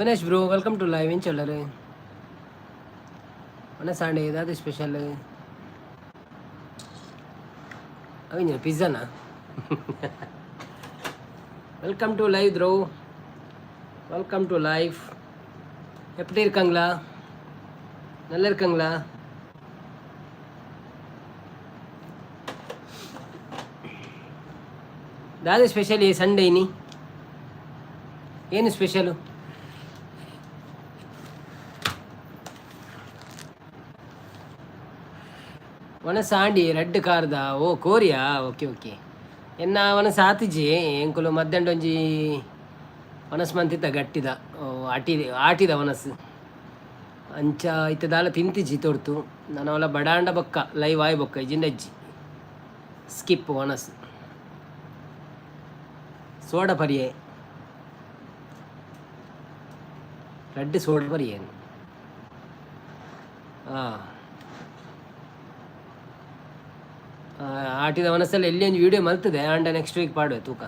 Avinash bro welcome to live ಏನು ಚೊಲ್ಲರು ಒಣ ಸಂಡೇ ಏದಾದ್ರು ಸ್ಪೆಷಲ್ ಅವಿನ ಪಿಜ್ಜಾನಾ welcome to live bro welcome to live எப்படி இருக்காங்களா நல்லா இருக்காங்களா ದಾದ ಸ್ಪೆಷಲ್ ಈ ಸಂಡೇ ನೀ ಏನು ಸ್ಪೆಷಲು ಒಣ ಸಾಂಡಿ ರೆಡ್ ಕಾರ್ದ ಓ ಕೋರಿಯಾ ಓಕೆ ಓಕೆ ಎನ್ನ ಒನ ಸಾತಿಜಿ ಎಂಕುಲು ಮಧ್ಯಾಹ್ನ ಒಂಜಿ ಒನಸ್ ಮಂತಿತ್ತ ಗಟ್ಟಿದ ಆಟಿದ ಒನಸ್ ಅಂಚ ಇತ್ತದಾಲ ತಿಂತಿಜಿ ತೊಡ್ತು ನಾನು ಅವಳ ಬಡಾಂಡ ಬೊಕ್ಕ ಲೈವ್ ಆಯ್ ಬೊಕ್ಕ ಇಜಿಂಡಜ್ಜಿ ಸ್ಕಿಪ್ ಒನಸ್ ಸೋಡ ಪರಿಯೆ ರೆಡ್ ಸೋಡ ಪರಿಯೆ ಹಾಂ ಆಟಿದ ಮನಸ್ಸಲ್ಲಿ ಎಲ್ಲಿ ಒಂದು ವಿಡಿಯೋ ಮಲ್ತದೆ ಆಂಡ ನೆಕ್ಸ್ಟ್ ವೀಕ್ ಪಾಡುವೆ ತೂಕ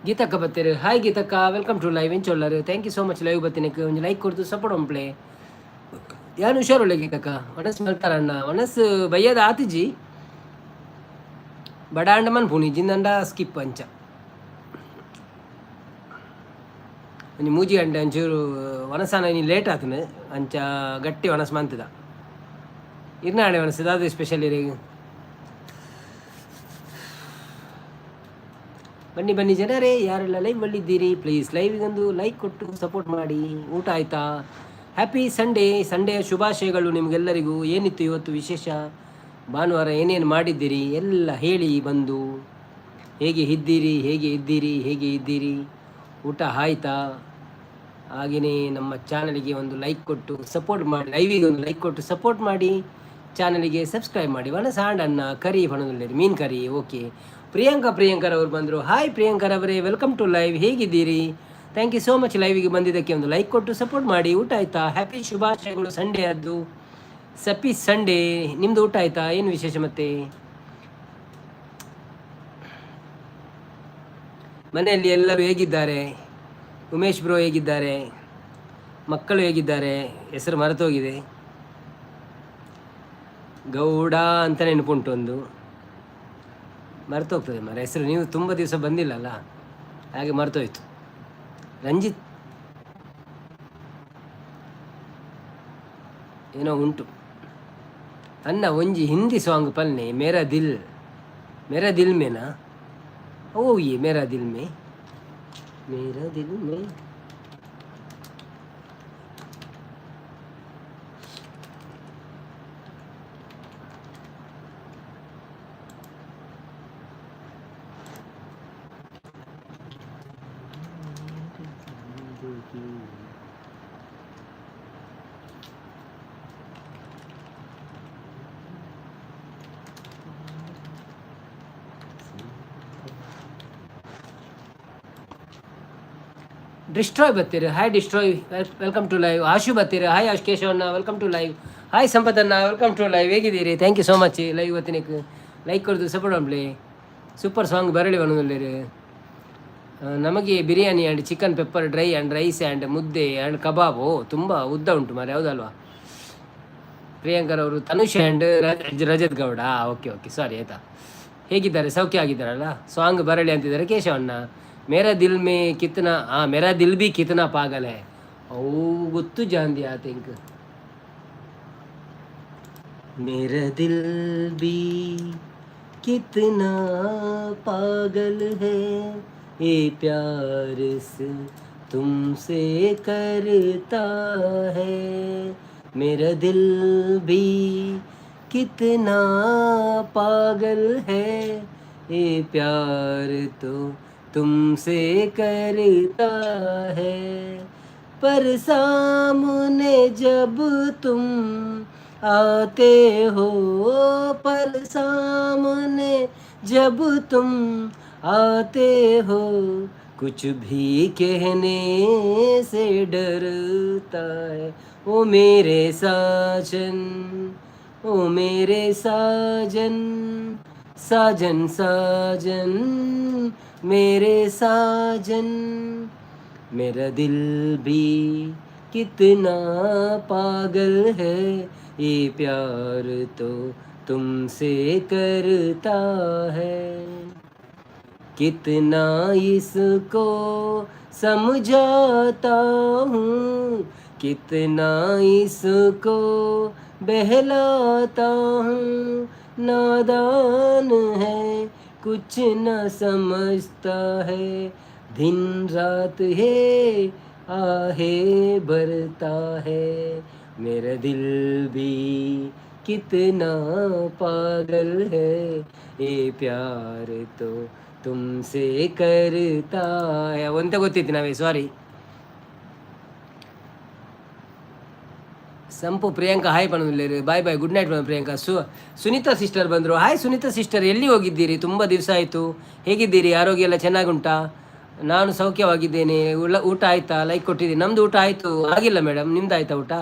ಗೀತಕ್ಕ ಬತ್ತೀರಿ ಹಾಯ್ ಗೀತಕ್ಕ ವೆಲ್ಕಮ್ ಟು ಲೈವ್ ಎಂಚೊಲ್ಲರು thank you so much live ಬತ್ತಿನಕ್ಕೆ ಒಂದು ಲೈಕ್ ಕೊಡ್ತು ಸಪೋರ್ಟ್ ಒಂಪ್ಲೆ ಯಾನು ಹುಷಾರುಳ್ಳೆ ಗೀತಕ್ಕ ಒಣಸ್ ಮಲ್ತಾರಣ್ಣ ಒಣಸ್ ಬಯ್ಯದ ಆತಿಜಿ ಬಡ ಅಂಡ ಮನ್ ಪುಣಿ ಜಿಂದಂಡ ಸ್ಕಿಪ್ ಅಂಚ ಒಂಜಿ ಮೂಜಿ ಅಂಡ ಒಂಚೂರು ಒಣಸಾನ ನೀನು ಲೇಟ್ ಆತನು ಅಂಚ ಗಟ್ಟಿ ಒಣಸ್ ಮಂತದ ಇರ್ನಾಳೆ ಒಣಸದ ಅದು ಸ್ಪೆಷಲ್ ಇರಿ ಬನ್ನಿ ಬನ್ನಿ ಜನರೇ ಯಾರೆಲ್ಲ ಲೈವ್ ಬಲ್ಲಿದ್ದೀರಿ ಪ್ಲೀಸ್ ಲೈವಿಗೊಂದು ಲೈಕ್ ಕೊಟ್ಟು ಸಪೋರ್ಟ್ ಮಾಡಿ ಊಟ ಆಯಿತಾ ಹ್ಯಾಪಿ ಸಂಡೇಯ ಶುಭಾಶಯಗಳು ನಿಮಗೆಲ್ಲರಿಗೂ ಏನಿತ್ತು ಇವತ್ತು ವಿಶೇಷ ಭಾನುವಾರ ಏನೇನು ಮಾಡಿದ್ದೀರಿ ಎಲ್ಲ ಹೇಳಿ ಬಂದು ಹೇಗೆ ಇದ್ದೀರಿ ಊಟ ಆಯಿತಾ ಹಾಗೆಯೇ ನಮ್ಮ ಚಾನಲಿಗೆ ಒಂದು ಲೈಕ್ ಕೊಟ್ಟು ಸಪೋರ್ಟ್ ಮಾಡಿ ಲೈವಿಗೆ ಒಂದು ಲೈಕ್ ಕೊಟ್ಟು ಸಪೋರ್ಟ್ ಮಾಡಿ ಚಾನಲಿಗೆ ಸಬ್ಸ್ಕ್ರೈಬ್ ಮಾಡಿ ಸಾಂಡನ್ನ ಕರಿ ಬಣದಲ್ಲಿ ಮೀನು ಕರಿ ಓಕೆ ಪ್ರಿಯಾಂಕರ್ ಅವರು ಬಂದರು ಹಾಯ್ ಪ್ರಿಯಾಂಕರ್ ಅವರೇ ವೆಲ್ಕಮ್ ಟು ಲೈವ್ ಹೇಗಿದ್ದೀರಿ ಥ್ಯಾಂಕ್ ಯು ಸೋ ಮಚ್ ಲೈವಿಗೆ ಬಂದಿದ್ದಕ್ಕೆ ಒಂದು ಲೈಕ್ ಕೊಟ್ಟು ಸಪೋರ್ಟ್ ಮಾಡಿ ಊಟ ಆಯಿತಾ ಹ್ಯಾಪಿ ಶುಭಾಶಯಗಳು ಸಂಡೇ ಆದ್ದು ಸಪ್ಪಿ ಸಂಡೇ ನಿಮ್ಮದು ಊಟ ಆಯಿತಾ ಏನು ವಿಶೇಷ ಮತ್ತೆ ಮನೆಯಲ್ಲಿ ಎಲ್ಲರೂ ಹೇಗಿದ್ದಾರೆ ಉಮೇಶ್ ಬ್ರೋ ಹೇಗಿದ್ದಾರೆ ಮಕ್ಕಳು ಹೇಗಿದ್ದಾರೆ ಹೆಸರು ಮರೆತೋಗಿದೆ ಗೌಡ ಅಂತ ನೆನಪುಂಟು ಒಂದು ಮರ್ತೋಗ್ತದೆ ಮರ ಹೆಸರು ನೀವು ತುಂಬ ದಿವಸ ಬಂದಿಲ್ಲಲ್ಲ ಹಾಗೆ ಮರ್ತೋಯ್ತು ರಂಜಿತ್ ಏನೋ ಉಂಟು ಅನ್ನ ಒಂಜಿ ಹಿಂದಿ ಸಾಂಗ್ ಪಲ್ನೆ ಮೇರಾ ದಿಲ್ ಮೇನಾ ಓ ಯೇ ಮೇರಾ ದಿಲ್ ಮೇ ಡಿಸ್ಟ್ರಾಯ್ ಬರ್ತೀರಿ hi destroy welcome to live Ashu ಬರ್ತೀರಿ ಹಾಯ್ ಆಶ್ ಕೇಶವಣ್ಣ ವೆಲ್ಕಮ್ ಟು ಲೈವ್ ಹಾಯ್ ಸಂಪತ್ತಣ್ಣ ವೆಲ್ಕಮ್ ಟು ಲೈವ್ ಹೇಗಿದ್ದೀರಿ thank you so much live ಇವತ್ತಿನಕ್ಕೆ ಲೈಕ್ ಕೊಡ್ದು ಸಪೋರ್ಟ್ ಮಾಡ್ಲಿ ಸೂಪರ್ ಸಾಂಗ್ ಬರಲಿ ಬನ್ನೋದಿಲ್ಲ ನಮಗೆ biryani and chicken pepper dry and rice and ಮುದ್ದೆ ಆ್ಯಂಡ್ ಕಬಾಬು ತುಂಬ ಉದ್ದ ಉಂಟು ಮಾರೆ ಯಾವುದಲ್ವಾ ಪ್ರಿಯಾಂಕರ್ ಅವರು Tanush and Rajat Gowda okay sorry ಆಯಿತಾ ಹೇಗಿದ್ದಾರೆ ಸೌಖ್ಯ ಆಗಿದ್ದಾರಲ್ಲ ಸಾಂಗ್ ಬರಲಿ ಅಂತಿದ್ದಾರೆ ಕೇಶವಣ್ಣ ಮೇರಾ ದಿಲ್ ಬಿ ಕಿತ್ನಾ ಪಾಗಲ್ ಹೈ ಅವು ಗೊತ್ತು ಜಾಂದಿ ಆ ಥಿಂಕ್ ಮೇರಾ ದಿಲ್ ಬಿ ಕಿತ್ನಾ ಪಾಗಲ್ ಹೈ ये प्यार से तुमसे करता है मेरा दिल भी कितना पागल है ये प्यार तो तुमसे करता है पर सामने जब तुम आते हो, पर सामने जब तुम आते हो, कुछ भी कहने से डरता है ओ मेरे साजन, ओ मेरे साजन, साजन साजन, मेरे साजन। मेरा दिल भी कितना पागल है, ये प्यार तो तुमसे करता है, कितना इसको समझाता हूँ, कितना इसको बहलाता हूँ, नादान है कुछ न समझता है, दिन रात है आहे भरता है, मेरा दिल भी कितना पागल है, ये प्यार तो तुमसे करता है. ಒಂತ ಗೊತ್ತಿತ್ತು ನಾವೇ, ಸಾರಿ. ಸಂಪು ಪ್ರಿಯಾಂಕಾ ಹಾಯ್ ಪಣದಿಲ್ಲ, bye bye, good night Priyanka. Sunita sister ಬಂದರು. ಹಾಯ್ ಸುನೀತಾ ಸಿಸ್ಟರ್, ಎಲ್ಲಿ ಹೋಗಿದ್ದೀರಿ? ತುಂಬ ದಿವಸ ಆಯಿತು. ಹೇಗಿದ್ದೀರಿ? ಆರೋಗ್ಯ ಎಲ್ಲ ಚೆನ್ನಾಗುಂಟಾ? ನಾನು ಸೌಖ್ಯವಾಗಿದ್ದೇನೆ. ಊಟ ಆಯಿತಾ? ಲೈಕ್ ಕೊಟ್ಟಿದ್ದೀನಿ. ನಮ್ಮದು ಊಟ ಆಯಿತು. ಆಗಿಲ್ಲ ಮೇಡಮ್, ನಿಮ್ದು ಆಯಿತಾ ಊಟ?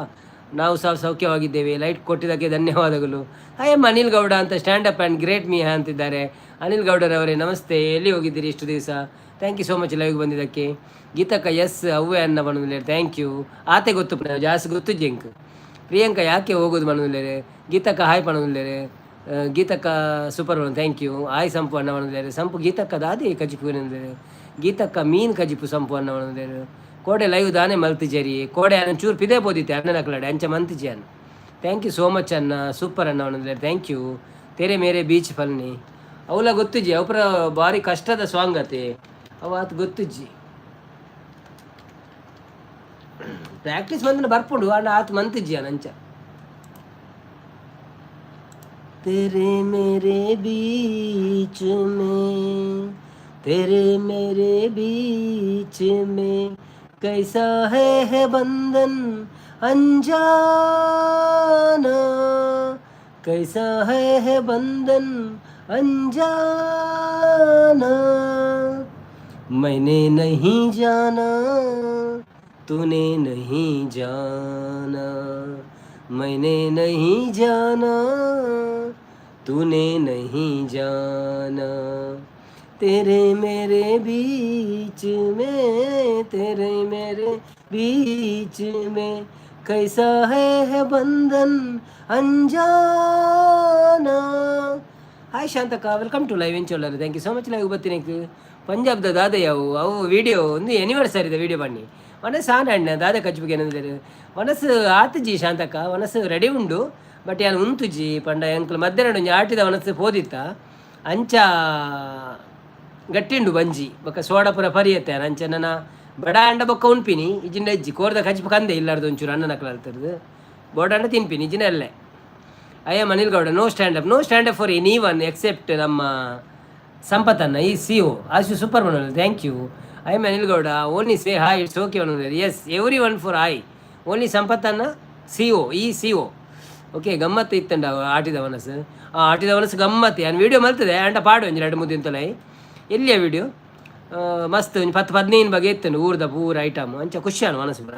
ನಾವು ಸಹ ಸೌಖ್ಯವಾಗಿದ್ದೇವೆ. ಲೈಟ್ ಕೊಟ್ಟಿದ್ದಕ್ಕೆ ಧನ್ಯವಾದಗಳು. ಐ ಎಮ್ ಅನಿಲ್ ಗೌಡ ಅಂತ stand up and great me ಅಂತಿದ್ದಾರೆ. ಅನಿಲ್ ಗೌಡರವರೇ ನಮಸ್ತೆ, ಎಲ್ಲಿ ಹೋಗಿದ್ದೀರಿ ಇಷ್ಟು ದಿವಸ? ಥ್ಯಾಂಕ್ ಯು ಸೋ ಮಚ್ ಲೈವ್ಗೆ ಬಂದಿದ್ದಕ್ಕೆ. ಗೀತಕ್ಕ ಎಸ್ ಅವ್ವೆ ಅನ್ನ ಬಂದಿಲ್ಲ, ಥ್ಯಾಂಕ್ ಯು. ಆತೆ ಗೊತ್ತು ಜಾಸ್ತಿ ಗೊತ್ತು ಜಿಂಕ್. ಪ್ರಿಯಾಂಕಾ ಯಾಕೆ ಹೋಗೋದು ಮನೋದಿಲ್ಲರೆ? ಗೀತಕ್ಕ ಹಾಯ್ ಪಣದಿಲ್ಲರೆ. ಗೀತಕ್ಕ ಸೂಪರ್ ಬಣ್ಣ, ಥ್ಯಾಂಕ್ ಯು. ಹಾಯ್ ಸಂಪು ಅನ್ನ ಬಂದಿದ್ದಾರೆ. ಸಂಪು ಗೀತಕ್ಕ ದಾದಿ ಕಜಿಪು ಬಂದಿದ್ದಾರೆ. ಗೀತಕ್ಕ ಮೀನು ಕಜಿಪು ಸಂಪು ಅನ್ನ ಬಂದಿದ್ದಾರೆ. ಕೋಡೆ ಲೈವ್ ದಾನೆ ಮಲ್ತಿಜೇರಿ. ಕೋಡೆ ಅನ್ನ ಚೂರು ಪಿದೇ ಬೋದಿತ್ತೆ ಅಣ್ಣನ ಕಲಾಡೆ ಅಂಚ ಮಂತಿಜಿ ಅನ್ನ. ಥ್ಯಾಂಕ್ ಯು ಸೋ ಮಚ್ ಅನ್ನ, ಸೂಪರ್ ಅನ್ನ ಬಂದಿದ್ದಾರೆ. Thank you. ತೆರೆ ಮೇರೆ ಬೀಚ್ ಫಲ್ನಿ ಅವಲ ಗೊತ್ತುಜ್ಜಿ, ಅವರ ಭಾರಿ ಕಷ್ಟದ ಸಾಂಗ್ ಅತೆ ಅವ ಆತು ಗೊತ್ತುಜ್ಜಿ. ಪ್ರಾಕ್ಟೀಸ್ ಬಂದ್ರೆ ಬರ್ಪುಂಡು ಅಣ್ಣ ಆತು ಮಂತಿಜ್ಜಿ ಅನಂಚ. तेरे मेरे बीच में, तेरे मेरे बीच में कैसा है बंधन अनजाना, कैसा है बंधन अनजाना, मैंने नहीं जाना तूने नहीं जाना, मैंने नहीं जाना तूने नहीं जाना, तेरे मेरे बीच में, तेरे मेरे बीच में कैसा है बंधन अनजाना. ಹಾಯ್ ಶಾಂತಕ್ಕ, ವೆಲ್ಕಮ್ ಟು ಲೈವ್ ಎಂಚೋಲ್ಲರು. Thank you so much live ಬತ್ತಿನಕ್ಕೆ. ಪಂಜಾಬ್ದ ದಾದಯ್ಯವು ಅವು ವಿಡಿಯೋ ಒಂದು ಎನಿವರ್ಸರಿದ ವಿಡಿಯೋ ಬನ್ನಿ ಮನಸ್ಸು ಆನಣ್ಣ ದಾದ ಕಚ್ಬಿಗೆ ಏನಂದರೆ ಮನಸ್ಸು ಆತುಜಿ ಶಾಂತಕ್ಕ, ಮನಸ್ಸು ರೆಡಿ ಉಂಡು. ಬಟ್ ಯಾನು ಉಂತುಜಿ ಪಂಡ ಎಂಕ್ಲು ಮಧ್ಯಾಹ್ನ ಒಂಜಿ ಆಟಿದ ಮನಸ್ಸು ಪೋದಿತ್ತ ಅಂಚ ಗಟ್ಟಿಂಡು ಬಂಜಿ ಬೊಕ್ಕ ಸೋಡಪುರ ಪರಿಯತ್ತೆ ಅಂಚ ನನ್ನ ಬಡ ಅಂಡ ಬೊಕ್ಕ ಉಣ್ಪಿನಿ ಇಜಿಂಡ ಅಜ್ಜಿ ಕೋರ್ದ ಕಚ್ಬು ಕಂದೆ ಇಲ್ಲಾರ್ದು ಒಂಚೂರು ಅನ್ನ ನಕಲಾಲ್ತರದು ಬೋಡ ಅಂಡ ತಿನ್ಪಿನಿ ಇಜಿನ ಅಲ್ಲೇ. I am Anil Gowda. No stand up, no stand up for anyone except ನಮ್ಮ ಸಂಪತ್ತನ್ನ, ಈ ಸಿ ಒ ಆಶು ಸೂಪರ್ ಮನೋಲ್. Thank you. I am Anil Gowda. Only say hi, it's okay ಮನೋಲ್. Yes everyone for hi. Only ಸಂಪತ್ತನ್ನ ಸಿ ಒ, ಈ C ಒ. Okay ಗಮ್ಮತ್ತು ಇತ್ತಂಡ ಆಟಿದ ಮನಸ್ಸು. ಆಟಿದ ಮನಸ್ಸು ಗಮ್ಮತ್ತು. ನಾನು ವೀಡಿಯೋ ಮಲ್ತದೆ ಅಂಡ ಪಾಡು ಒಂಜಿ 2-3 ದಿನತಲೈ. ಎಲ್ಲಿಯ ವೀಡಿಯೋ ಮಸ್ತ್ ಒಂದು 10-15 ಬಗ್ಗೆ ಇತ್ತನು ಊರ್ದ ಪೂರ ಐಟಮ್ ಅಂಚ ಖುಷಿಯಾನು ಮನಸ್ಸು ಬರ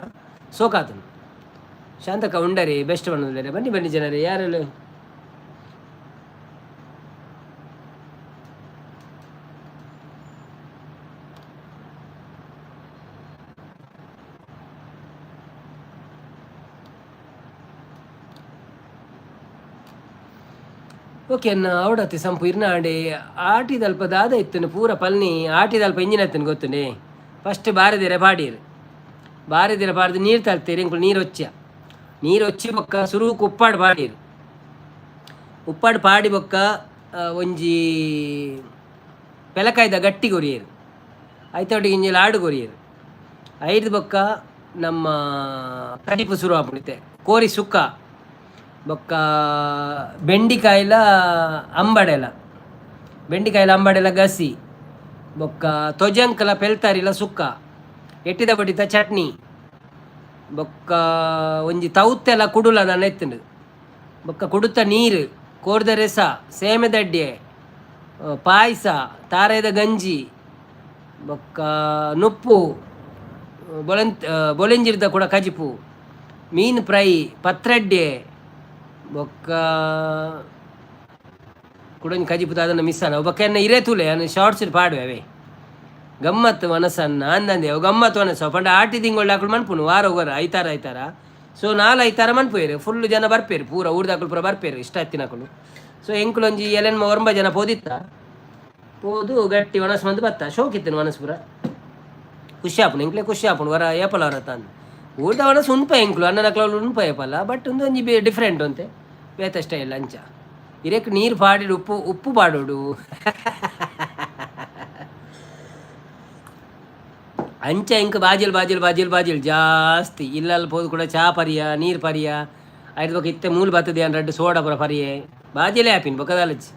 ಸೋಕಾತನು. ಶಾಂತಕ ಉಂಡರಿ ಬೆಸ್ಟ್ ಬಂದಿದ್ದಾರೆ. ಬನ್ನಿ ಬನ್ನಿ ಜನರೇ, ಯಾರೆಲ್ಲ ಓಕೆ ಅನ್ನ ಅವಡತ್ತೆ ಸಂಪು ಇರ್ನಾಡೆ ಆಟಿದಲ್ಪ ದಾದ ಇತ್ತನು ಪೂರ ಪಲ್ನಿ ಆಟಿದಲ್ಪ ಇಂಜಿನ ಇತ್ತನು ಗೊತ್ತುಂಡೆ. ಫಸ್ಟ್ ಬಾರದಿರ ಪಾಡೀರು, ಬಾರದಿರ ಪಾಡ್ದು ನೀರು ತರ್ತೀರಿ ಇಂಕುಲು ನೀರು ಹೊಚ್ಚಿ ಬೊಕ್ಕ ಸುರುಕು ಉಪ್ಪಾಡು ಪಾಡೀರು. ಉಪ್ಪಾಡು ಪಾಡಿ ಬೊಕ್ಕ ಒಂಜಿ ಪೆಲಕಾಯ್ದ ಗಟ್ಟಿ ಕೊರಿಯರು ಐತೊಟ್ಟಿಗೆ ಇಂಜಿ ಲಾಡು ಕೊರಿಯರು ಐದು ಬೊಕ್ಕ ನಮ್ಮ ಕಡಿಪು ಸುರು ಹಾಕ್ಬಿಡುತ್ತೆ ಕೋರಿ ಸುಕ್ಕ ಬೊಕ್ಕ ಬೆಂಡಿಕಾಯಿಲ ಅಂಬಡೆಲ ಗಸಿ ಬೊಕ್ಕ ತೊಜಂಕಲ ಪೆಲ್ತಾರಿಲ ಸುಕ್ಕ ಎಟ್ಟಿದ ಬಡಿತ ಚಟ್ನಿ ಬೊಕ್ಕ ಒಂಜಿ ತೌತ್ತೆಲ್ಲ ಕುಡುಲ ನಾನು ಎತ್ತುಂಡು ಬೊಕ್ಕ ಕುಡುತ್ತ ನೀರು ಕೋರ್ದ ರಸ ಸೇಮೆದಡ್ಡೆ ಪಾಯಸ ತಾರೆದ ಗಂಜಿ ಬೊಕ್ಕ ನುಪ್ಪು ಬೊಲೆಂಜಿರ್ದ ಕೂಡ ಕಜಿಪು ಮೀನು ಫ್ರೈ ಪತ್ರಡ್ಡೆ ಬೊಕ್ಕ ಕುಡೊಂದು ಕಜಿಪುದ ಅದನ್ನು ಮಿಸ್ ಅನ್ನ ಬೊಕ್ಕ ಎನ್ನ ಇರೇ ತುಲೆ ಅನ್ನು ಶಾರ್ಟ್ಸ್ ಪಾಡುವೆ ಅವೇ ಗಮ್ಮತ್ತು ಮನಸ್ಸನ್ನ ಅಂದಂದೆ ಅವು ಗಮ್ಮತ್ತು ಮನಸ್ಸು ಪಂಡ ಆಟಿ ತಿಂಗಳು ಹಾಕೊಂಡು ಮನ್ಪುನು ವಾರ ಹೋಗೋರು ಐತಾರ ಸೊ ನಾಲ್ ಐತಾರ ಮನ್ಪೋಯ್ರು ಫುಲ್ ಜನ ಬರ್ಪೇರು ಪೂರ ಊರ್ದಾಕಲು ಪೂರ ಬರ್ಪೇರು ಇಷ್ಟ ಹತ್ತಿನಕಲು ಸೊ ಎಂಕುಲೊಂಜಿ ಎಲೆನ್ ಒರಂಬ ಜನ ಪೋದಿತ್ತ ಪೋದು ಗಟ್ಟಿ ಮನಸ್ಸು ಮಂದು ಬತ್ತ ಶೋಕಿತ್ತನು ಮನಸ್ಸು ಪೂರ ಖುಷಿ ಆಪುನು ಎಂಕ್ಲೆ ಖುಷಿ ಆಪುನು ವರ ಏಪಲ ಅವರ ತಂದು ಊರ್ದ ಮನಸ್ಸು ಉನ್ಪ ಎಂಕ್ಲು ಅಣ್ಣನ ಕ್ಲೌಲು ಉನ್ಪ ಏಪಲ್ಲ ಬಟ್ ಒಂದೊಂಜಿ ಡಿಫ್ರೆಂಟ್ ಅಂತೆ ಬೇತ ಸ್ಟೈಲ್ ಅಂಚ ಇರೇಕ್ ನೀರು ಪಾಡಿಡು ಉಪ್ಪು ಪಾಡೋಡು ಅಂಚ ಇಂಕ ಬಾಜಿಲ್ ಜಾಸ್ತಿ ಇಲ್ಲಲ್ಲಿ ಪೋದು ಕೂಡ ಚಾ ಪರಿಯ ನೀರು ಪರಿಯ ಆಯ್ತು ಬೊಕ್ಕ ಇತ್ತೆ ಮೂಲು ಬರ್ತದೆ ಅನ್ ರಡ್ಡು ಸೋಡಾ ಪುರ ಪರಿಯೆ ಬಾಜಿಲೇ ಆಪಿನ್ ಬೊಕ್ಕದಲ್ಲಜ್ಜಿ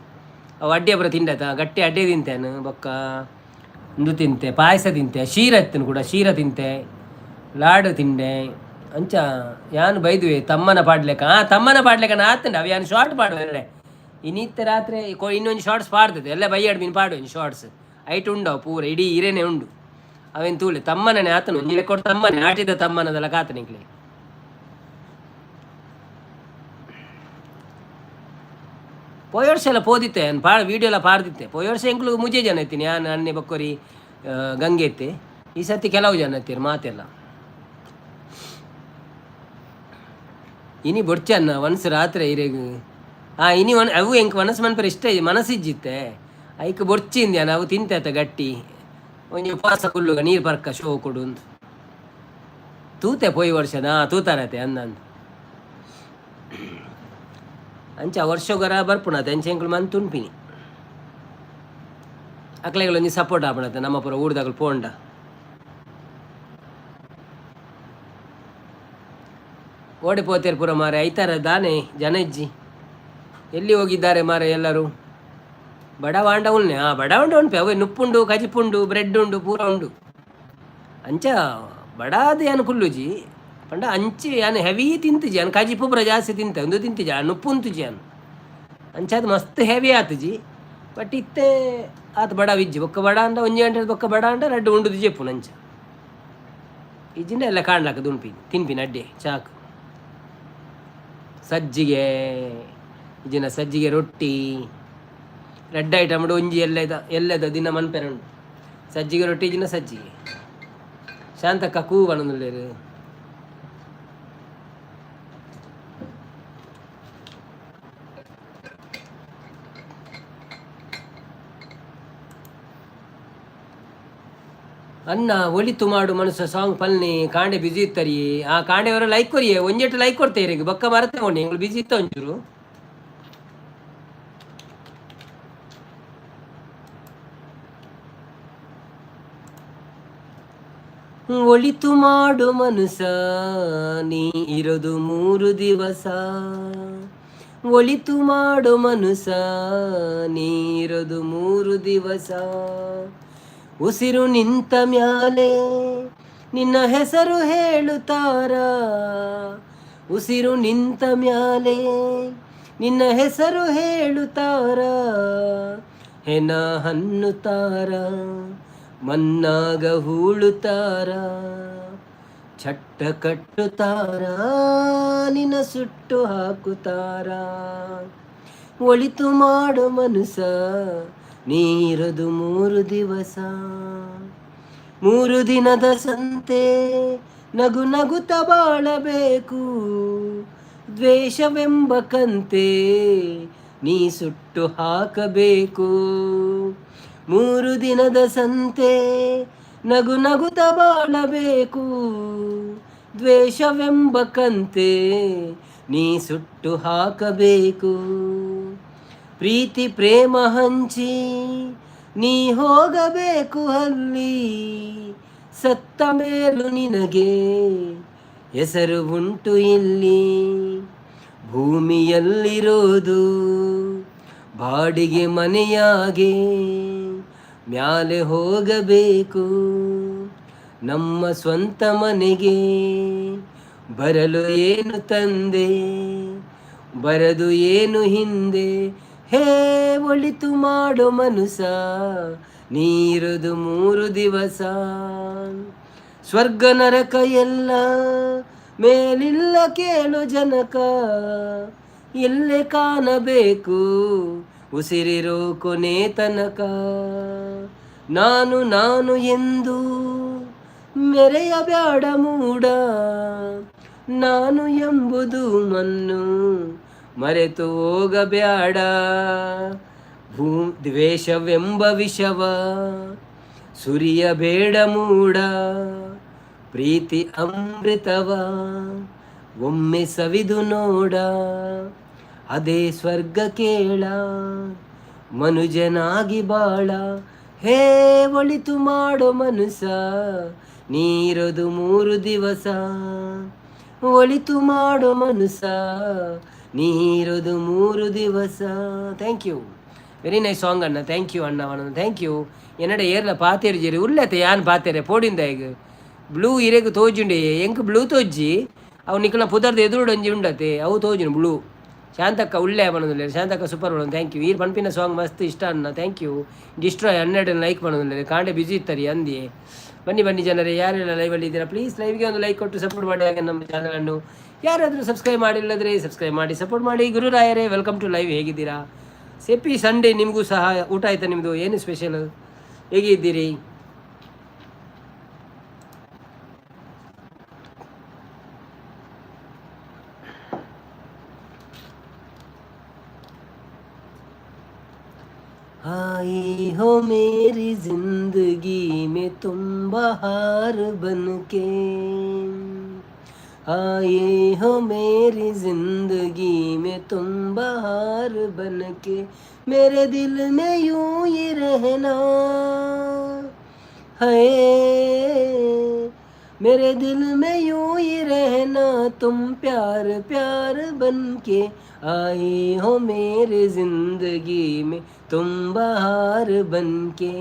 ಅವು ಅಡ್ಡೆ ಪುರ ತಿಂಡತ ಗಟ್ಟಿ ಅಡ್ಡೆ ತಿಂತೇನು ಬೊಕ್ಕ ಇಂದು ತಿಂತೆ ಪಾಯಸ ತಿಂತೆ ಶೀರ ಎತ್ತನು ಕೂಡ ಶೀರ ತಿಂತೆ ಲಾಡು ತಿಂಡೆ ಅಂಚ ಯಾನು ಬೈದುವೆ ತಮ್ಮನ ಪಾಡ್ಲೆಕ್ಕ ನಾ ಆತಂಡ ಅವು ಯಾನು ಶಾರ್ಟ್ ಪಾಡುವೆ ಇನ್ನಿತ್ತ ರಾತ್ರಿ ಇನ್ನೊಂದು ಶಾರ್ಟ್ಸ್ ಪಾಡ್ತದೆ ಎಲ್ಲ ಬೈಯಾಡು ಮೀನು ಪಾಡು ಶಾರ್ಟ್ಸ್ ಐಟ್ ಉಂಡವು ಪೂರ ಇಡೀ ಇರೇನೆ ಉಂಡು ಅವೇನು ತೂಲೆ ತಮ್ಮನೇ ಆತನು ನೀಲೆ ಕೊಟ್ಟು ತಮ್ಮನೆ ಆಟಿದ ತಮ್ಮನದಲ್ಲ ಕಾತನಿಕ್ಲೆ ಪೋಯ್ ವರ್ಷ ಎಲ್ಲ ಪೋದಿತ್ತೆ ನಾನು ವೀಡಿಯೋ ಎಲ್ಲ ಪಾಡ್ದಿತ್ತೆ ಪೋಯ್ ವರ್ಷ ಎಂಕ್ಲು ಮುಜೆ ಜನ ಎತ್ತೀನಿ ನಾನು ಅನ್ನೆ ಬಕ್ಕೋರಿ ಗಂಗೆ ಎತ್ತೆ ಈ ಸತಿ ಕೆಲವು ಜನ ಎತ್ತೀರಿ ಮಾತೆಲ್ಲ ಇನಿ ಬೊಡ್ಚನ್ನ ಒನ್ಸ್ ರಾತ್ರಿ ಇರೇಗು ಇನಿ ಅವು ಎಂಕ್ ಮನಸ್ಸು ಮನ್ಪರ ಇಷ್ಟ ಮನಸ್ಸಿಜ್ಜಿತ್ತೆ ಐಕ್ ಬೊಡ್ಚಿಂದ್ಯಾ ನಾವು ತಿಂತ ಗಟ್ಟಿ ಒಂಜಿ ಉಪವಾಸ ಕುಲ್ಲುಗ ನೀರು ಪರ್ಕ ಶೋ ಕೊಡು ತೂತೆ ಪೋಯ್ ವರ್ಷದ ತೂತಾರತೆ ಅಂದಂದು ಅಂಚ ವರ್ಷಗೊರ ಬರ್ಪುಣತೆ ಅಂಚೆ ಎಂಕ್ಲು ಮಂತ್ ಉಂಪಿನಿ ಅಕ್ಲೆಗಳೊಂಜಿ ಸಪೋರ್ಟ್ ಆಪಣತೆ ನಮ್ಮ ಪುರ ಊರ್ದಾಗಲು ಪೋಂಡ ಓಡಿ ಪೋತೇರು ಪುರ ಮಾರೆ ಐತಾರ ದಾನೆ ಜನ ಇಜ್ಜಿ ಎಲ್ಲಿ ಹೋಗಿದ್ದಾರೆ ಮಾರೆ ಎಲ್ಲರೂ ಬಡವಾಂಡ ಉಳ್ನೆ ಬಡವಾಂಡ ಉಂಟು ಅವೇ ನುಪ್ಪುಂಡು ಕಜಿಪುಂಡು ಬ್ರೆಡ್ ಉಂಡು ಪೂರ ಉಂಡು ಅಂಚ ಬಡಾದ ಏನು ಕುಲ್ಲುಜಿ ಪಂಡ ಅಂಚೆ ಯಾನು ಹೆವಿ ತಿಂತುಜಿ ಅನ್ ಕಜಿಪು ಪೂರ ಜಾಸ್ತಿ ತಿಂತ ಒಂದು ತಿಂತಿಜಿ ನುಪ್ಪು ಉಂತುಜಿ ಅನು ಅಂಚ ಅದು ಮಸ್ತ್ ಹೆವಿ ಆತುಜಿ ಬಟ್ ಇತ್ತೆ ಆತ ಬಡ ವಿಜ್ಜಿ ಬೊಕ್ಕ ಬಡ ಅಂಡ ಒಂಜಿ ಗಂಟೆ ಬೊಕ್ಕ ಬಡ ಅಂಡ ರಡ್ಡು ಉಂಡುದು ಜೆಪ್ಪು ನಂಚ ಇಜ್ಜಿನ ಎಲ್ಲ ಕಾಣ್ಲಾಕ ದುಂಪಿ ತಿನ್ಪಿನ ಅಡ್ಡೆ ಚಾಕು ಸಜ್ಜಿಗೆ ಇಜಿನ ಸಜ್ಜಿಗೆ ರೊಟ್ಟಿ ರೆಡ್ ಐಟಮ್ ಒಂಜಿ ಎಲ್ಲದ ದಿನ ಮನ್ಪೆರಂಡು ಸಜ್ಜಿಗೆ ರೊಟ್ಟಿ ಇಜಿನ ಸಜ್ಜಿಗೆ ಶಾಂತಕ್ಕ ಕೂವಣನುಲ್ಲೇರು ಅನ್ನ ಒಲಿತು ಮಾಡು ಮನುಷ್ಯ ಸಾಂಗ್ ಪಲ್ನಿ ಕಾಂಡೆ ಬಿಜಿ ಇತ್ತರಿ ಆ ಕಾಂಡೆಯವರ ಲೈಕ್ ಕೊರಿಯೇ ಒಂಜೆಟ್ಟು ಲೈಕ್ ಕೊಡ್ತೇರಿ ಬೊಕ್ಕ ಬರತ್ತೆ ಕೊಂಡು ಎಂಗಳು ಬಿಜಿ ಇತ್ತ ಒಂಚೂರು ಒಳಿತು ಮಾಡು ಮನುಷ್ಯ ನೀ ಇರೋದು 3 ದಿವಸ ಒಳಿತು ಮಾಡು ಮನುಷ್ಯ ನೀ ಇರೋದು 3 ದಿವಸ ಉಸಿರು ನಿಂತ ಮ್ಯಾಲೆ ನಿನ್ನ ಹೆಸರು ಹೇಳುತ್ತಾರ ಉಸಿರು ನಿಂತ ಮ್ಯಾಲೆ ನಿನ್ನ ಹೆಸರು ಹೇಳುತ್ತಾರ ಹೆನ ಹನ್ನುತ್ತಾರ ಮನ್ನಾಗ ಹೂಳುತ್ತಾರ ಚಟ್ಟ ಕಟ್ಟುತ್ತಾರ ನಿನ್ನ ಸುಟ್ಟು ಹಾಕುತ್ತಾರ ಒಳಿತು ಮಾಡು ಮನುಷ್ಯ ನೀರದು 3 ದಿವಸ 3 ದಿನದ ಸಂತೆ ನಗು ನಗುತ್ತ ಬಾಳಬೇಕು ದ್ವೇಷವೆಂಬ ಕಂತೆ ನೀ ಸುಟ್ಟು ಹಾಕಬೇಕು 3 ದಿನದ ಸಂತೆ ನಗು ನಗುತ್ತ ಬಾಳಬೇಕು ದ್ವೇಷವೆಂಬ ಕಂತೆ ನೀ ಸುಟ್ಟು ಹಾಕಬೇಕು ಪ್ರೀತಿ ಪ್ರೇಮ ಹಂಚಿ ನೀ ಹೋಗಬೇಕು ಅಲ್ಲಿ ಸತ್ತ ಮೇಲೂ ನಿನಗೆ ಹೆಸರು ಉಂಟು ಇಲ್ಲಿ ಭೂಮಿಯಲ್ಲಿರೋದು ಬಾಡಿಗೆ ಮನೆಯಾಗೆ ಮ್ಯಾಲೆ ಹೋಗಬೇಕು ನಮ್ಮ ಸ್ವಂತ ಮನೆಗೆ ಬರಲು ಏನು ತಂದೆ, ಬರದು ಏನು ಹಿಂದೆ. ಹೇ ಒಳಿತು ಮಾಡೋ ಮನುಸ, ನೀರದು 3 ದಿವಸ. ಸ್ವರ್ಗ ನರಕ ಎಲ್ಲ ಮೇಲಿಲ್ಲ ಕೇಳು ಜನಕ, ಎಲ್ಲೇ ಕಾಣಬೇಕು ಉಸಿರಿರೋ ಕೊನೆ ತನಕ. ನಾನು ನಾನು ಎಂದು ಮೆರೆಯಬ್ಯಾಡ ಮೂಡ, ನಾನು ಎಂಬುದು ಮಣ್ಣು ಮರೆತು ಹೋಗಬ್ಯಾಡ. ದ್ವೇಷವೆಂಬ ವಿಷವ ಸುರಿಯಬೇಡ ಮೂಡ, ಪ್ರೀತಿ ಅಮೃತವ ಒಮ್ಮೆ ಸವಿದು ನೋಡ. ಅದೇ ಸ್ವರ್ಗ ಕೇಳ ಮನುಜನಾಗಿ ಬಾಳ. ಹೇ ಒಳಿತು ಮಾಡೋ ಮನುಸ, ನೀರದು 3 ದಿವಸ. ಒಳಿತು ಮಾಡೋ ಮನುಸ, ನೀರದು 3 ದಿವಸ. Thank you, very nice song ಅಣ್ಣ. ಥ್ಯಾಂಕ್ ಯು ಅಣ್ಣ, ಅವನ ಥ್ಯಾಂಕ್ ಯು. ಎನ್ನಡ ಏರ್ಲ ಪಾತೇರು ಜೇರಿ ಉಲ್ಲತೆ ಯಾನ್ ಪಾತೇರೆ ಪೋಡಿಂದ ಈಗ ಬ್ಲೂ ಇರೆಗ್ ತೋಜುಂಡೆ ಎಂಕ್ ಬ್ಲೂ ತೋಜ್ಜಿ ಅವು ನಿಕ್ಲ ಪುದರ್ದ ಎದುರುಡು ಒಂಜಿ ಉಂಡತೆ ಅವು ತೋಜುಂಡು ಬ್ಲೂ. ಶಾಂತಕ್ಕ ಉಳ್ಳೆ ಬಣ್ಣದಿಲ್ಲ, ಶಾಂತಕ್ಕ ಸೂಪರ್ ಬಣ್ಣದು. Thank you. ಈ ಪನ್ಪಿನ ಸಾಂಗ್ ಮಸ್ತ್ ಇಷ್ಟ ಅಣ್ಣ. Thank you. ಡಿಸ್ಟ್ರಾಯ್ 12 ಲೈಕ್ ಮಾಡೋದಿಲ್ಲ, ಕಾಂಡೆ ಬಿಸಿ ಇರ್ತಾರೆ ಅಂದಿ. ಬನ್ನಿ ಬನ್ನಿ ಜನರೇ, ಯಾರೆಲ್ಲ ಲೈವಲ್ಲಿ ಇದ್ದೀರಾ ಪ್ಲೀಸ್ ಲೈವ್ಗೆ ಒಂದು ಲೈಕ್ ಕೊಟ್ಟು ಸಪೋರ್ಟ್ ಮಾಡಿ. ಹಾಗೆ ನಮ್ಮ ಚಾನಲನ್ನು ಯಾರಾದರೂ ಸಬ್ಸ್ಕ್ರೈಬ್ ಮಾಡಿಲ್ಲದ್ರೆ ಸಬ್ಸ್ಕ್ರೈಬ್ ಮಾಡಿ ಸಪೋರ್ಟ್ ಮಾಡಿ. ಗುರುರಾಯರೇ ವೆಲ್ಕಮ್ ಟು ಲೈವ್. ಹೇಗಿದ್ದೀರಾ? ಸೆಪಿ ಸಂಡೇ ನಿಮಗೂ ಸಹ. ಊಟ ಆಯ್ತಾ ನಿಮ್ಮದು? ಏನು ಸ್ಪೆಷಲ್? ಹೇಗಿದ್ದೀರಿ? आई हो मेरी जिंदगी में तुम बहार बन के, आए हो मेरी जिंदगी में तुम बहार बन के. मेरे दिल में यूं ही रहना है, मेरे दिल में यूं ही रहना तुम प्यार प्यार बन के. आए हो मेरे जिंदगी में तुम बहार बन के.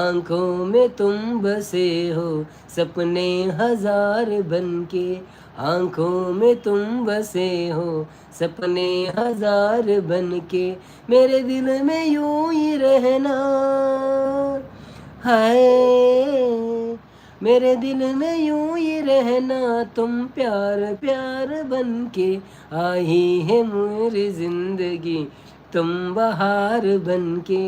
आंखों में तुम बसे हो सपने 1000 बन के. आंखों में तुम बसे हो सपने 1000 बन के. मेरे दिल में यूं ही रहना है, मेरे दिल में यूं ही रहना तुम प्यार प्यार बन के. आई है मेरी जिंदगी तुम बहार बन के.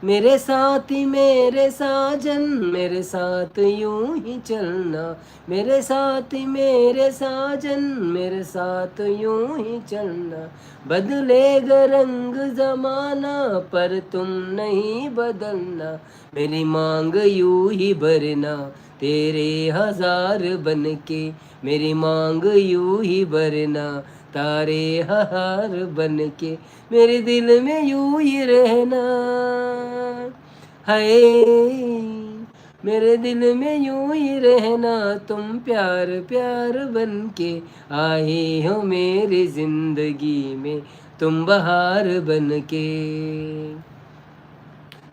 मेरे साथ ही मेरे साजन, मेरे साथ यूं ही चलना. मेरे साथ ही मेरे साजन, मेरे साथ यूं ही चलना. बदलेगा रंग जमाना पर तुम नहीं बदलना. मेरी मांग यूं ही भरना तेरे 1000 बन के. मेरी मांग यूं ही भरना तारे हार बन के. मेरे दिल में यूं ही रहना है, मेरे दिल में यूं ही रहना तुम प्यार प्यार बन के. आए हो मेरी जिंदगी में तुम बहार बन के.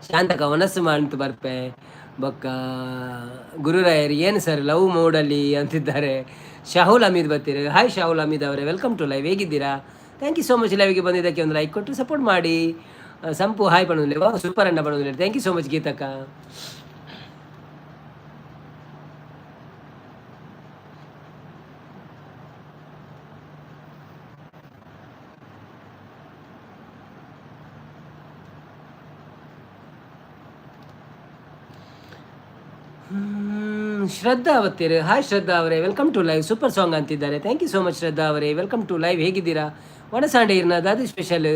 ಶಾಂತಕ ಮನಸ್ಸು ಮಾಡ್ತು ಬರ್ಪೆ ಬೊಕ್ಕ ಗುರುರಾಯರು ಏನು ಸರ್ ಲವ್ ಮೋಡಲ್ಲಿ ಅಂತಿದ್ದಾರೆ. ಶಾಹುಲ್ ಅಮೀದ್ ಬರ್ತೀರಿ. ಹಾಯ್ ಶಾಹುಲ್ ಅಮೀದ್ ಅವರೇ, ವೆಲ್ಕಮ್ ಟು ಲೈವ್. ಹೇಗಿದ್ದೀರಾ? Thank you so much. ಲೈವ್ಗೆ ಬಂದಿದ್ದಕ್ಕೆ ಒಂದು ಲೈಕ್ ಕೊಟ್ಟು ಸಪೋರ್ಟ್ ಮಾಡಿ. ಸಂಪು ಹಾಯ್ ಪಣೋದಿಲ್ಲ, ವಾ ಸೂಪರ್ ಅಣ್ಣ ಪಣೋದಿಲ್ಲ. ಥ್ಯಾಂಕ್ ಯು ಸೋ ಮಚ್ ಗೀತಕ್ಕ. ಶ್ರದ್ಧಾ ಅವತ್ತೇರು, ಹಾಯ್ ಶ್ರದ್ಧಾ ಅವರೇ, welcome to live. Super song ಅಂತಿದ್ದಾರೆ. Thank you so much Shraddha ಅವರೇ, ವೆಲ್ಕಮ್ ಟು ಲೈವ್. ಹೇಗಿದ್ದೀರಾ? ಒಣಸಾಂಡೆ ಇರ್ನ ದಾದಿ ಸ್ಪೆಷಲ್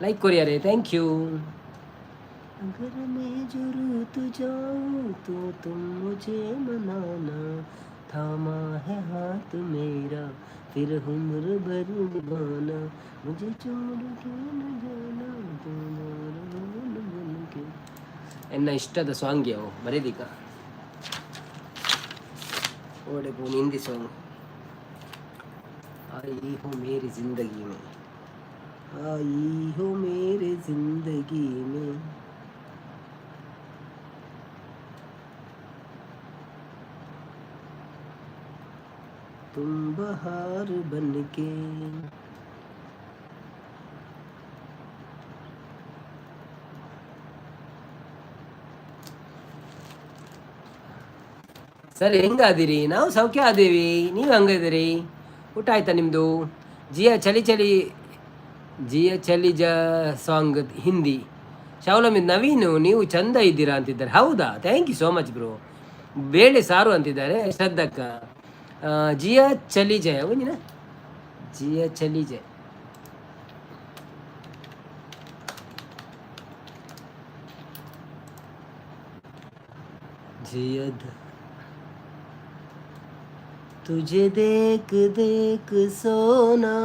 ಲೈಕ್ ಕೊರಿಯಾರೆ. Thank you. अगर मैं जरूरत जाऊं तो तुम मुझे मनाना. थामा है हाथ मेरा फिर उम्र भर निभाना. मुझे छोड़ के न जाना तुम्हारा बन के. ಎನ್ನ ಇಷ್ಟದ ಸಾಂಗ್ ಯಾವ ಬರೀದಿಕ ಓಡೆ ಪೂನ್ ಹಿಂದಿ ಸಾಂಗ್. आई हो मेरी जिंदगी में, आई हो मेरी जिंदगी में. तुम बहार बन के. ಸರ್ ಹೆಂಗಾದಿರಿ? ನಾವು ಸೌಖ್ಯ ಆದೇವಿ, ನೀವು ಹಂಗದಿರಿ? ಊಟ ಆಯ್ತಾ ನಿಮ್ಮದು? ಜಿಯಾ ಚಳಿ ಚಳಿ, ಜಿಯಾ ಚಳಿ ಸಾಂಗ್ ಹಿಂದಿ. ಶಾವಲಮಿ ನವೀನು ನೀವು ಚಂದ ಇದ್ದೀರಾ ಅಂತಿದ್ದಾರೆ. ಹೌದಾ, thank you so much bro. ಬೇಳೆ ಸಾರು ಅಂತಿದ್ದಾರೆ ಶ್ರದ್ಧಕ್ಕ. ಜಿಯಾ ಚಲಿ ಜಯ ಒಂದಿನ, ಜಿಯಾ ಚಲಿ ಜಯ. जियद तुझे देख देख सोना,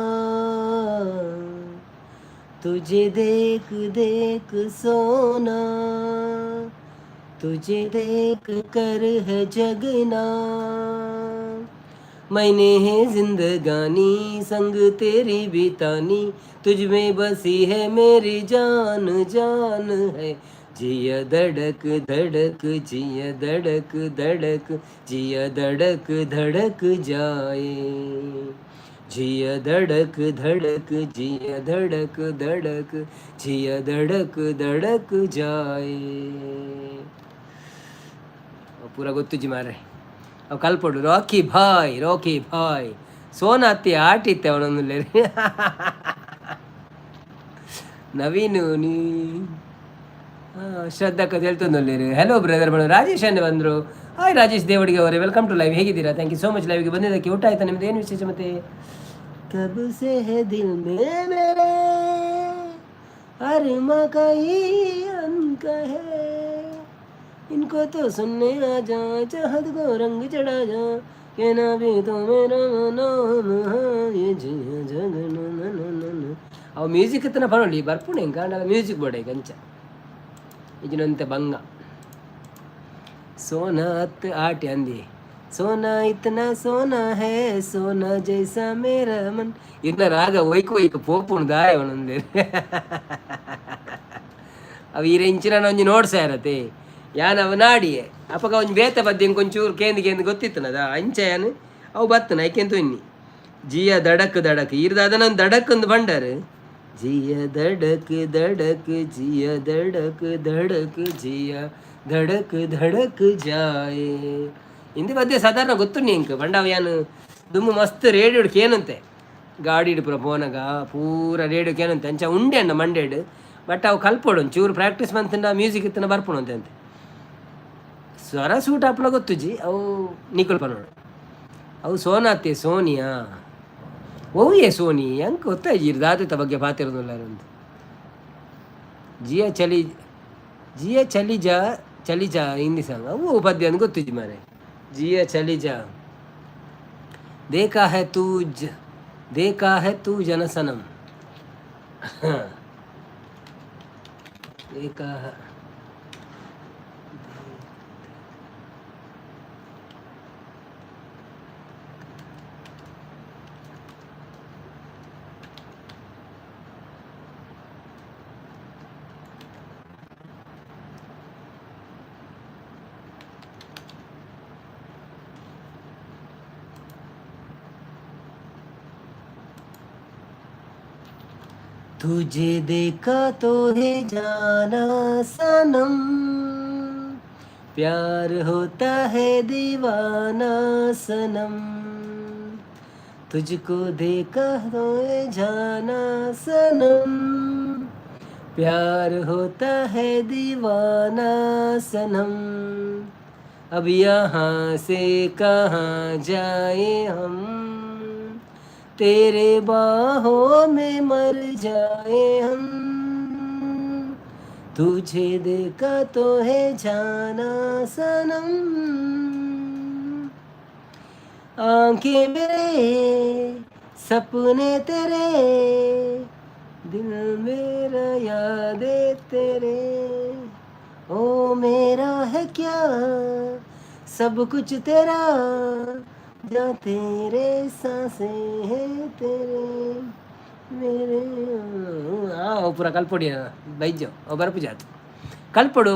तुझे देख देख सोना, तुझे देख कर है जगना. मैंने है जिंदगानी संग तेरी बितानी, तुझ में बसी है मेरी जान जान है. जिया धड़क धड़क, जिया धड़क धड़क, जिया धड़क धड़क जाए. जिया धड़क धड़क, जिया धड़क धड़क, जिया धड़क धड़क जाए. पूरा ಗೊತ್ತು ಜಿ ಮಾರೆ. ಅವು ಕಲ್ಪಡು ರಾಕಿ ಭಾಯ್ ಸೋನಾತಿ ಆಟಿತ್ತೆ ಅವನೊಂದು ನವೀನು ನೀ ಶ್ರದ್ಧಕ್ಕ ಹೇಳ್ತಂದಲ್ಲಿರಿ. ಹೆಲೋ ಬ್ರದರ್ ಮೇಡಮ್, ರಾಜೇಶ್ ಅನ್ನೇ ಬಂದರು. ಹಾಯ್ ರಾಜೇಶ್ ದೇವಡಿಗೆ ಅವರೇ, ವೆಲ್ಕಮ್ ಟು ಲೈವ್. ಹೇಗಿದ್ದೀರಾ? ಥ್ಯಾಂಕ್ ಯು ಸೋ ಮಚ್ ಲೈವ್ಗೆ ಬಂದಿದ್ದಕ್ಕೆ. ಊಟ ಆಯ್ತಾ ನಿಮ್ದು? ಏನು ವಿಶೇಷ ಮತ್ತೆ? ಕಬ್ ಸೆ ಹೈ ದಿಲ್ ಮೇ ಮೇರೆ ಅರ್ಮಾ ಕೈ ಅನ್ಕ ಹೈ, इनको तो सुनने आ जा, चाहत को रंग चढ़ा जा, कहना भी तो मेरा नाम है ये जिया जगन. ಅವು ಮ್ಯೂಸಿಕ್ ಇತ್ತನ ಪರವಳಿ ಬರ್ಪುಣೆ ಹೆಂಗೆ ಕಾಂಡ ಮ್ಯೂಸಿಕ್ ಬೋರ್ಡ್ ಕಂಚ ಇಜಿನಂತೆ ಬಂಗ ಸೋನಾ ಹತ್ತು ಆಟಿ ಅಂದಿ. ಸೋನಾ ಇತನಾ ಸೋನಾ ಹೇ ಸೋನಾ ಜೈಸಾ ಮೇರ ಮನ್. ಇಲ್ಲ ರಾಗ ಒಯ್ಕು ಪೋಪುಣ್ ದಾಯ ಒಂದೊಂದೇ ಅವು ಈ ರೆಂಚಿನ ಒಂಜಿ ನೋಡ್ಸ ಇರತ್ತೆ ಯಾನ್ ಅವ ನಾಡಿಯೇ ಅಪ್ಪಗ ಒಂಜಿ ಬೇತ ಬದ್ದಿ ಕೊಂಚೂರು ಕೇಂದು ಗೊತ್ತಿತ್ತನದ ಅಂಚೆಯನ್ ಅವು ಬತ್ತನ ಐಕೆಂತು ಇನ್ನಿ. ಜಿಯ ದಡಕ್ ದಡಕ್ ಇರ್ದಾದ ನಾನು ದಡಕ್ ಒಂದು ಬಂಡರ್. ಜಿಯ ದಡಕ್ ದಡಕ್, ಜಿಯ ದಡಕ್ ದಡಕ್, ಜಿಯ ಧಡಕ್ ಧಡಕ್ ಜಾಯೆ. ಹಿಂದಿ ಮಧ್ಯೆ ಸಾಧಾರಣ ಗೊತ್ತು ನೀಂಕ ಬಂಡವ ಯಾನು ದುಮ್ಮು ಮಸ್ತ್ ರೇಡಿಯೋಡ್ ಕೇನಂತೆ ಗಾಡಿ ಪೂರ ಫೋನಾಗ ಪೂರ ರೇಡಿಯೋ ಕೇನಂತೆ ಅಂಚ ಉಂಡೆ ಅಣ್ಣ ಮಂಡೇಡ್. ಬಟ್ ಅವು ಕಲ್ಪೋಡು ಚೂರು ಪ್ರಾಕ್ಟೀಸ್ ಮಂತಂಡ ಮ್ಯೂಸಿಕ್ ಇತ್ತನ ಬರ್ಪುಣಂತೆ ಅಂತೆ. ಸ್ವರ ಸೂಟ್ ಹಾಪ್ಲ ಗೊತ್ತು ಜಿ ಅವು ನಿಕಲ್ಪ ನೋಡು. ಅವು ಸೋನಾತೆ ಸೋನಿಯಾ ಓಯೇ ಸೋನಿ ಹೆಂಗೆ ಗೊತ್ತಾಯ್ತು ಇರ್ದಾತ ಬಗ್ಗೆ ಪಾತಿರೋದಿಲ್ಲ ಅಂತ. ಜಿಯಾ ಚಲಿ ಜಾ ಹಿಂದಿ ಸಾಂಗ್ ಅವು ಪದ್ಯ ಅಂತ ಗೊತ್ತು ಜಿ ಮಾರೆ. ಜಿಯಾ ಚಲಿ ಜಾ देखा है तू जनसनम देखा है. तुझे देखा तो है जाना सनम, प्यार होता है दीवाना सनम. तुझको देखा तो है जाना सनम, प्यार होता है दीवाना सनम. अब यहाँ से कहाँ जाए हम, तेरे बाहों में मर जाए हम. तुझे देखा तो है जाना सनम, आंखें मेरे सपने तेरे, दिल मेरा यादें तेरे. ओ मेरा है क्या सब कुछ तेरा, जा तेरे सांसे है तेरे मेरे. ಪೂರ ಕಲ್ಪೊಡಿ ಬೈಜೋ ಬರಪು ಜಾತು ಕಲ್ಪೊಡು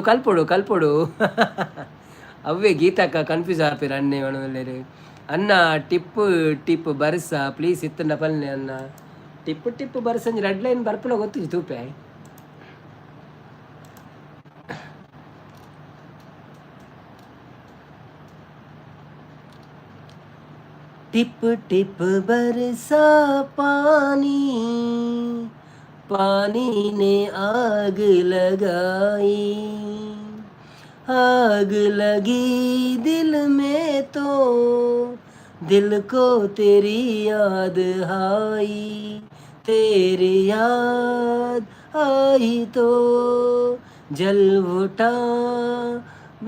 ಅವೇ ಗೀತಕ್ಕ ಕನ್ಫ್ಯೂಸ್ ಆಪಿರ ಅನ್ನೇ ಒಣಲ್ಲೇ ಅನ್ನ ಟಿಪ್ಪು ಟಿಪ್ ಬರ್ಸ ಪ್ಲೀಸ್ ಇತ್ತಂಡ ಪಲ್ನೆ ಅನ್ನ ಟಿಪ್ಪು ಟಿಪ್ಪು ಬರ್ಸಂಜಿ ರೆಡ್ ಲೈನ್ ಬರ್ಪಲ ಗೊತ್ತಿತ್ತು ತೂಪೆ टिप टिप बरसा पानी पानी ने आग लगाई आग लगी दिल में तो दिल को तेरी याद आई तेरी याद आई तो जल उठा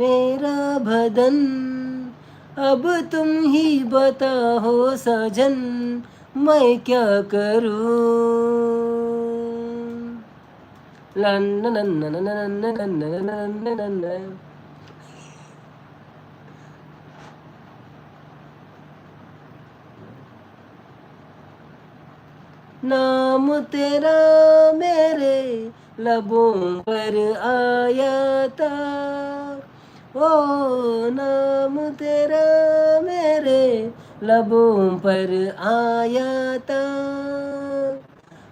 मेरा बदन अब तुम ही बताओ सजन मैं क्या करूं नाम तेरा मेरे लबों पर आया था ओ नाम तेरा मेरे लबों पर आया था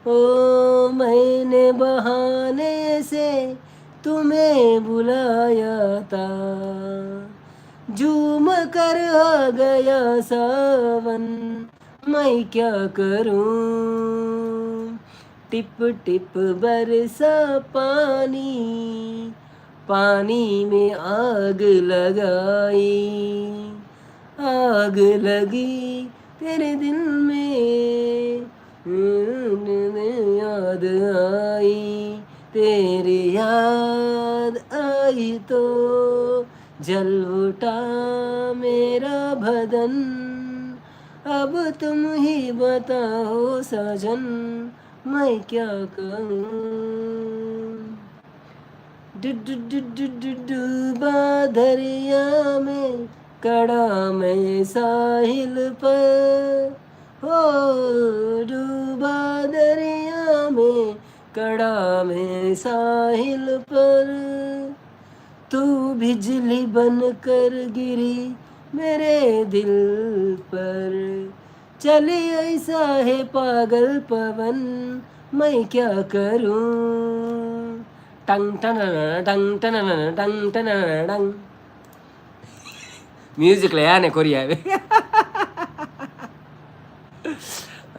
ओ मैंने बहाने से तुम्हें बुलाया था झूम कर आ गया सावन मैं क्या करूं टिप टिप बरसा पानी पानी में आग लगाई आग लगी तेरे दिल में याद आई तेरी याद आई तो जल उठा मेरा बदन अब तुम ही बताओ सजन मैं क्या करूं डूबा दरिया में कड़ा मैं साहिल पर हो डूबा दरिया में कड़ा में साहिल पर तू बिजली बन कर गिरी मेरे दिल पर चली ऐसा है पागल पवन मैं क्या करूं टंग टन टंग टन टंग टन टंग ಮ್ಯೂಸಿಕ್ಲ ಯಾನೆ ಕೊರಿಯಾವೆ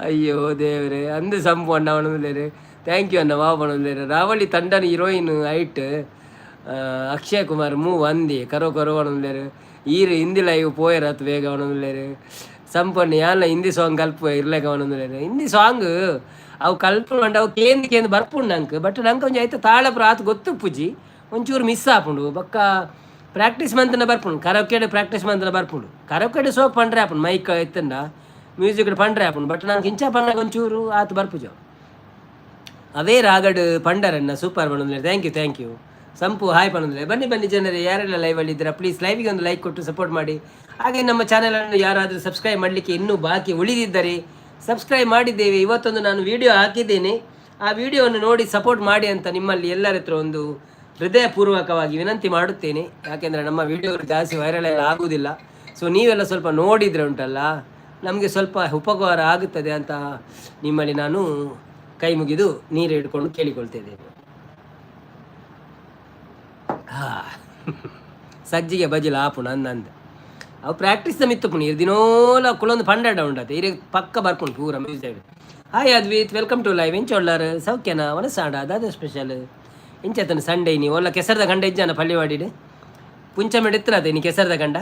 ಅಯ್ಯೋ ದೇವ್ರೆ ಅಂದು ಸಂಪು ಅಣ್ಣ ಅವನಂದಿಲೇರು ಥ್ಯಾಂಕ್ ಯು ಅಣ್ಣ ವಾವ್ ಅವನಂದಿಲೇರು ರಾವಳಿ ತಂಡನ ಹೀರೋಯಿನ್ ಐಟ್ ಅಕ್ಷಯ್ ಕುಮಾರ್ ಮೂ ವಂದಿ ಕರೋ ಕರೋ ಅವನಂದಿಲೇರು ಈರು ಹಿಂದಿ ಲೈವ್ ಪೋಯರತ್ ಬೇಗ ಅವನಂದಿಲೇರು ಸಂಪಣ್ಣ ಯಾನ ಹಿಂದಿ ಸಾಂಗ್ ಕಲ್ಪ ಇರ್ಲೇಕ ಅವನಂದಿಲೇರು ಹಿಂದಿ ಸಾಂಗ್ ಅವು ಕಲ್ಪ ಮಂಡ ಅವು ಕೇಂದು ಬರ್ಪುಂಡು ನಂಗೆ ಬಟ್ ನಂಗೆ ಒಂಜಿ ಆಯ್ತು ತಾಳಪುರ ಆತು ಗೊತ್ತು ಪೂಜಿ ಒಂಚೂರು ಮಿಸ್ ಆಪುಂಡು ಬಕ್ಕ ಪ್ರಾಕ್ಟೀಸ್ ಮಂತನ ಬರ್ಪುಂಡು ಕರೋಕೆಡ್ ಪ್ರಾಕ್ಟೀಸ್ ಮಂತನ ಬರ್ಪುಂಡು ಕರೋಕೆಡ್ ಸೋಕ್ ಪಂಡ್ರೆ ಆಪುಂಡು ಮೈಕ್ ಎತ್ತಂಡ ಮ್ಯೂಸಿಕ್ ಪಂಡ್ರೆ ಆಪುಂಡು ಬಟ್ ನಂಗೆ ಇಂಚ ಪನ್ನಾಗ ಒಂಚೂರು ಆತು ಬರ್ಪುಜು ಅವೇ ರಾಗಡ್ ಪಂಡರನ್ನ ಸೂಪರ್ ಬಂದ್ರೆ ಥ್ಯಾಂಕ್ ಯು ಸಂಪು ಹಾಯ್ ಪನ್ನಂದ್ರೆ ಬನ್ನಿ ಜನರೇ ಯಾರೆಲ್ಲ ಲೈವಲ್ಲಿ ಇದ್ದೀರಾ ಪ್ಲೀಸ್ ಲೈವಿಗೆ ಒಂದು ಲೈಕ್ ಕೊಟ್ಟು ಸಪೋರ್ಟ್ ಮಾಡಿ. ಹಾಗೆ ನಮ್ಮ ಚಾನಲನ್ನು ಯಾರಾದರೂ ಸಬ್ಸ್ಕ್ರೈಬ್ ಮಾಡಲಿಕ್ಕೆ ಇನ್ನೂ ಬಾಕಿ ಉಳಿದಿದ್ದರೆ ಸಬ್ಸ್ಕ್ರೈಬ್ ಮಾಡಿದ್ದೇವೆ. ಇವತ್ತೊಂದು ನಾನು ವಿಡಿಯೋ ಹಾಕಿದ್ದೇನೆ, ಆ ವಿಡಿಯೋವನ್ನು ನೋಡಿ ಸಪೋರ್ಟ್ ಮಾಡಿ ಅಂತ ನಿಮ್ಮಲ್ಲಿ ಎಲ್ಲರ ಹತ್ರ ಒಂದು ಹೃದಯಪೂರ್ವಕವಾಗಿ ವಿನಂತಿ ಮಾಡುತ್ತೇನೆ. ಯಾಕೆಂದರೆ ನಮ್ಮ ವಿಡಿಯೋಗಳು ಜಾಸ್ತಿ ವೈರಲ್ ಎಲ್ಲ ಆಗುವುದಿಲ್ಲ. ಸೊ ನೀವೆಲ್ಲ ಸ್ವಲ್ಪ ನೋಡಿದರೆ ಉಂಟಲ್ಲ ನಮಗೆ ಸ್ವಲ್ಪ ಉಪಕಾರ ಆಗುತ್ತದೆ ಅಂತ ನಿಮ್ಮಲ್ಲಿ ನಾನು ಕೈ ಮುಗಿದು ನೀರು ಹಿಡ್ಕೊಂಡು ಕೇಳಿಕೊಳ್ತಿದ್ದೇನೆ. ಸಜ್ಜಿಗೆ ಬಜಿಲ ಆಪುಣ ಅಂದಂದು ಅವು ಪ್ರಾಕ್ಟೀಸ್ ಮಿತ್ತುಪುಣಿ ದಿನೋಲ ಕುಲೊಂದು ಪಂಡಾಡ ಉಂಡತೆ ಇರಿ ಪಕ್ಕ ಬರ್ಪುಣು ಪೂರ music. Hi Advit, welcome to live. ಎಂಚೊಳ್ಳಾರ ಸೌಖ್ಯನ ಒನಸಾಡ ಅದಾದ ಸ್ಪೆಷಲ್ ಎಂಚತನ ಸಂಡೇ ನೀವು ಒಲ್ಲ ಕೆಸರದ ಗಂಡ ಇಜ್ಜಾನ ಪಳ್ಳಿವಾಡಿಡು ಪುಂಚಮೆಡಿತ್ತರದೆ ನೀ ಕೆಸರದ ಗಂಡ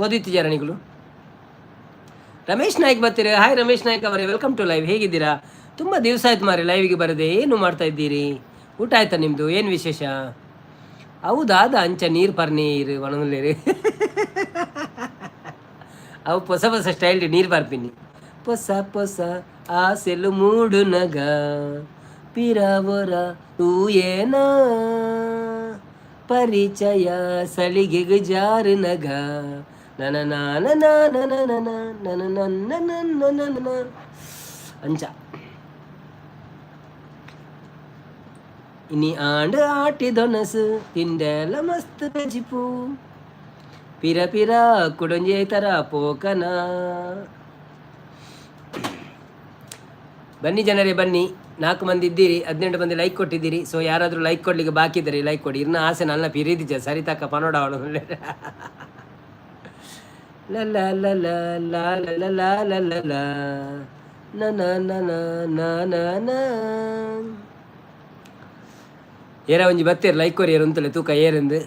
ಓದಿತ್ತು ಜರಣಿಗಳು. ರಮೇಶ್ ನಾಯ್ಕ್ ಬರ್ತೀರಿ. ಹಾಯ್ ರಮೇಶ್ ನಾಯ್ಕ್ ಅವರೇ, ವೆಲ್ಕಮ್ ಟು ಲೈವ್. ಹೇಗಿದ್ದೀರಾ? ತುಂಬ ದಿವಸ ಆಯ್ತು ಮಾರಿ ಲೈವಿಗೆ ಬರದೆ. ಏನು ಮಾಡ್ತಾ ಇದ್ದೀರಿ? ಊಟ ಆಯ್ತಾ ನಿಮ್ಮದು? ಏನು ವಿಶೇಷ? ಹೌದಾದ ಅಂಚ ನೀರು ಪರ್ನೀರು ಒಣಮಲ್ಲೇರಿ ಅವು ಹೊಸ ಹೊಸ ಸ್ಟೈಲ್ ನೀರು ಬರ್ತೀನಿ ಹೊಸ ಹೊಸ ಆಸೆಲು ಮೂಡು ನಗ ಪಿರವರ ಏನ ಪರಿಚಯ ಸಲಿಗೆಗೆ ಜಾರು ನಗ ನನ ನಾನ ನಾನ ನನ ನನ ನನ್ನ ನನ್ನ ನನ್ನ ಅಂಚ ಇನಿ ಆಂಡ್ ಆಟಿದೊನಸು ತಿಂಡೆಲ ಮಸ್ತ್ ಪೆಜಿಪು ಪಿರ ಪಿರ ಕುಡಂಜೆ ತರ ಪೋಕನ. ಬನ್ನಿ ಜನರೇ ಬನ್ನಿ, 4 ಮಂದಿ ಇದ್ದೀರಿ, 18 ಮಂದಿ ಲೈಕ್ ಕೊಟ್ಟಿದ್ದೀರಿ. ಸೊ ಯಾರಾದರೂ ಲೈಕ್ ಕೊಡ್ಲಿಕ್ಕೆ ಬಾಕಿ ಇದ್ದೀರಿ ಲೈಕ್ ಕೊಡಿ. ಇನ್ನು ಆಸೆ ನನ್ನ ಪಿರಿದಿಜ ಸರಿತಕ್ಕ ಪನೋಡ ಅವಳು ಲಲ್ಲ ಲಲ್ಲ ಲ ಲ ಲ ನ ನ ನ ನ ಏರ ಒಂಜಿ ಬತ್ತೀರಿ ಲೈಕ್ ಕೊರಿಯರು ಅಂತಲೇ ತೂಕ ಏರೆಂದು.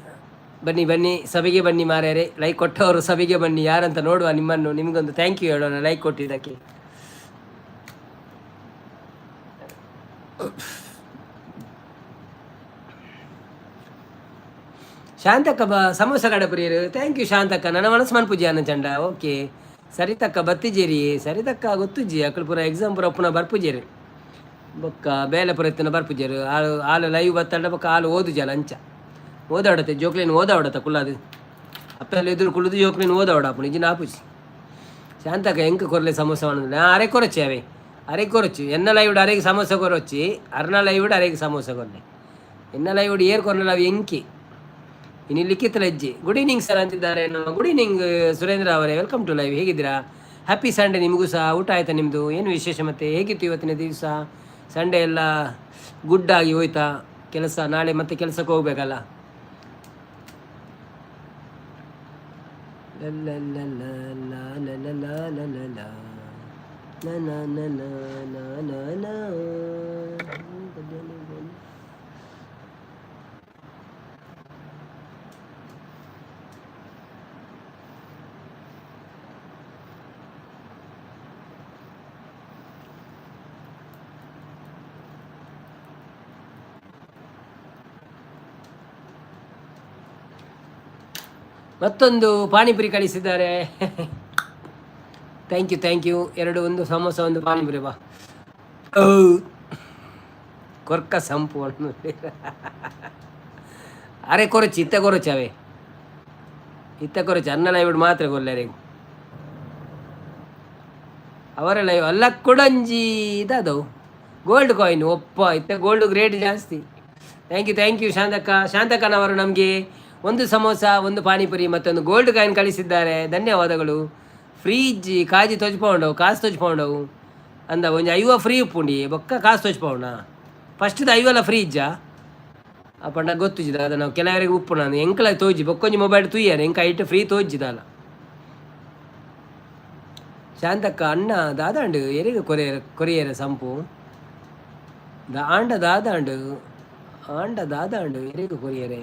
ಬನ್ನಿ ಬನ್ನಿ ಸಭೆಗೆ ಬನ್ನಿ ಮಾರ್ಯಾರೆ, ಲೈಕ್ ಕೊಟ್ಟವರು ಸಭೆಗೆ ಬನ್ನಿ. ಯಾರಂತ ನೋಡುವ ನಿಮ್ಮನ್ನು, ನಿಮಗೊಂದು ಥ್ಯಾಂಕ್ ಯು ಹೇಳೋಣ ಲೈಕ್ ಕೊಟ್ಟಿದ್ದಕ್ಕೆ. Shantakka samosa ಕಡಪುರಿಯರು, thank you Shantakka. ನನ್ನ ಮನಸ್ಸು ಮನ್ಪುಜಿ ಅನ್ನ ಚಂಡ. ಓಕೆ ಸರಿತಕ್ಕ ಬತ್ತಿಜೇರಿ, ಸರಿತಕ್ಕ ಗೊತ್ತುಜ್ಜಿ ಅಕ್ಕಳು ಪೂರ ಎಕ್ಸಾಮ್ ಪೂರ ಪುನಃ ಬರ್ಪುಜೇರಿ ಬೊಕ್ಕ ಬೇಲೆ ಪುರ ಎತ್ತಿನ ಬರ್ಪುಜೇರು. ಹಾಲು ಲೈವ್ ಬತ್ತಂಡ ಬೊಕ್ಕ ಹಾಲು ಓದುಜಲ್ಲ ಅಂಚ ಓದಾಡತ್ತೆ ಜೋಕ್ಲಿನ ಓದಾವಡತ್ತ ಕುಳ್ಳದು ಅಪ್ಪೆಲ್ಲ ಎದುರು ಕುಳಿದು ಜೋಕ್ಲಿನ ಓದಾವಡಪ್ಪು ನಿಜಿನ ಆಪುಜಿ. ಶಾಂತಕ್ಕ ಎಂಕ ಕೊರಲೆ ಸಮೋಸ ಮಾಡೋದಿಲ್ಲ ಅರೆ ಕೊರಚಿ ಅವೇ ಅರೆ ಕೊರಚು ಎನ್ನ ಲೈವ್ಡ್ ಅರೆಗೆ ಸಮೋಸ ಕೊರಚಿ ಅರ್ನ ಲೈವ್ಡ್ ಅರೆಗೆ ಸಮೋಸ ಕೊರಲೆ ಎನ್ನ ಲೈವ್ಡ್ ಏರ್ ಕೊರಲೆ ಅವು ಎಂಕಿ ಇನ್ನು ಲಿಖಿತ ಲಜ್ಜಿ. ಗುಡ್ ಈವ್ನಿಂಗ್ ಸರ್ ಅಂತಿದ್ದಾರೆ. ಗುಡ್ ಈವ್ನಿಂಗ್ ಸುರೇಂದ್ರ ಅವರೇ, ವೆಲ್ಕಮ್ ಟು ಲೈವ್. ಹೇಗಿದ್ದೀರಾ? ಹ್ಯಾಪಿ ಸಂಡೇ ನಿಮಗೂ ಸಹ. ಊಟ ಆಯಿತಾ ನಿಮ್ಮದು? ಏನು ವಿಶೇಷ ಮತ್ತೆ ಹೇಗಿತ್ತು ಇವತ್ತಿನ ದಿವಸ? ಸಂಡೇ ಎಲ್ಲ ಗುಡ್ ಆಗಿ ಹೋಯ್ತಾ? ಕೆಲಸ ನಾಳೆ ಮತ್ತೆ ಕೆಲಸಕ್ಕೆ ಹೋಗ್ಬೇಕಲ್ಲ. ಮತ್ತೊಂದು ಪಾನಿಪುರಿ ಕಳಿಸಿದ್ದಾರೆ. Thank you thank you. ಒಂದು ಸಮೋಸ ಒಂದು ಪಾನಿಪುರಿ ಬಾ. ಕೊರ್ಕ ಸಂಪು ಅರೆ ಕೊರಚಿ ಇತ್ತ ಕೊರಚಿ ಅವೇ ಇತ್ತ ಕೊರಚಿ ಅನ್ನ ಲೈವ್ ಮಾತ್ರ ಕೊಲ್ಲರೆಗೂ ಅವರ ಲೈವ್ ಅಲ್ಲ ಕೊಡಂಜಿ ಇದವು ಗೋಲ್ಡ್ ಕಾಯಿನ್. ಒಪ್ಪ ಇತ್ತ ಗೋಲ್ಡ್ ರೇಟ್ ಜಾಸ್ತಿ. ಥ್ಯಾಂಕ್ ಯು ಶಾಂತಕ್ಕ. ಶಾಂತಕ್ಕನವರು ನಮಗೆ ಒಂದು ಸಮೋಸ ಒಂದು ಪಾನಿಪುರಿ ಮತ್ತೊಂದು ಗೋಲ್ಡ್ ಕಾಯಿನ್ ಕಳಿಸಿದ್ದಾರೆ, ಧನ್ಯವಾದಗಳು. ಫ್ರೀಜ್ ಕಾಜಿ ತೊಜ್ಪೌಂಡವು ಕಾಸು ತೊಜ್ಪೌಂಡವು ಅಂದ ಒಂಜಿ 5 ಫ್ರೀ ಉಪ್ಪುಂಡಿ ಬೊಕ್ಕ ಕಾಸು ತೊಜ್ಪೌಂಡ. ಫಸ್ಟ್ದು 5 ಫ್ರೀಜಾ ಅಪ್ಪಣ್ಣ ಗೊತ್ತುಜಿದ ಅದು ನಾವು ಕೆಲವರಿಗೆ ಉಪ್ಪು ನಾನು ಎಂಕಲ ತೋಜಿ ಬೊಕ್ಕೊಂಜಿ ಮೊಬೈಲ್ ತುಯ್ಯಾನೆ ಎಂಕ ಇಟ್ಟು ಫ್ರೀ ತೋಜಿದಲ್ಲ. ಶಾಂತಕ್ಕ ಅಣ್ಣ ದಾದಾಂಡು ಎರಿಗೆ ಕೊರಿಯರ ಸಂಪು ಆಂಡ ದಾದಾಂಡು ಎರಿಗೆ ಕೊರಿಯರೆ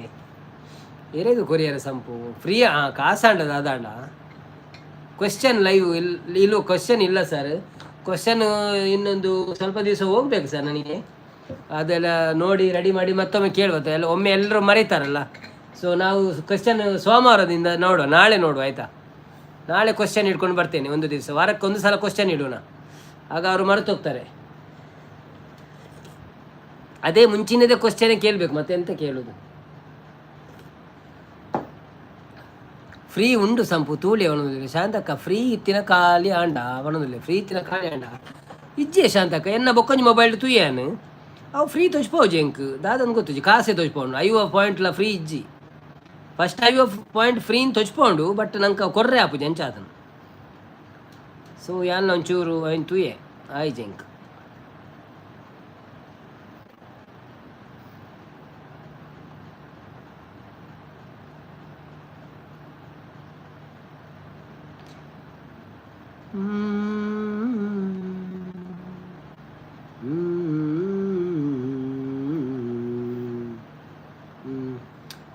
ಕೊರಿಯರ ಸಂಪು ಫ್ರೀ ಕಾಸಾಂಡ ದಾದಾಂಡ. ಕ್ವೆಶ್ಚನ್ ಲೈವ್ ಇಲ್ಲೂ ಕ್ವೆಶ್ಚನ್ ಇಲ್ಲ ಸರ್. ಕ್ವೆಶ್ಚನ್ ಇನ್ನೊಂದು ಸ್ವಲ್ಪ ದಿವಸ ಹೋಗ್ಬೇಕು ಸರ್ ನನಗೆ. ಅದೆಲ್ಲ ನೋಡಿ ರೆಡಿ ಮಾಡಿ ಮತ್ತೊಮ್ಮೆ ಕೇಳ್ಬೋದು. ಎಲ್ಲ ಒಮ್ಮೆ ಎಲ್ಲರೂ ಮರೀತಾರಲ್ಲ. ಸೊ ನಾವು ಕ್ವೆಶ್ಚನ್ ಸೋಮವಾರದಿಂದ ನೋಡುವ, ನಾಳೆ ನೋಡುವ ಆಯಿತಾ. ನಾಳೆ ಕ್ವೆಶ್ಚನ್ ಇಟ್ಕೊಂಡು ಬರ್ತೇನೆ. ಒಂದು ದಿವಸ ವಾರಕ್ಕೆ ಒಂದು ಸಲ ಕ್ವೆಶ್ಚನ್ ಇಡೋಣ, ಆಗ ಅವರು ಮರೆತೋಗ್ತಾರೆ. ಅದೇ ಮುಂಚಿನದೇ ಕ್ವೆಶ್ಚನೇ ಕೇಳಬೇಕು, ಮತ್ತೆ ಎಂತ ಕೇಳೋದು. ಫ್ರೀ ಉಂಡು ಸಂಪು ತೂಳಿ ಅವನದಿಲ್ಲ ಶಾಂತಕ್ಕ. ಫ್ರೀ ಇತ್ತಿನ ಖಾಲಿ ಆಂಡ ಅವನದಿಲ್ಲ ಫ್ರೀ ಇತ್ತಿನ ಖಾಲಿ ಆಂಡ ಇಜ್ಜೆ ಶಾಂತಕ್ಕ. ಎನ್ನ ಬೊಕ್ಕೊಂಜಿ ಮೊಬೈಲ್ ತುಯ್ಯಾನು ಅವು ಫ್ರೀ ತೊಚ್ಪೋಜಿ ಎಂಕ್ ದಾದನ್ ಗೊತ್ತುಜಿ ಕಾಸೆ ತೊಚ್ಪೌಂಡು 50 ಪಾಯಿಂಟ್ಲ ಫ್ರೀ ಇಜ್ಜಿ. ಫಸ್ಟ್ 50 ಪಾಯಿಂಟ್ ಫ್ರೀನ್ ತೊಚ್ಪೌಂಡು ಬಟ್ ನಂಗೆ ಕೊರ್ರೆ ಆಪುಜಿ ಅಂಚ ಅದನ್ನು. ಸೊ ಯಾನ್ ಒಂಚೂರು ಏನು ತುಯೆ ಆಯ್ಜಿ ಎಂಕ್.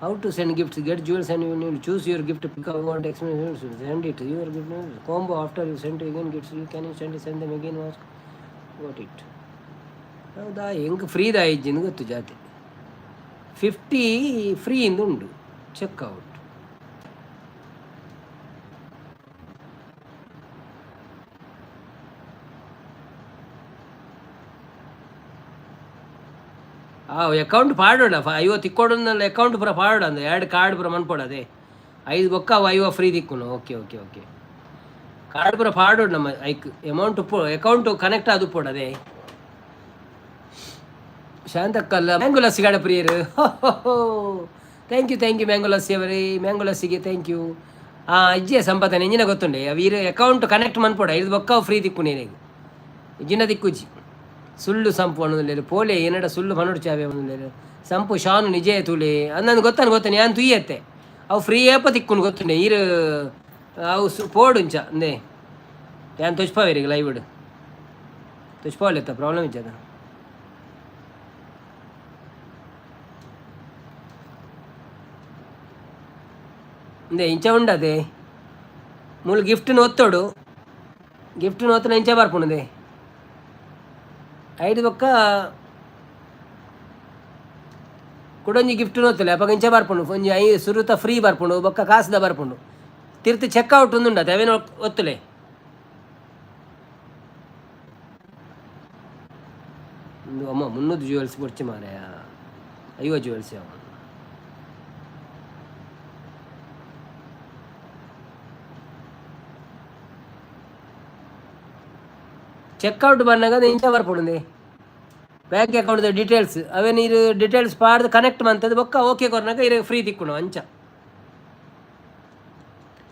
How to send gifts? Get jewels and you need choose your gift. Pick up one experience. Send it. Your gift combo after you send again gifts. You can send them again. Ask got it. ಹೌದಾ ಹೆಂಗೆ ಫ್ರೀದ ಇಜ್ಜಿನ ಗೊತ್ತು ಜಾತಿ 50 free ಇಂದು ಉಂಡು checkout. Account ಪಾಡೋಣ 50 ತಿಕ್ಕೊಡೋನಲ್ಲ account ಪೂರ ಪಾಡೋಣ ಅಂದ 2 card ಪೂರ ಮನ್ಪೋಡದೆ 5 ಬೊಕ್ಕ 50 free ದಿಕ್ಕುನು. Okay card ಪೂರ ಪಾಡೋಡು ನಮ್ಮ ಐಕ್ ಅಮೌಂಟ್ ಅಕೌಂಟ್ ಕನೆಕ್ಟ್ ಆದು ಪೋಡದೆ. ಶಾಂತಕ್ಕಲ್ಲ ಮ್ಯಾಂಗೋ ಲಸ್ಸಿ ಗಾಡ ಪ್ರಿಯರು. ಥ್ಯಾಂಕ್ ಯು ಮ್ಯಾಂಗೋ ಲಸ್ಸಿ ಅವರೇ. ಮ್ಯಾಂಗೋ ಲಸ್ಸಿಗೆ ಥ್ಯಾಂಕ್ ಯು. ಇಜ್ಜಿಯ ಸಂಪಾದನೆ ಇಂಜಿನ ಗೊತ್ತುಂಡೆ ವೀರ ಅಕೌಂಟ್ ಕನೆಕ್ಟ್ ಮನ್ಪೋಡ ಇದು ಬೊಕ್ಕ ಫ್ರೀ ತಿಕ್ಕು ನೀನಿಗೆ ಇಜ್ಜಿನ ದಿಕ್ಕುಜಿ ಸುಳ್ಳು ಸಂಪು ಅನ್ನೋದಿಲ್ಲ ಪೋಲೆ ಏನಡ ಸುಳ್ಳು ಮನೋಡು ಚಾವೆ ಅನ್ನೋದಿಲ್ಲ ಸಂಪು ಶಾನು ನಿಜೇ ತುಳಿ ಅನ್ನೊಂದು ಗೊತ್ತಾನೆ ಯಾನ್ ತುಯ್ಯತ್ತೆ ಅವು ಫ್ರೀ ಏಪ ತಿಕ್ಕುಂಡು ಗೊತ್ತುಂಡೆ ಈರು ಅವು ಪೋಡುಂಚ ಅಂದೇ ಯಾನ್ ತುಷ್ಪಾವೇರಿಗೆ ಲೈವ್ ಇಡು ತುಷ್ಪಾವಲ್ಲೆತ್ತ ಪ್ರಾಬ್ಲಮ್ ಇಚ್ಚದ ಇಂದೆ ಇಂಚ ಉಂಡದೆ ಮೂಲ ಗಿಫ್ಟ್ನ ಒತ್ತೋಡು ಗಿಫ್ಟ್ನ ಒತ್ತನ ಇಂಚ ಬರ್ಪುಣದೆ ಐದು ಬೊಕ್ಕ ಕುಡೊಂಜಿ ಗಿಫ್ಟ್ ಒತ್ತಲೆ ಅಪ್ಪ ಇಂಚ ಬರ್ಪುಂಡು ಒಂಜಿ ಸುರುತ ಫ್ರೀ ಬರ್ಪುಂಡು ಬೊಕ್ಕ ಕಾಸ್ದ ಬರ್ಪುಂಡು ತಿರ್ತಿ ಚೆಕ್ಔಟ್ ಉಂದುಂಡತೆ ಅವೇನು ಒತ್ತಲೆ ಅಮ್ಮ 300 ಜ್ಯುವೆಲ್ಸ್ ಕೊಡ್ಚಿ ಮಾರಾಯ 50 ಜ್ಯುವೆಲ್ಸ್ ಯಾವ ಚೆಕ್ಔಟ್ ಬಂದಾಗ ಇಂಚ ಬರ್ಪುಂಡು ಬ್ಯಾಂಕ್ ಅಕೌಂಟ್ ಡೀಟೇಲ್ಸ್ ಅವೇ ನೀರು ಡೀಟೇಲ್ಸ್ ಪಾಡ್ದು ಕನೆಕ್ಟ್ ಮಾಡ್ತದೆ ಬೊಕ್ಕ ಓಕೆ ಕೊರ್ನಾಗ ಇರ ಫ್ರೀ ತಿಕ್ಕುಣ ಅಂಚ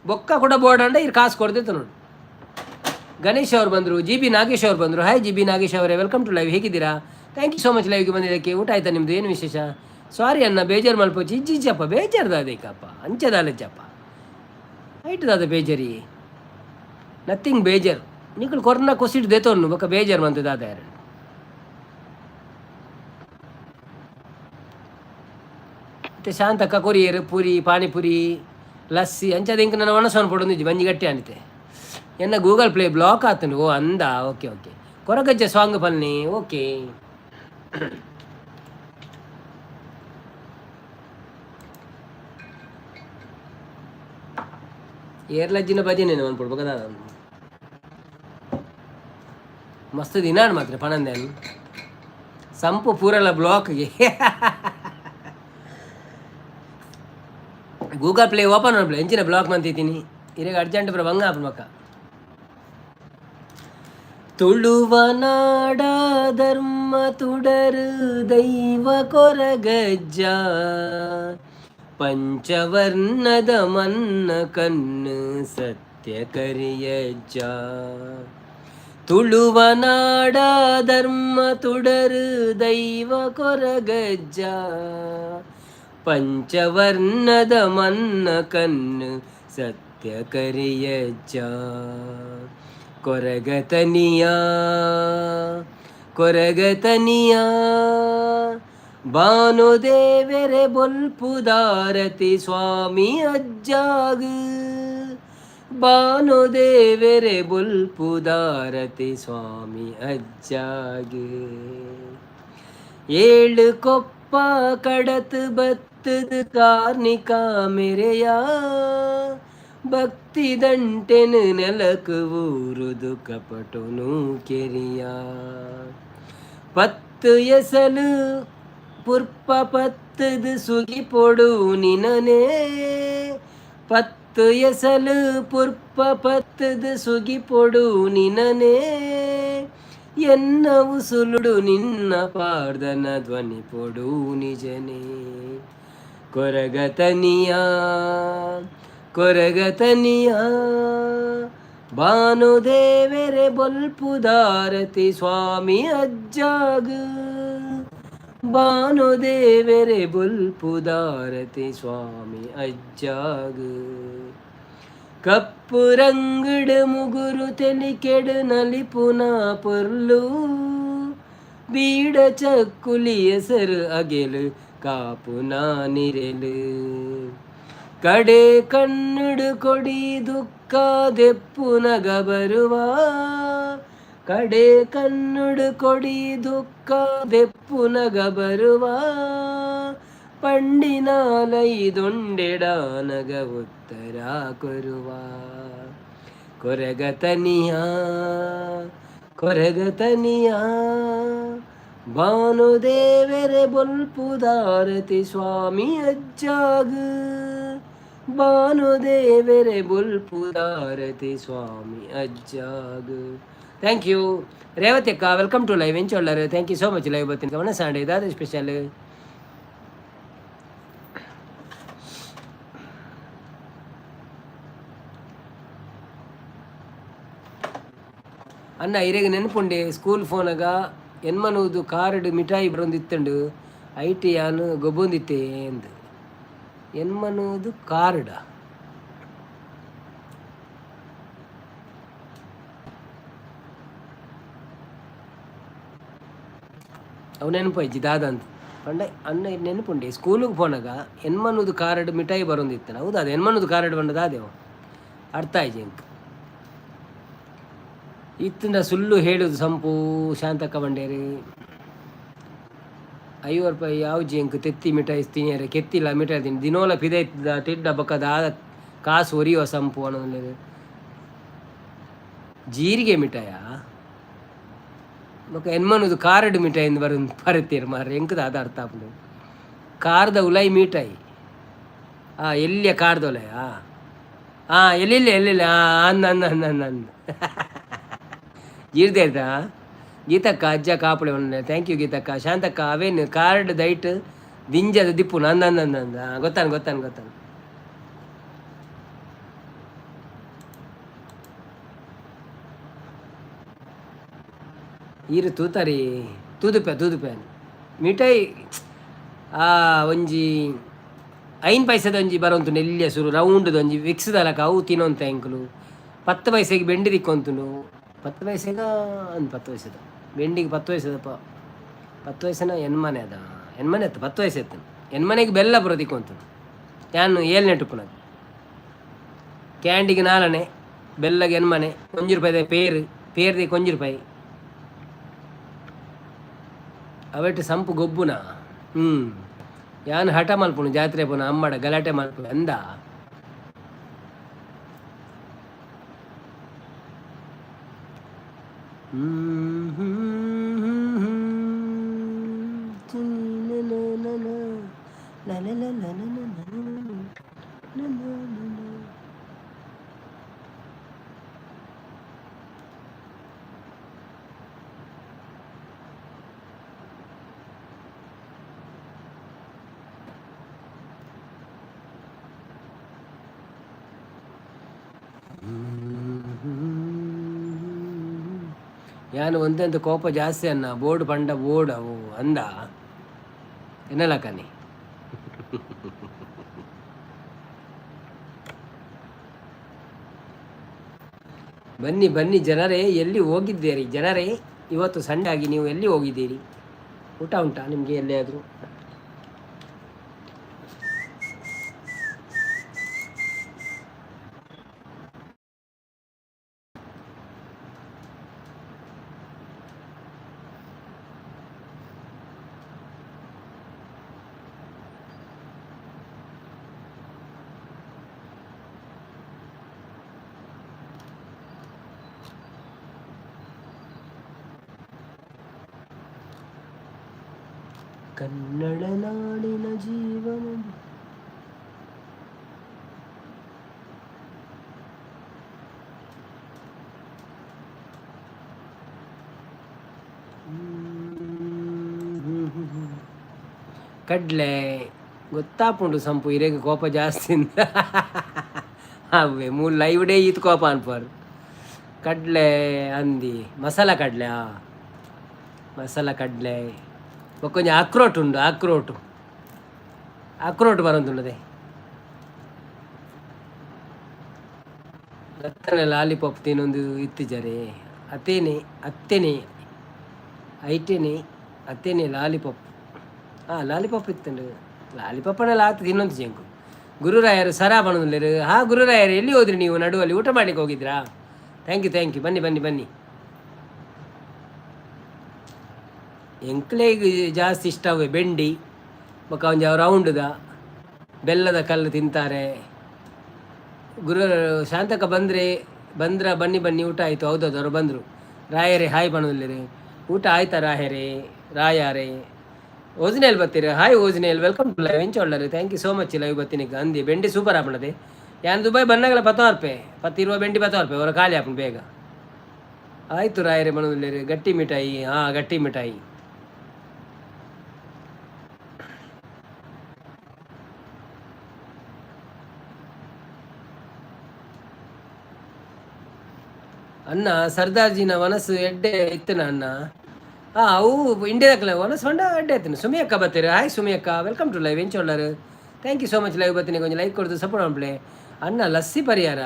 ಬೊಕ್ಕ ಕೂಡ ಬೋರ್ಡ್ ಅಂಡ ಇರು ಕಾಸು ಕೊಡ್ದಿತ್ತು ನೋಡಿ ಗಣೇಶ್ ಅವ್ರು ಬಂದರು GB ನಾಗೇಶ್ ಅವ್ರು ಬಂದರು ಹಾಯ್ GB ನಾಗೇಶ್ ಅವರೇ ವೆಲ್ಕಮ್ ಟು ಲೈವ್ ಹೇಗಿದ್ದೀರಾ ಥ್ಯಾಂಕ್ ಯು ಸೋ ಮಚ್ ಲೈವ್ಗೆ ಬಂದಿದ್ದಕ್ಕೆ ಊಟ ಆಯ್ತಾ ನಿಮ್ಮದು ಏನು ವಿಶೇಷ ಸಾರಿ ಅನ್ನ ಬೇಜಾರು ಮಲ್ಪೋಚಿ ಇಜ್ಜಿಜ್ಜಪ್ಪ ಬೇಜಾರ್ದಾದೇಕಪ್ಪ ಅಂಚದಾಲಜ್ಜಪ್ಪ ಐಟದಾದ ಬೇಜಾರಿ ನಥಿಂಗ್ ಬೇಜಾರ್ ನಿಖಲ್ ಕೊರೋನಾ ಕೊಸಿಟ್ಟು ದೇತೋನು ಬೊಕ್ಕ ಬೇಜಾರು ಮಂತದಾದ ಯಾರು ಮತ್ತು ಶಾಂತಕ್ಕ ಕೊರಿಯರ್ ಪೂರಿ ಪಾನಿಪುರಿ ಲಸ್ಸಿ ಅಂಚದ ಇಂಕ ನನ್ನ ಒಣಸೋನು ಪಡೊಂದಿಜ್ಜಿ ಬಂಜಿ ಗಟ್ಟಿ ಅನಿತೆ ಎನ್ನ ಗೂಗಲ್ ಪ್ಲೇ ಬ್ಲಾಕ್ ಆತನು ಓ ಅಂದ ಓಕೆ ಕೊರಗಜ್ಜ ಸಾಂಗ್ ಪನ್ನಿ ಓಕೆ ಏರ್ಲಜ್ಜಿನ ಭಜನೆ ಅನ್ಕೊಡ್ಬೇಕದ ಮಸ್ತ್ ದಿನಾಡ್ ಮಾತ್ರ ಪಣಂದೇನು ಸಂಪು ಪೂರಲ್ಲ ಬ್ಲಾಕ್ಗೆ ಗೂಗಲ್ ಪ್ಲೇ ಓಪನ್ ಮಾಡ್ಬಿಡ ಎಂಚಿನ ಬ್ಲಾಕ್ ಮಂತಿದ್ದೀನಿ ಇರಾಗ ಅರ್ಜೆಂಟ್ ಬರ ಬಂಗ ಮಕ್ಕ ತುಳುವ ನಾಡ ಧರ್ಮ ತುಡರು ದೈವ ಕೊರಗಜ್ಜ ಪಂಚವರ್ಣದ ಮನ್ನ ಕಣ್ಣು ಸತ್ಯ ಕರಿಯಜ್ಜ ತುಳುವ ನಾಡ ಧರ್ಮ ತುಡರು ದೈವ ಕೊರಗಜ್ಜ ಪಂಚವರ್ಣದ ಮನ್ನ ಕಣ್ಣು ಸತ್ಯ ಕರಿಯಜ್ಜ ಕೊರಗತನಿಯ ಭಾನುದೇವರೆ ಬೊಲ್ಪುದಾರತಿ ಸ್ವಾಮಿ ಅಜ್ಜಾಗ ಭಾನುದೇವರೆ ಬೊಲ್ಪುದಾರತಿ ಸ್ವಾಮಿ ಅಜ್ಜಾಗ ಏಳು ಕೊಪ್ಪ ಕಡತ್ ಬತ್ತದ ಕಾರ್ನಿಕ ಮೆರೆಯ ಭಕ್ತಿ ದಂಟೆನು ನೆಲಕು ಊರುದು ಕಪಟುನು ಕೆರಿಯ ಪತ್ತು ಎಸಲು ಪುರ್ಪ ಪತ್ತದು ಸುಗಿ ಪೊಡು ನಿನನೇ ಪತ್ತು ಎಸಲು ಪುರ್ಪ ಪತ್ತದು ಸುಗಿ ಪೊಡು ನಿನನೇ ಎನ್ನ ಉಸುಳುಡು ನಿನ್ನ ಪಾರ್ದನ ಧ್ವನಿ ಪೊಡು ನಿಜನೇ ಕೊರಗತನಿಯ ಭಾನುದೇವರೆ ಬೊಲ್ಪುದಾರತಿ ಸ್ವಾಮಿ ಅಜ್ಜಾಗ ಭಾನುದೇವರೆ ಬೊಲ್ಪುದಾರತಿ ಸ್ವಾಮಿ ಅಜ್ಜಾಗ ಕಪ್ಪು ರಂಗಡು ಮುಗುರು ತೆಲಿಕೆಡು ನಲಿಪುನ ಪೊರ್ಲು ಬೀಡ ಚಕ್ಕುಲಿ ಹೆಸರು ಅಗೆಲು ಕಾಪುನ ನಿರೆಲು ಕಡೆ ಕಣ್ಣುಡು ಕೊಡಿ ದುಃಖ ದೆಪ್ಪುನಗ ಬರುವ ಕಡೆ ಕಣ್ಣುಡು ಕೊಡಿ ದುಃಖ ದೆಪ್ಪುನಗ ಬರುವ ಪಂಡಿನಾಲೈದೊಂಡೆಡಾನಗ ಉತ್ತರ ಕೊರುವ ಕೊರಗತನಿಯ ಭಾನುದೇವರೆ ಬೊಲ್ಪುದಾರತಿ ಸ್ವಾಮಿ ಅಜ್ಜಾಗ ಭಾನುದೇವರೆ ಬೊಲ್ಪುದಾರತಿ ಸ್ವಾಮಿ ಅಜ್ಜಾಗ ಥ್ಯಾಂಕ್ ಯು ರೇವತಿ ಅಕ್ಕ ವೆಲ್ಕಮ್ ಟು ಲೈವ್ ಎಂಚೊಳ್ಳರು thank you so much live ಬರ್ತೀನಿ ಗಮನ ಸಂಡೇ ಇದಾದ ಸ್ಪೆಷಲ್ ಅನ್ನ ಇರೆಗೆ ನೆನಪುಂಡೆ ಸ್ಕೂಲ್ ಫೋನಾಗ ಎನ್ಮನೂದು ಕಾರ್ಡ್ ಮಿಠಾಯಿ ಬರೋಂದಿತ್ತಂಡು ಐಟಿ ಯಾನು ಗೊಬ್ಬೊಂದಿತ್ತೆ ಎಂದು ಎನ್ಮನೂದು ಕಾರ್ಡ ಅವು ನೆನಪಾಯ್ಜಿ ದಾದ ಅಂತ ಪಂಡ ಅನ್ನ ನೆನಪುಂಡೆ ಸ್ಕೂಲಿಗೆ ಪೋನಾಗ ಎನ್ಮನೂದು ಕಾರ್ಡ್ ಮಿಠಾಯಿ ಬರೋಂದಿತ್ತಲ್ಲ ಹೌದು ಅದು ಎನ್ಮನೂದು ಕಾರ್ಡ್ ಬಂಡದ ಅದೇವ ಅರ್ಥ ಆಯ್ತು ಎಂಕ್ ಇತ್ತಿಂದ ಸುಳ್ಳು ಹೇಳುದು ಸಂಪು ಶಾಂತಕ್ಕ ಬಂಡೇರಿ 50 ರೂಪಾಯಿ ಯಾವ ಜೇಂಕ್ ತೆತ್ತಿ ಮಿಠಾಯಿ ತಿನ್ನಿಯಾರೆ ಕೆತ್ತಿಲ್ಲ ಮಿಠಾಯಿ ತಿನ್ನಿ ದಿನೋಲ ಪಿದೈತಿದ್ದ ತಿಡ್ಡ ಬಕ್ಕದ ಕಾಸು ಒರಿಯುವ ಸಂಪು ಅನ್ನೋದು ಜೀರಿಗೆ ಮಿಠಾಯ ಬೊಕ್ಕ ಎನ್ಮನದು ಕಾರ್ಡ್ ಮಿಠಾಯಿಂದ ಬರುತ್ತೀರಿ ಮಾರ್ರೆ ಎಂಕದ ಅದು ಅರ್ಥ ಆಗ್ಬೋದು ಕಾರ್ದ ಉಲೈ ಮಿಠಾಯಿ ಎಲ್ಲಿಯ ಕಾರ್ದ ಉಲಯ ಎಲ್ಲಿಲ್ಲ ಅಂದ ಅಂದ ಅಂದ ಅಂದ ಅಂದ ಜೀರ್ದೆ ಆಯ್ತಾ ಗೀತಕ್ಕ ಅಜ್ಜ ಕಾಪುಳೆ ಒಳ್ಳೆ ಥ್ಯಾಂಕ್ ಯು ಗೀತಕ್ಕ ಶಾಂತಕ್ಕ ಅವೇನು ಕಾರ್ಡ್ ದೈಟ್ ದಿಂಜದ ದಿಪ್ಪು ನಂದ ಗೊತ್ತಾನು ಈರು ತೂತಾರಿ ತೂದುಪೆ ಮಿಠಾಯಿ ಒಂಜಿ 5 ಪೈಸದ ಒಂಜಿ ಬರೋಂತು ನೆಲ್ಲಿಯ ಸುರು ರೌಂಡ್ದು ಒಂಜಿ ವಿಕ್ಸ್ದಲಕ ಅವು ತಿನ್ನೋಂತ ಎಂಕುಲು 10 ಪೈಸೆಗೆ ಬೆಂಡಿ ತಿಕ್ಕೊಂತುಂಡು 10 ಪೈಸೆಗ ಒಂದು 10 ಪೈಸದ ಬೆಂಡಿಗೆ 10 ಪೈಸದಪ್ಪ 10 ಪೈಸನ ಎನ್ಮನೆ ಅತ್ತ 10 ಪೈಸೆ ಎತ್ತನು ಎನ್ಮನೆಗೆ ಬೆಲ್ಲ ಬರೋ ತಿಕ್ಕೊಂತು ನಾನು 7 ನೆಟ್ಟುಪ್ಪುನದು ಕ್ಯಾಂಡಿಗೆ 4 ಬೆಲ್ಲಗೆ ಎನ್ಮನೆ 1 ರೂಪಾಯಿದ ಪೇರ್ದೆ 1 ರೂಪಾಯಿ ಅವಟ್ಟು ಸಂಪು ಗೊಬ್ಬುನ ಯಾನು ಹಠ ಮಲ್ಪುನು ಜಾತ್ರೆ ಪುನ ಅಮ್ಮಡ ಗಲಾಟೆ ಮಲ್ಪು ಅಂದ ಯಾನು ಒಂದೆಂತ ಕೋಪ ಜಾಸ್ತಿ ಅನ್ನ ಬೋರ್ಡ್ ಪಂಡ ಬೋರ್ಡ್ ಅವು ಅಂದ ಎನ್ನಲಕ್ಕನಿ ಬನ್ನಿ ಜನರೇ ಎಲ್ಲಿ ಹೋಗಿದ್ದೀರಿ ಜನರೇ ಇವತ್ತು ಸಂಡೆ ಆಗಿ ನೀವು ಎಲ್ಲಿ ಹೋಗಿದ್ದೀರಿ ಊಟ ಉಂಟಾ ನಿಮಗೆ ಎಲ್ಲಿಯಾದರೂ ಕನ್ನಡ ನಾಡಿನ ಜೀವನ ಕಡ್ಲೆ ಗೊತ್ತಾಪುಂಡು ಸಂಪು ಇರೆಗೆ ಕೋಪ ಜಾಸ್ತಿ ಅವೇ ಮೂರು ಲೈವ್ ಡೇ ಈತ್ ಕೋಪ ಅನ್ಪಾರ್ ಕಡ್ಲೆ ಅಂದಿ ಮಸಾಲ ಕಡ್ಲೆ ಕೊಂಚ ಅಕ್ರೋಟ್ ಉಂಡು ಅಕ್ರೋಟ್ ಬರೋದುಂಡದೆ ರತ್ತನ ಲಾಲಿಪಾಪ್ ತಿನ್ನೊಂದು ಇತ್ತಿಜರೆ ಅತ್ತೇನೆ ಲಾಲಿಪಾಪ್ ಲಾಲಿಪಾಪ್ ಇತ್ತಂಡು ಲಾಲಿಪಾಪನೆಲ್ಲ ಆತ ತಿನ್ನೊಂದು ಜಂಕು ಗುರುರಾಯರು ಸರಾ ಬಣ್ಣದಲ್ಲಿರು ಗುರುರಾಯರು ಎಲ್ಲಿ ಹೋದ್ರಿ ನೀವು ನಡುವಲ್ಲಿ ಊಟ ಮಾಡ್ಲಿಕ್ಕೆ ಹೋಗಿದ್ರಾ ಥ್ಯಾಂಕ್ ಯು ಬನ್ನಿ ಎಂಕ್ಲೆಗೆ ಜಾಸ್ತಿ ಇಷ್ಟ ಅವೆ ಬೆಂಡಿ ಬೊಕ್ಕ ಒಂಜ ರೌಂಡ್ದ ಬೆಲ್ಲದ ಕಲ್ಲು ತಿಂತಾರೆ ಶಾಂತಕ ಬಂದ್ರ ಬನ್ನಿ ಊಟ ಆಯಿತು ಹೌದೌದು ಅವರು ಬಂದರು ರಾಯರೇ ಹಾಯ್ ಬಣ್ಣದಲ್ಲಿರಿ ಊಟ ಆಯ್ತಾ ರಾಯಾರೆ ಓಜಿನೇಲ್ ಬರ್ತೀರಿ ಹಾಯ್ ಓಜಿನೇಲ್ ವೆಲ್ಕಮ್ ಟು ಲೈವ್ ಎಂಚ ಒಳ್ಳರಿ thank you so much live ಬರ್ತೀನಿ ಅಂದಿ ಬೆಂಡಿ ಸೂಪರ್ ಆಪಣದೆ ಯಾನ್ ದುಬೈ ಬಂದಾಗಲ 16 ರೂಪಾಯಿ 10 ಬೆಂಡಿ 16 ರೂಪಾಯಿ ಅವರ ಖಾಲಿ ಆಪಣ ಬೇಗ ಆಯಿತು ರಾಯರೇ ಬಣ್ಣದಲ್ಲಿರಿ ಗಟ್ಟಿ ಮಿಠಾಯಿ ಅನ್ನ ಸರ್ದಾರ್ಜಿನ ವನಸ್ಸು ಎಡ್ಡೆ ಇತ್ತನ ಅನ್ನ ಅವು ಇಂಡಿಯಾದಕ್ಕಲ್ಲ ವನಸ್ಸು ಹೊಂಡ ಎಡ್ಡೆ ಇತ್ತನ ಸುಮಿ ಅಕ್ಕ ಬರ್ತೀರಿ ಹಾಯ್ ಸುಮಿ ಅಕ್ಕ ವೆಲ್ಕಮ್ ಟು ಲೈವ್ ಎಂಚೊಳ್ಳರು thank you so much live ಬರ್ತೀನಿ ಕೊಂಚ ಲೈಕ್ ಕೊಡ್ದು ಸಪೋರ್ಟ್ ಮಾಡ್ಬಿಳೆ ಅನ್ನ ಲಸ್ಸಿ ಪರಿಹಾರ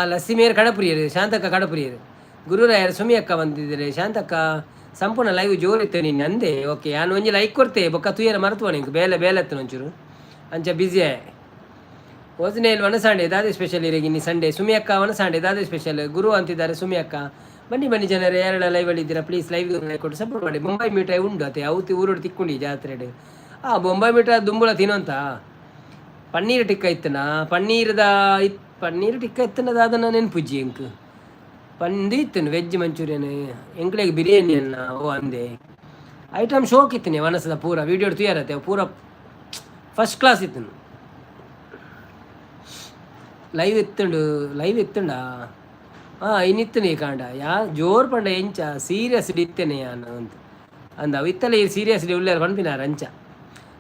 ಲಸ್ಸಿ ಮೇರೆ ಕಡಪುರಿಯರು ಶಾಂತಕ್ಕ ಕಡಪುರಿಯರು ಗುರುರಾಯರು ಸುಮಿ ಅಕ್ಕ ಬಂದಿದ್ದಾರೆ ಶಾಂತಕ್ಕ ಸಂಪೂರ್ಣ ಲೈವ್ ಜೋರಿತ್ತು ನೀನು ಅಂದೆ ಓಕೆ ನಾನು ಒಂಜಿ ಲೈಕ್ ಕೊಡ್ತೆ ಬೊಕ್ಕ ತುಯ್ಯರ ಮರೆತುವ ನಿಂಗೆ ಬೇಲೆ ಬೇಲೆತ್ತನ ಒಂಚೂರು ಅಂಚ ಬ್ಯುಸಿ ಓಜನೇಲಿ ವನಸಾಂಡೆ ದಾದೆ ಸ್ಪೆಷಲ್ ಇರಗಿ ನೀ ಸಂಡೇ ಸುಮಿ ಅಕ್ಕ ವನಸಾಂಡೆ ದಾದೆ ಸ್ಪೆಷಲ್ ಗುರು ಅಂತಿದ್ದಾರೆ ಸುಮಿ ಅಕ್ಕ ಬನ್ನಿ ಬನ್ನಿ ಜನರೇ ಯಾರೆಲ್ಲ ಲೈವಲ್ಲಿ ಇದ್ದೀರಾ ಪ್ಲೀಸ್ ಲೈವ್ ಕೊಟ್ಟು ಸಪೋರ್ಟ್ ಮಾಡಿ ಬೊಂಬೈ ಮೀಠಾಯಿ ಉಂಡು ಅತ್ತೆ ಅವತ್ತು ಊರೋಡು ತಿಕ್ಕೊಂಡಿ ಜಾತ್ರೆ ಬೊಂಬೈ ಮೀಠಾಯಿ ದುಂಬುಳ ತಿನ್ನೋಂತ ಪನ್ನೀರ್ ಟಿಕ್ಕ ಇತ್ತನ ಪನ್ನೀರ್ ಟಿಕ್ಕ ಇತ್ತನದ ಅದನ್ನು ನೆನ್ಪುಜ್ಜಿ ಎಂಕ್ ಪಂದು ಇತ್ತನು ವೆಜ್ ಮಂಚೂರಿಯನ್ ಎಂಕ್ಲೆಗೆ ಬಿರಿಯಾನಿ ಅನ್ನ ಓ ಅಂದೆ ಐಟಮ್ ಶೋಕ್ ಇತ್ತನೆ ವನಸದ ಪೂರ ವೀಡಿಯೋ ತುಯಾರತ್ತೆ ಪೂರ ಫಸ್ಟ್ ಕ್ಲಾಸ್ ಇತ್ತನು ಲೈವ್ ಎತ್ತುಂಡ ಇನ್ನಿತ್ತನೆ ಕಾಂಡ ಜೋರ್ ಪಂಡ ಎಂಚ ಸೀರಿಯಸ್ಲಿ ಇತ್ತೇನೆ ನಾನು ಅಂತ ಅಂದ ಅವು ಇತ್ತಲ್ಲ ಈ ಸೀರಿಯಸ್ಲಿ ಉಳ್ಳಾರ ಪನ್ಪಿನಾರ ಅಂಚ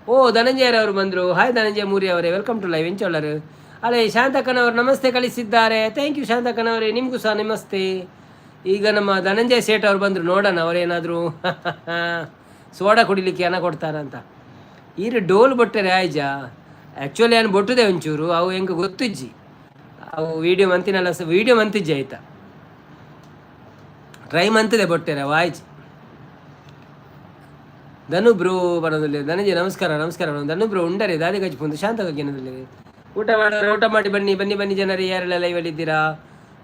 ಓ ಧನಂಜಯರವರು ಬಂದರು ಹಾಯ್ ಧನಂಜಯ ಮೂರಿ ಅವರೇ ವೆಲ್ಕಮ್ ಟು ಲೈವ್ ಎಂಚೊಳ್ಳರು ಅಲ್ಲೇ ಶಾಂತಕ್ಕನವರು ನಮಸ್ತೆ ಕಳಿಸಿದ್ದಾರೆ ಥ್ಯಾಂಕ್ ಯು ಶಾಂತಕ್ಕನವರೇ ನಿಮಗೂ ಸಹ ನಮಸ್ತೆ ಈಗ ನಮ್ಮ ಧನಂಜಯ ಸೇಠ್ ಅವ್ರು ಬಂದರು ನೋಡೋಣ ಅವರೇನಾದರೂ ಸೋಡಾ ಕುಡಿಲಿಕ್ಕೆ ಹಣ ಕೊಡ್ತಾರಂತ ಈರು ಡೋಲ್ ಬೊಟ್ಟರೆ ಆಯ್ಜ ಆ್ಯಕ್ಚುಲಿ ಏನು ಬೊಟ್ಟದೆ ಒಂಚೂರು ಅವು ಹೆಂಗೆ ಗೊತ್ತಿಜ್ಜಿ ಅವು ವೀಡಿಯೋ ಮಂತಿನಲ್ಲ ವೀಡಿಯೋ ಮಂತಿಜ್ಜಿ ಆಯ್ತಾ ಟ್ರೈ ಮಂತಿದೆ ಬೊಟ್ಟೆರೆ ಅವು ಆಯ್ಜಿ ಧನು ಬ್ರೋ ಬರೋದಿಲ್ಲ ಧನಂಜಯ ನಮಸ್ಕಾರ ಧನು ಬ್ರೋ ಉಂಡರೆ ದಾದಿ ಗಜ್ಜಿ ಬಂದು ಶಾಂತಗೇನದಲ್ಲಿ ಊಟ ಮಾಡಿ ಬನ್ನಿ ಜನರೇ ಯಾರೆಲ್ಲ ಲೈವಲ್ಲಿ ಇದ್ದೀರಾ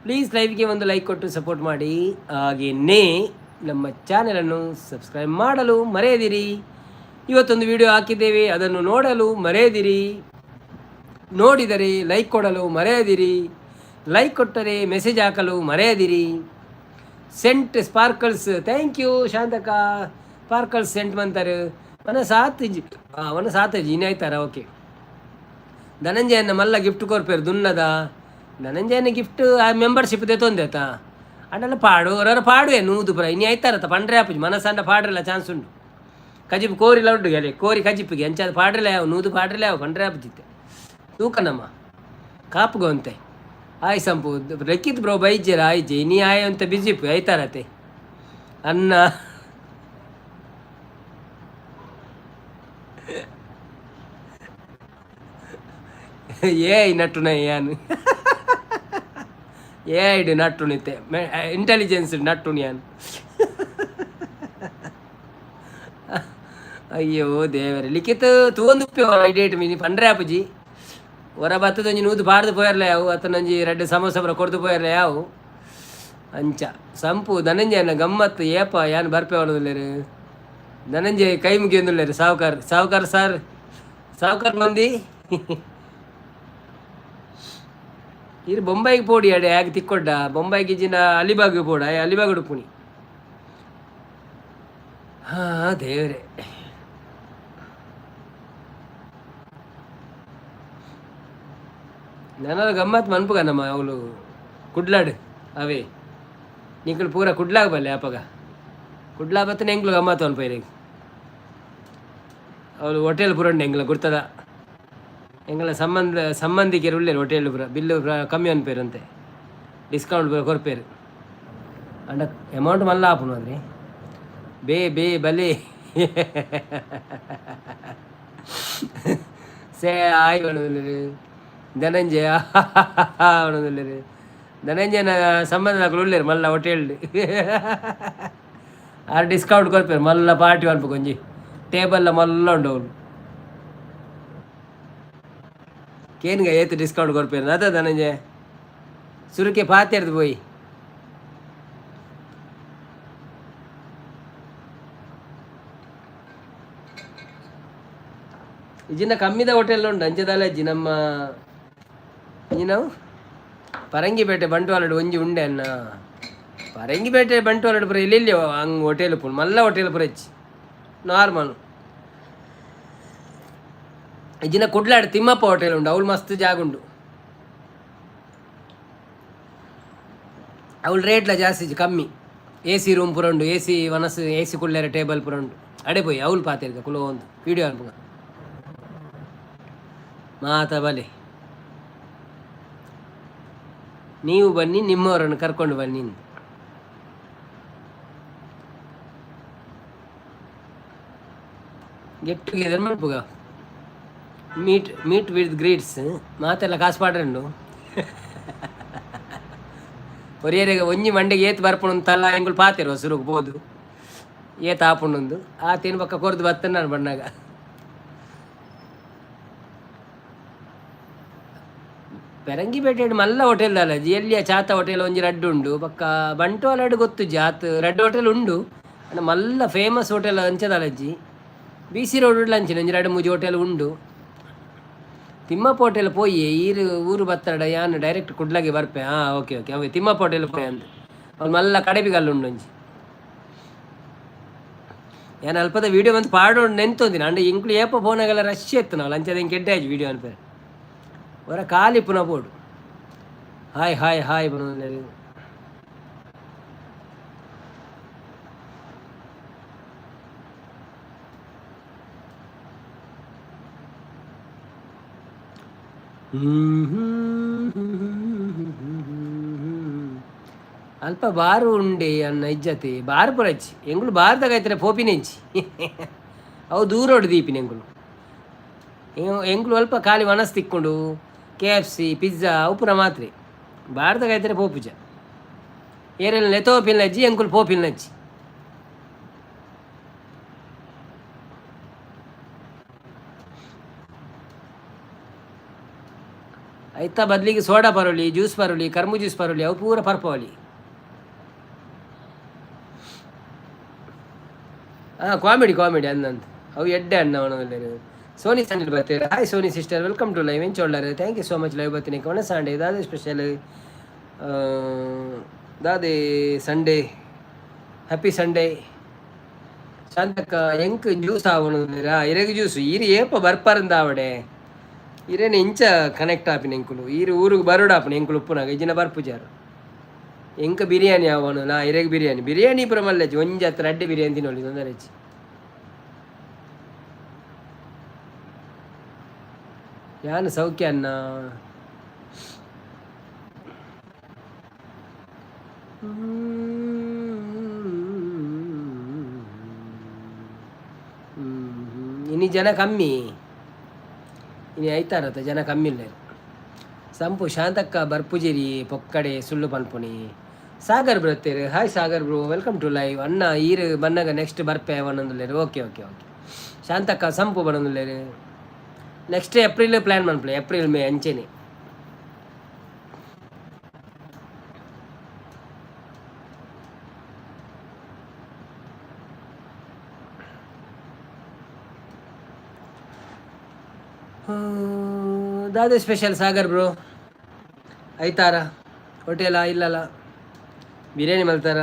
ಪ್ಲೀಸ್ ಲೈವ್ಗೆ ಒಂದು ಲೈಕ್ ಕೊಟ್ಟು ಸಪೋರ್ಟ್ ಮಾಡಿ ಹಾಗೆಯೇ ನಮ್ಮ ಚಾನೆಲನ್ನು ಸಬ್ಸ್ಕ್ರೈಬ್ ಮಾಡಲು ಮರೆಯದಿರಿ ಇವತ್ತೊಂದು ವಿಡಿಯೋ ಹಾಕಿದ್ದೇವೆ ಅದನ್ನು ನೋಡಲು ಮರೆಯದಿರಿ ನೋಡಿದರೆ ಲೈಕ್ ಕೊಡಲು ಮರೆಯದಿರಿ ಲೈಕ್ ಕೊಟ್ಟರೆ ಮೆಸೇಜ್ ಹಾಕಲು ಮರೆಯದಿರಿ ಸೆಂಟ್ ಸ್ಪಾರ್ಕಲ್ಸ್ ಥ್ಯಾಂಕ್ ಯು ಶಾಂತಕ ಸ್ಪಾರ್ಕಲ್ಸ್ ಸೆಂಟ್ ಬಂತಾರೆ ಅವನ ಸಾತಜಿ ಇನ್ನಾಯ್ತಾರ ಓಕೆ ಧನಂಜಯನ ಮಲ್ಲ ಗಿಫ್ಟ್ ಕೊರ್ಪೇರು ದುನ್ನದ ಧನಂಜಯನ ಗಿಫ್ಟ್ ಆ ಮೆಂಬರ್ಶಿಪ್ ತೆತ್ತೊಂದೇತ ಅಡ್ಡೆಲ್ಲ ಪಾಡುವೆ ನೂದು ಪುರ ಇನ್ನು ಆಯ್ತಾರತ್ತ ಪಂಡ್ರೆ ಆಪುಜಿ ಮನಸ್ಸಂಡ ಪಾಡ್ರಲ್ಲ ಚಾನ್ಸ್ ಉಂಟು ಕಜಿಪ್ ಕೋರಿಲ್ಲ ಉಂಟು ಗೆಲೆ ಕೋರಿ ಕಜಿಪ್ಪಿಗೆ ಅಂಚಾದ ಪಾಡ್ರಲ್ಲ ಯಾವ ನೂದು ಪಾಡ್ರಲ್ಲ ಯಾವ ಪಂಡ್ರೆ ಆಪುಜಿತ್ತೆ ತೂಕನಮ್ಮ ಕಾಪುಗೊಂತೆ ಆಯ್ ಸಂಪು ರೆಕ್ಕಿತ್ ಬ್ರೋ ಬೈಜ್ಜರ ಆಯ್ಜೆ ನೀ ಆಯ ಅಂತ ಬಿಜಿಪ್ ಆಯ್ತಾರತ್ತೆ ಅನ್ನ ನಟ್ಟುನ ಯಾನು ಏಡು ನಟ್ಟುನಿತ್ತೆ ಇಂಟೆಲಿಜೆನ್ಸ್ ನಟ್ಟುನಿ ಯಾನು ಅಯ್ಯೋ ದೇವರೇ ಲಿಖಿತ ತೂಂದು ಡೇಟ್ ಮೀನಿ ಪಂಡ್ರೆ ಆಪುಜಿ ಹೊರ ಬತ್ತದೊಂಜಿ ನೂದು ಪಾಡ್ದು ಪೋಯರ್ಲ ಯಾವು ಅತ್ತನೊಂಜಿ ರೆಡ್ ಸಮೋಸ ಬರ ಕೊಡ್ದು ಪೋಯರ್ಲ ಯಾವು ಅಂಚ ಸಂಪು ಧನಂಜಯನ ಗಮ್ಮತ್ತು ಏಪ ಯಾನು ಬರ್ಪೆ ಅವನದಿಲ್ಲೇರು ಧನಂಜಯ ಕೈ ಮುಗಿಯೊಂದುಲ್ಲೇರು ಸಾವುಕಾರ ಸರ್ ಸಾವುಕಾರ ಮಂದಿ ಇರು ಬೊಂಬೈಗೆ ಪೋಡಿ ಅಡೆ ಯಾಕೆ ತಿಕ್ಕೊಡ್ಡ ಬೊಂಬೈಗೆ ಜಿನ ಅಲಿಬಾಗ್ ಪೋಡ ಅಲಿಬಾಗ್ ಉಡುಪುಣಿ ದೇವ್ರೆ ನನ್ನ ಗಮ್ಮತ್ ಮನ್ಪುಗ ನಮ್ಮ ಅವಳು ಕುಡ್ಲಾಡ್ ಅವೇ ನಿಂಗಳು ಪೂರ ಕುಡ್ಲಾಗ ಬಲ್ಲೆ ಅಪ್ಪಗ ಕುಡ್ಲಾ ಬತ್ತನ ಹೆಂಗ್ಲು ಗಮ್ಮತ್ ಅನ್ಪೈರಿ ಅವಳು ಹೋಟೆಲ್ ಪುರಂಡ ಹೆಂಗ್ಲ ಗುರ್ತದ ಎಂಗಳ ಸಂಬಂಧಿಕರು ಉಳ್ಳೇರು ಹೋಟೆಲ್ ಪುರ ಬಿಲ್ಲು ಕಮ್ಮಿ ಅನ್ಪೇರಂತೆ ಡಿಸ್ಕೌಂಟ್ ಪೂರ ಕೊರ್ಪೇರು ಅಂಡ ಅಮೌಂಟ್ ಮಲ್ಲ ಆಪುನು ಅಂದರೆ ಬೇ ಬಲೆ ಸೇ ಆಯ್ ಬಣ್ಣದಲ್ಲಿ ಧನಂಜಯ ಬಣ್ಣದಲ್ಲಿ ಧನಂಜಯನ ಸಂಬಂಧಗಳು ಉಳ್ಳೇರು ಮಲ್ಲ ಹೋಟೆಲ್ ಆರು ಡಿಸ್ಕೌಂಟ್ ಕೊರ್ಪೇರು ಮಲ್ಲ ಪಾರ್ಟಿ ಅನ್ಪ ಕೊಂಜಿ ಟೇಬಲ್ ಮಲ್ಲ ಉಂಡು ಅವಳು ಕೇನ್ಗ ಏತು ಡಿಸ್ಕೌಂಟ್ ಕೊರ್ಪೇರು ಅದ ಧನಂಜಯ ಸುರುಕೆ ಪಾತ್ಯರ್ದು ಪೋಯಿ ಇಜಿನ ಕಮ್ಮಿದ ಹೋಟೆಲ್ ಉಂಟು ಅಂಚದಲ್ಲ ಅಜ್ಜಿ ನಮ್ಮ ನಾವು ಪರಂಗಿಪೇಟೆ ಬಂಟ್ವಾಲಡು ಒಂಜಿ ಉಂಡೆ ಅನ್ನ ಪರಂಗಿಪೇಟೆ ಬಂಟ್ವಾಲಡು ಪುರ ಇಲ್ಲಿ ಹಂಗೆ ಹೋಟೆಲ್ ಪುಣ್ ಮಲ್ಲ ಹೋಟೆಲ್ ಪುರ ಹೆಚ್ಚಿ ನಾರ್ಮಲ್ ಇಜಿನ ಕುಡ್ಲಾಡು ತಿಮ್ಮಪ್ಪ ಹೋಟೆಲ್ ಉಂಡು ಅವಳು ಮಸ್ತ್ ಜಾಗ ಉಂಡು ಅವಳು ರೇಟ್ಲ ಜಾಸ್ತಿ ಕಮ್ಮಿ ಎ ಸಿ ರೂಮ್ ಪುರ ಉಂಡು ಎ ಸಿ ವನಸ್ ಎ ಸಿ ಕುಳ್ಳೇರ ಟೇಬಲ್ ಪುರ ಉಂಡು ಅಡೆ ಪೋಯಿ ಅವಳು ಪಾತಿರ್ಗ ಕುಲೋ ಒಂದು ವೀಡಿಯೋ ಅನ್ಪುಗ ಮಾತ ಬಲೆ ನೀವು ಬನ್ನಿ ನಿಮ್ಮವರನ್ನು ಕರ್ಕೊಂಡು ಬನ್ನಿ ಗೆಟ್ ಟುಗೆದರ್ ಮಲ್ಪುಗ ಮೀಟ್ ವಿತ್ ಗ್ರೀಟ್ಸ್ ಮಾತೆಲ್ಲ ಕಾಸು ಪಾಡ್ರಂಡು ಒರಿಯರಿಗೆ ಒಂಜಿ ಮಂಡೆಗೆ ಏತ್ ಬರ್ಪುಣಂತಲ್ಲ ಎಂಗುಳು ಪಾತಿರೋ ಸುರುಗು ಬೋದು ಏತ್ ಆಪುಂಡು ಆ ತಿನ್ ಪಕ್ಕ ಕೊರ್ದು ಬತ್ತನ ನಾನು ಬಣ್ಣಾಗ ಪೆರಂಗಿಪೇಟೆ ಮಲ್ಲ ಹೋಟೆಲ್ ಅಲ್ಲಜಿ ಎಲ್ಲಿಯ ಚಾತ ಹೋಟೆಲ್ ಒಂಜಿ ರಡ್ಡು ಉಂಡು ಪಕ್ಕ ಬಂಟ್ವಾಳ ಗೊತ್ತು ಜಾತ್ ರಡ್ಡು ಹೋಟೆಲ್ ಉಂಡು ಮಲ್ಲ ಫೇಮಸ್ ಹೋಟೆಲ್ ಅಂಚದಲ್ಲಜ್ಜಿ ಬಿ ಸಿ ರೋಡ್ ಅಂಚಿನ ಒಂಜಿ ರಡ್ಡು ಮೂಜಿ ಹೋಟೆಲ್ ಉಂಡು ತಿಮ್ಮಪ್ಪ ಹೋಟೆಲ್ ಪೋಯಿ ಊರು ಬತ್ತಡ ಯಾನು ಡೈರೆಕ್ಟ್ ಕುಡ್ಲಾಗೆ ಬರ್ಪೆ ಓಕೆ ಓಕೆ ಅವೆ ತಿಮ್ಮಪ್ಪ ಹೋಟೆಲ್ ಪೋಯ್ ಅಂತ ಅವ್ನು ಮಲ್ಲ ಕಡೆಬಿಗಲ್ಲ ಉಂಡು ಒಂಜಿ ಏನು ಅಲ್ಪದ ವೀಡಿಯೋ ಬಂದು ಪಾಡೋಡು ನೆಂತೊಂದಿನ ಅಂಡ ಇಂಕ್ಲು ಏಪ ಫೋನಾಗೆಲ್ಲ ರಶ್ ಎತ್ತು ನಾವು ಲಂಚದ ಹಿಂಗೆ ಕೆಡ್ಡೆ ಆಯ್ತು ವೀಡಿಯೋ ಅನ್ಪೇರೆ ಹೊರ ಖಾಲಿ ಪುನಃ ಬೋಡು ಹಾಯ್ ಹಾಯ್ ಹಾಯ್ ಬರೋದು ಅಲ್ಪ ಬಾರು ಉಂಡೆ ಅನ್ನ ಇಜ್ಜತಿ ಬಾರು ಪುರಚ್ಚಿ ಎಂಗುಳು ಬಾರ್ದಾಗ ಐತಾರೆ ಪೋಪಿನೆಂಚಿ ಅವು ದೂರ ಹೊಡು ದೀಪಿನ ಎಂಗುಳು ಅಲ್ಪ ಖಾಲಿ ಮನಸ್ಸು ತಿಕ್ಕೊಂಡು KFC ಪಿಜ್ಜಾ ಅವು ಪುನಃ ಮಾತ್ರೆ ಬಾರ್ದಾಗ ಐತಾರೆ ಪೋಪುಜ ಏರೆಲ್ಲ ನೆತೋಪಿಲ್ನಜ್ಜಿ ಎಂಗುಳು ಪೋಪಿಲ್ನಜ್ಜಿ ಆಯ್ತಾ ಬದಲಿಗೆ ಸೋಡಾ ಪರೋಳಿ ಜ್ಯೂಸ್ ಪರೋಳಿ ಕರ್ಮು ಜ್ಯೂಸ್ ಪರೋಳಿ ಅವು ಪೂರ ಪರ್ಪವಳಿ ಕಾಮಿಡಿ ಅಂದಂತ ಅವು ಎಡ್ಡೆ ಅಣ್ಣ ಅವನಲ್ಲಿ ಸೋನಿ ಸಂಡಲ್ ಬರ್ತೀರ hi Soni sister welcome to live ಎಂಚೋಳ್ಳಾರೆ thank you so much live ಬರ್ತೀನಿ ಕೊನೆ ಸಂಡೇ ದಾದೆ ಸ್ಪೆಷಲ್ ದಾದೆ ಸಂಡೇ ಹ್ಯಾಪಿ ಸಂಡೇ ಶಾಂತಕ್ಕ ಎಂಕ್ ಜ್ಯೂಸ್ ಆವಣದಿರ ಇರಗೆ ಜ್ಯೂಸು ಈರು ಏಪ ಬರ್ಪಾರಂದ ಆವಡೆ ಇರೇನು ಇಂಚ ಕನೆಕ್ಟ್ ಆಪಿನ ಎಂಕುಲು ಈರು ಊರಿಗೆ ಬರೋಡು ಆಪನ ಎಂಕುಲು ಉಪ್ಪುನಾಗ ಇಜಿನ ಬರ್ಪುಜಾರು ಎಂಕ ಬಿರಿಯಾನಿ ಅವನು ನಾ ಇರೆಗೆ ಬಿರಿಯಾನಿ ಪುರ ಮಲ್ಲಜ್ಜಿ ಒಂಜಿ ಹತ್ರ ಅಡ್ಡೆ ಬಿರಿಯಾನಿ ತಿನ್ನೋಳಿ ತೊಂದರೆಜ್ಜಿ ಯಾನು ಸೌಖ್ಯ ಅನ್ನ ಇನ್ನು ಜನ ಕಮ್ಮಿ ಇನ್ನು ಆಯ್ತಾರತ್ತ ಜನ ಕಮ್ಮಿ ಇಲ್ಲ ಸಂಪು ಶಾಂತಕ್ಕ ಬರ್ಪುಜಿರಿ ಪೊಕ್ಕಡೆ ಸುಳ್ಳು ಪನ್ಪುನಿ ಸಾಗರ್ ಬರುತ್ತೇರಿ hi Sagar bro welcome to live ಅಣ್ಣ ಈರು ಬನ್ನಾಗ ನೆಕ್ಸ್ಟ್ ಬರ್ಪೆ ಅವನೊಂದುಲ್ಲೇರಿ ಓಕೆ ಶಾಂತಕ್ಕ ಸಂಪು ಬರೋದಿಲ್ಲೇರಿ ನೆಕ್ಸ್ಟ್ ಏಪ್ರಿಲ್ ಪ್ಲ್ಯಾನ್ ಮಾಡ್ಪ್ಲೆ ಏಪ್ರಿಲ್ ಮೇ ಅಂಚೆನೆ ದಾದೆ ಸ್ಪೆಷಲ್ ಸಾಗರ್ ಬ್ರೋ ಐತಾರ ಹೋಟೆಲ ಇಲ್ಲಲ್ಲ ಬಿರಿಯಾನಿ ಮಲ್ತಾರ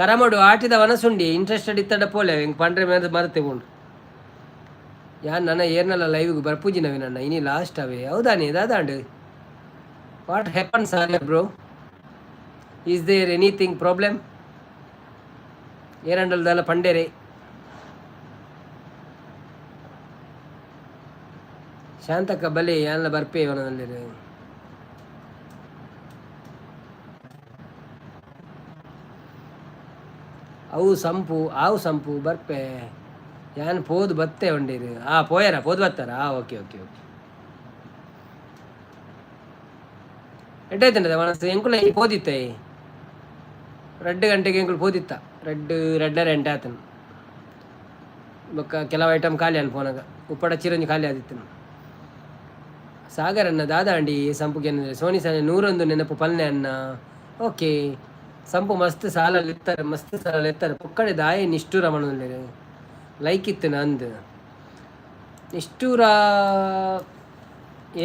ಕರಮಡು ಆಟಿದ ವನಸುಂಡಿ ಇಂಟ್ರೆಸ್ಟೆಡ್ ಇತ್ತಡ ಪೋಲೆ ಹಿಂಗೆ ಪಂಡ್ರೆ ಮೇಲೆ ಮರೆತೆಗೊಂಡು ಯಾನ್ ನನ್ನ ಏರ್ನಲ್ಲ ಲೈವ್ಗೆ ಬರ್ಪೂಜಿನವೆ ನನ್ನ ಇನಿ ಲಾಸ್ಟ್ ಅವೇ ಹೌದಾನಿ ದಾದಾಂಡು what happen Sagar bro is there anything problem ಏರಂಡಲ್ದಲ್ಲ ಪಂಡೇರೆ ಶಾಂತಕ್ಕ ಬಲೆ ಎಲ್ಲ ಬರ್ಪೆ ಇವನಲ್ಲಿ ಆವು ಸಂಪು ಬರ್ಪೆ ಯಾನ್ ಪೋದು ಬತ್ತೆ ಉಂಡೀರು ಪೋಯರ ಪೋದು ಬತ್ತಾರ ಓಕೆ ಎಡ್ಡಾಯ್ತಂಡ ಮನಸ್ಸು ಎಂಕುಲ ಪೋದಿತ್ತೆ 2 ಗಂಟೆಗೆ ಎಂಕುಲು ಪೋದಿತ್ತ ರೆಡ್ಡರ ಎಂಟೆ ಆತನು ಬೊಕ್ಕ ಕೆಲವು ಐಟಮ್ ಖಾಲಿ ಅನ್ ಫೋನಾಗ ಉಪ್ಪಡ ಚಿರಂಜಿ ಖಾಲಿ ಆದಿತ್ತು ಸಾಗರ್ ಅನ್ನ ದಾದಾಂಡಿ ಸಂಪುಗೆ ಸೋನಿ ಸಾನೆ 101 ನೆನಪು ಪಲ್ನೆ ಅನ್ನ ಓಕೆ ಸಂಪು ಮಸ್ತ್ ಸಾಲಲ್ಲಿ ಇರ್ತಾರೆ ಪುಕ್ಕಡೆ ದಾಯಿ ನಿಷ್ಠೂರ ಮಣ್ಣು ಲೈಕ್ ಇತ್ತು ನಂದು ನಿಷ್ಠೂರ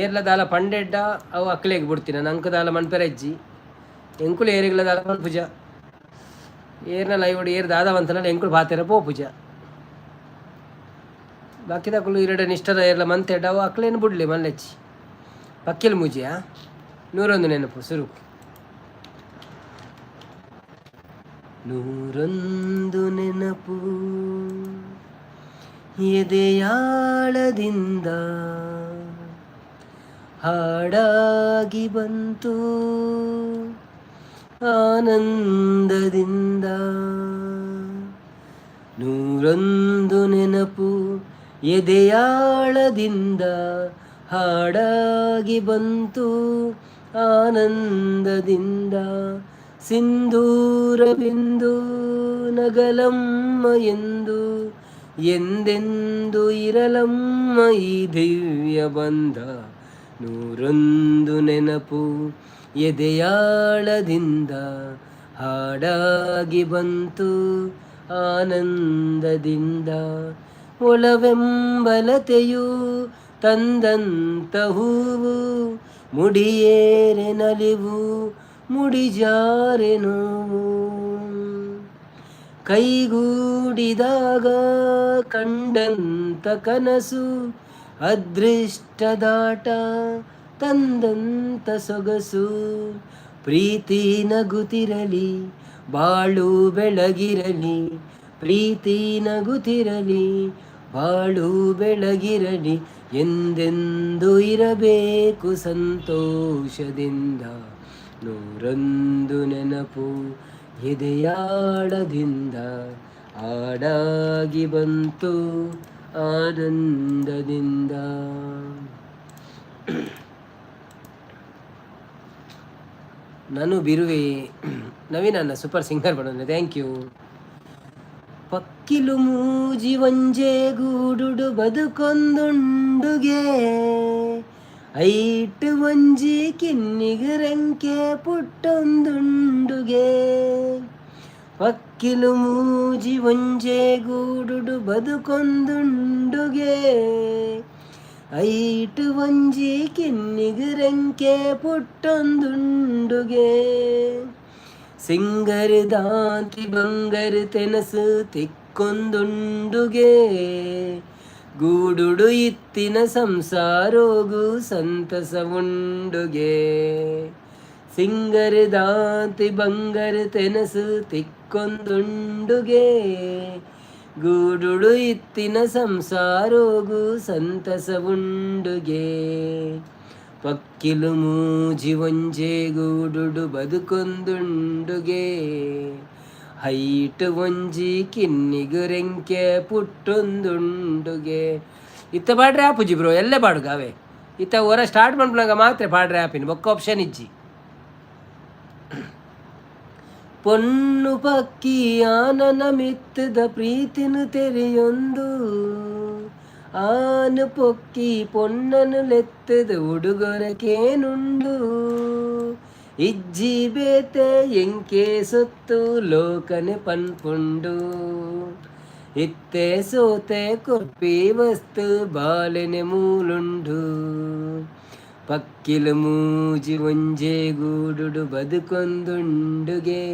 ಏರ್ಲದಾಲ ಪಂಡೆಡ್ಡ ಅವು ಅಕ್ಲೆಗೆ ಬಿಡ್ತೀನಿ ನಾನು ಅಂಕದಾಲ ಮಣ್ಪೆರಜ್ಜಿ ಎಂಕುಲು ಏರಿಗ್ಲದಾಲ ಮಣ್ಪುಜ ಏರ್ನ ಲೈವಡು ಏರ್ ದಾದವಂತನ ಎಂಕುಲು ಬಾತೆರ ಪೋ ಪೂಜ ಬಾಕಿದಕ್ಕಲು 2 ನಿಷ್ಠರ ಏರ್ಲ ಮಂತೆಡ್ಡ ಅವು ಅಕ್ಲೇನು ಬಿಡ್ಲಿ ಮಲ್ಲೆಚ್ಚಿ ಪಕ್ಕಿಲ್ ಮುಜಿಯ 101 ನೆನಪು ಸುರು 101 ನೆನಪು ಎದೆಯಾಳದಿಂದ ಹಾಡಾಗಿ ಬಂತು ಆನಂದದಿಂದ ನೂರೊಂದು ನೆನಪು ಎದೆಯಾಳದಿಂದ ಹಾಡಾಗಿ ಬಂತು ಆನಂದದಿಂದ. ಸಿಂಧೂರ ಬಿಂದು ನಗಲಮ್ಮ ಎಂದು ಎಂದೆಂದು ಇರಲಮ್ಮ ಈ ದಿವ್ಯ ಬಂಧ. ನೂರೊಂದು ನೆನಪು ಎದೆಯಾಳದಿಂದ ಹಾಡಾಗಿ ಬಂತು ಆನಂದದಿಂದ. ಒಲವೆಂಬಲತೆಯು ತಂದಂತ ಹೂವು ಮುಡಿಯೇರೆ ನಲಿವು ಮುಡಿಜಾರೆ ನೋವು. ಕೈಗೂಡಿದಾಗ ಕಂಡಂತ ಕನಸು ಅದೃಷ್ಟದಾಟ ತಂದಂತ ಸೊಗಸು. ಪ್ರೀತಿ ನಗುತ್ತಿರಲಿ ಬಾಳು ಬೆಳಗಿರಲಿ, ಪ್ರೀತಿ ನಗುತ್ತಿರಲಿ ಬಾಳು ಬೆಳಗಿರಲಿ, ಎಂದೆಂದು ಇರಬೇಕು ಸಂತೋಷದಿಂದ. ನೂರೊಂದು ನೆನಪು ಎದೆಯಾಳದಿಂದ ಹಾಡಾಗಿ ಬಂತು ಆನಂದದಿಂದ. ನಾನು ಬಿರುವೆ ನವೀನನ್ನ ಸೂಪರ್ ಸಿಂಗರ್ ಬರೋದು. Thank you. ಪಕ್ಕಿಲು ಮೂಜಿ ಒಂಜೆ ಗೂಡುಡು ಬದುಕೊಂದುಂಡುಗೆ, ಐಟ್ ಒಂಜಿ ಕಿನ್ನಿಗರಂಕೆ ಪುಟ್ಟೊಂದುಂಡುಗೆ. ಪಕ್ಕಿಲು ಮೂಜಿ ಒಂಜೆ ಗೂಡುಡು ಬದುಕೊಂದುಂಡುಗೆ, ಐಟ್ ಒಂಜಿ ಕಿನ್ನಿಗರಂಕೆ ಪುಟ್ಟೊಂದುಂಡುಗೆ. ಸಿಂಗರ್ ದಾಂತಿ ಬಂಗರ್ ತೆನಸು ತಿಕ್ಕೊಂದುಂಡುಗೆ, ಗೂಡುಡು ಇತ್ತಿನ ಸಂಸಾರೋಗು ಸಂತಸ ಉಂಡುಗೆ. ಸಿಂಗರ್ ದಾಂತಿ ಬಂಗರ್ ತೆನಸು ತಿಕ್ಕೊಂದುಂಡುಗೆ, ಗೂಡುಡು ಇತ್ತಿನ ಸಂಸಾರೋಗು ಸಂತಸ ಉಂಡುಗೆ. ಪಕ್ಕಿಲು ಮೂಜಿ ಒಂಜೆ ಗೂಡುಡು ಬದುಕೊಂದುಂಡುಗೆ, ಹೈಟ್ ಒಂಜಿ ಕಿನ್ನಿಗುರೆಂಕೆ ಪುಟ್ಟೊಂದುಂಡುಗೆ. ಇತ್ತ ಪಾಡ್ರೆ ಆಪುಜಿ ಬ್ರೋ, ಎಲ್ಲೇ ಪಾಡುಗಾವೆ ಇತ್ತ ಹೊರ ಸ್ಟಾರ್ಟ್ ಮಾಡ್ಬಿಡಾಗ ಮಾತ್ರ ಪಾಡ್ರೆ ಆಪಿನ ಬೊಕ್ಕ ಆಪ್ಷನ್ ಇಜ್ಜಿ. ಪೊನ್ನು ಪಕ್ಕಿ ಆನನ ಮಿತ್ತದ ಪ್ರೀತಿನು ತೆರೆಯೊಂದು, ಆನು ಪೊಕ್ಕಿ ಪೊನ್ನನು ಲೆತ್ತದ ಉಡುಗೊರಕೇನುಂಡು. ಇಜ್ಜಿ ಬೇತೆ ಎಂಕೆ ಸೊತ್ತು ಲೋಕನೆ ಪನ್ಪುಂಡು, ಇತ್ತೆ ಸೋತೆ ಕೊಪ್ಪಿ ವಸ್ತು ಬಾಲೆನೆ ಮೂಲುಂಡು. ಪಕ್ಕಿಲು ಮೂಜಿ ಒಂಜೆ ಗೂಡುಡು ಬದುಕೊಂದುಂಡುಗೆ,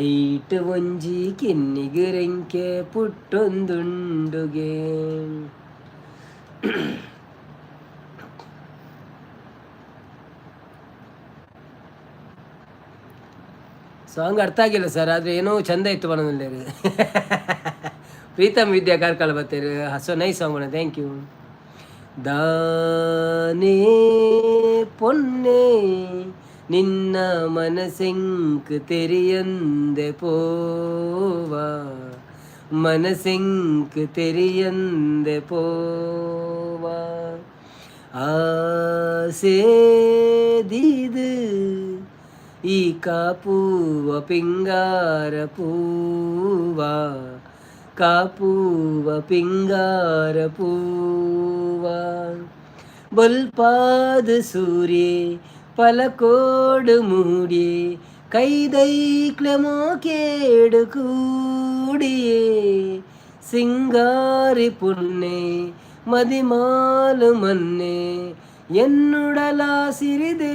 ಐಟ್ ಒಂಜಿ ಕಿನ್ನಿಗುರೆಂಕೆ ಪುಟ್ಟೊಂದುಂಡುಗೆ. ಸಾಂಗ್ ಅರ್ಥ ಆಗಿಲ್ಲ ಸರ್, ಆದರೆ ಏನೋ ಚಂದ ಇತ್ತು ಮನದಲ್ಲಿ. ಪ್ರೀತಮ್ ವಿದ್ಯಾ ಕಾರ್ಕಳ ಬರ್ತೀರಿ. So nice song. Thank you. ದಾನೇ ಪೊನ್ನೆ ನಿನ್ನ ಮನಸೆಂಕ್ ತೆರಿಯಂದೆ ಪೋವಾ, ಮನಸೆಂಕ್ ತೆರಿಯಂದೆ ಪೋವಾ. ಆಸೆ ದೀದು ಈ ಕಾಪುವ ಪಿಂಗಾರ ಪೂವಾ, ಕಾಪುವ ಪಿಂಗಾರ ಪೂವಾ. ಬೊಲ್ಪಾದ ಸೂರ್ಯೆ ಪಲಕೋಡು ಮೂಡಿ, ಕೈದೈಕ್ಲೆಮೋ ಕೇಡು ಕೂಡಿಯೇ. ಸಿಂಗಾರಿ ಪುಣ್ಣೆ ಮದಿಮಾಲು ಮನ್ನೆ, ಎನ್ನುಡಲ ಸಿರಿದೇವಿಯೇ.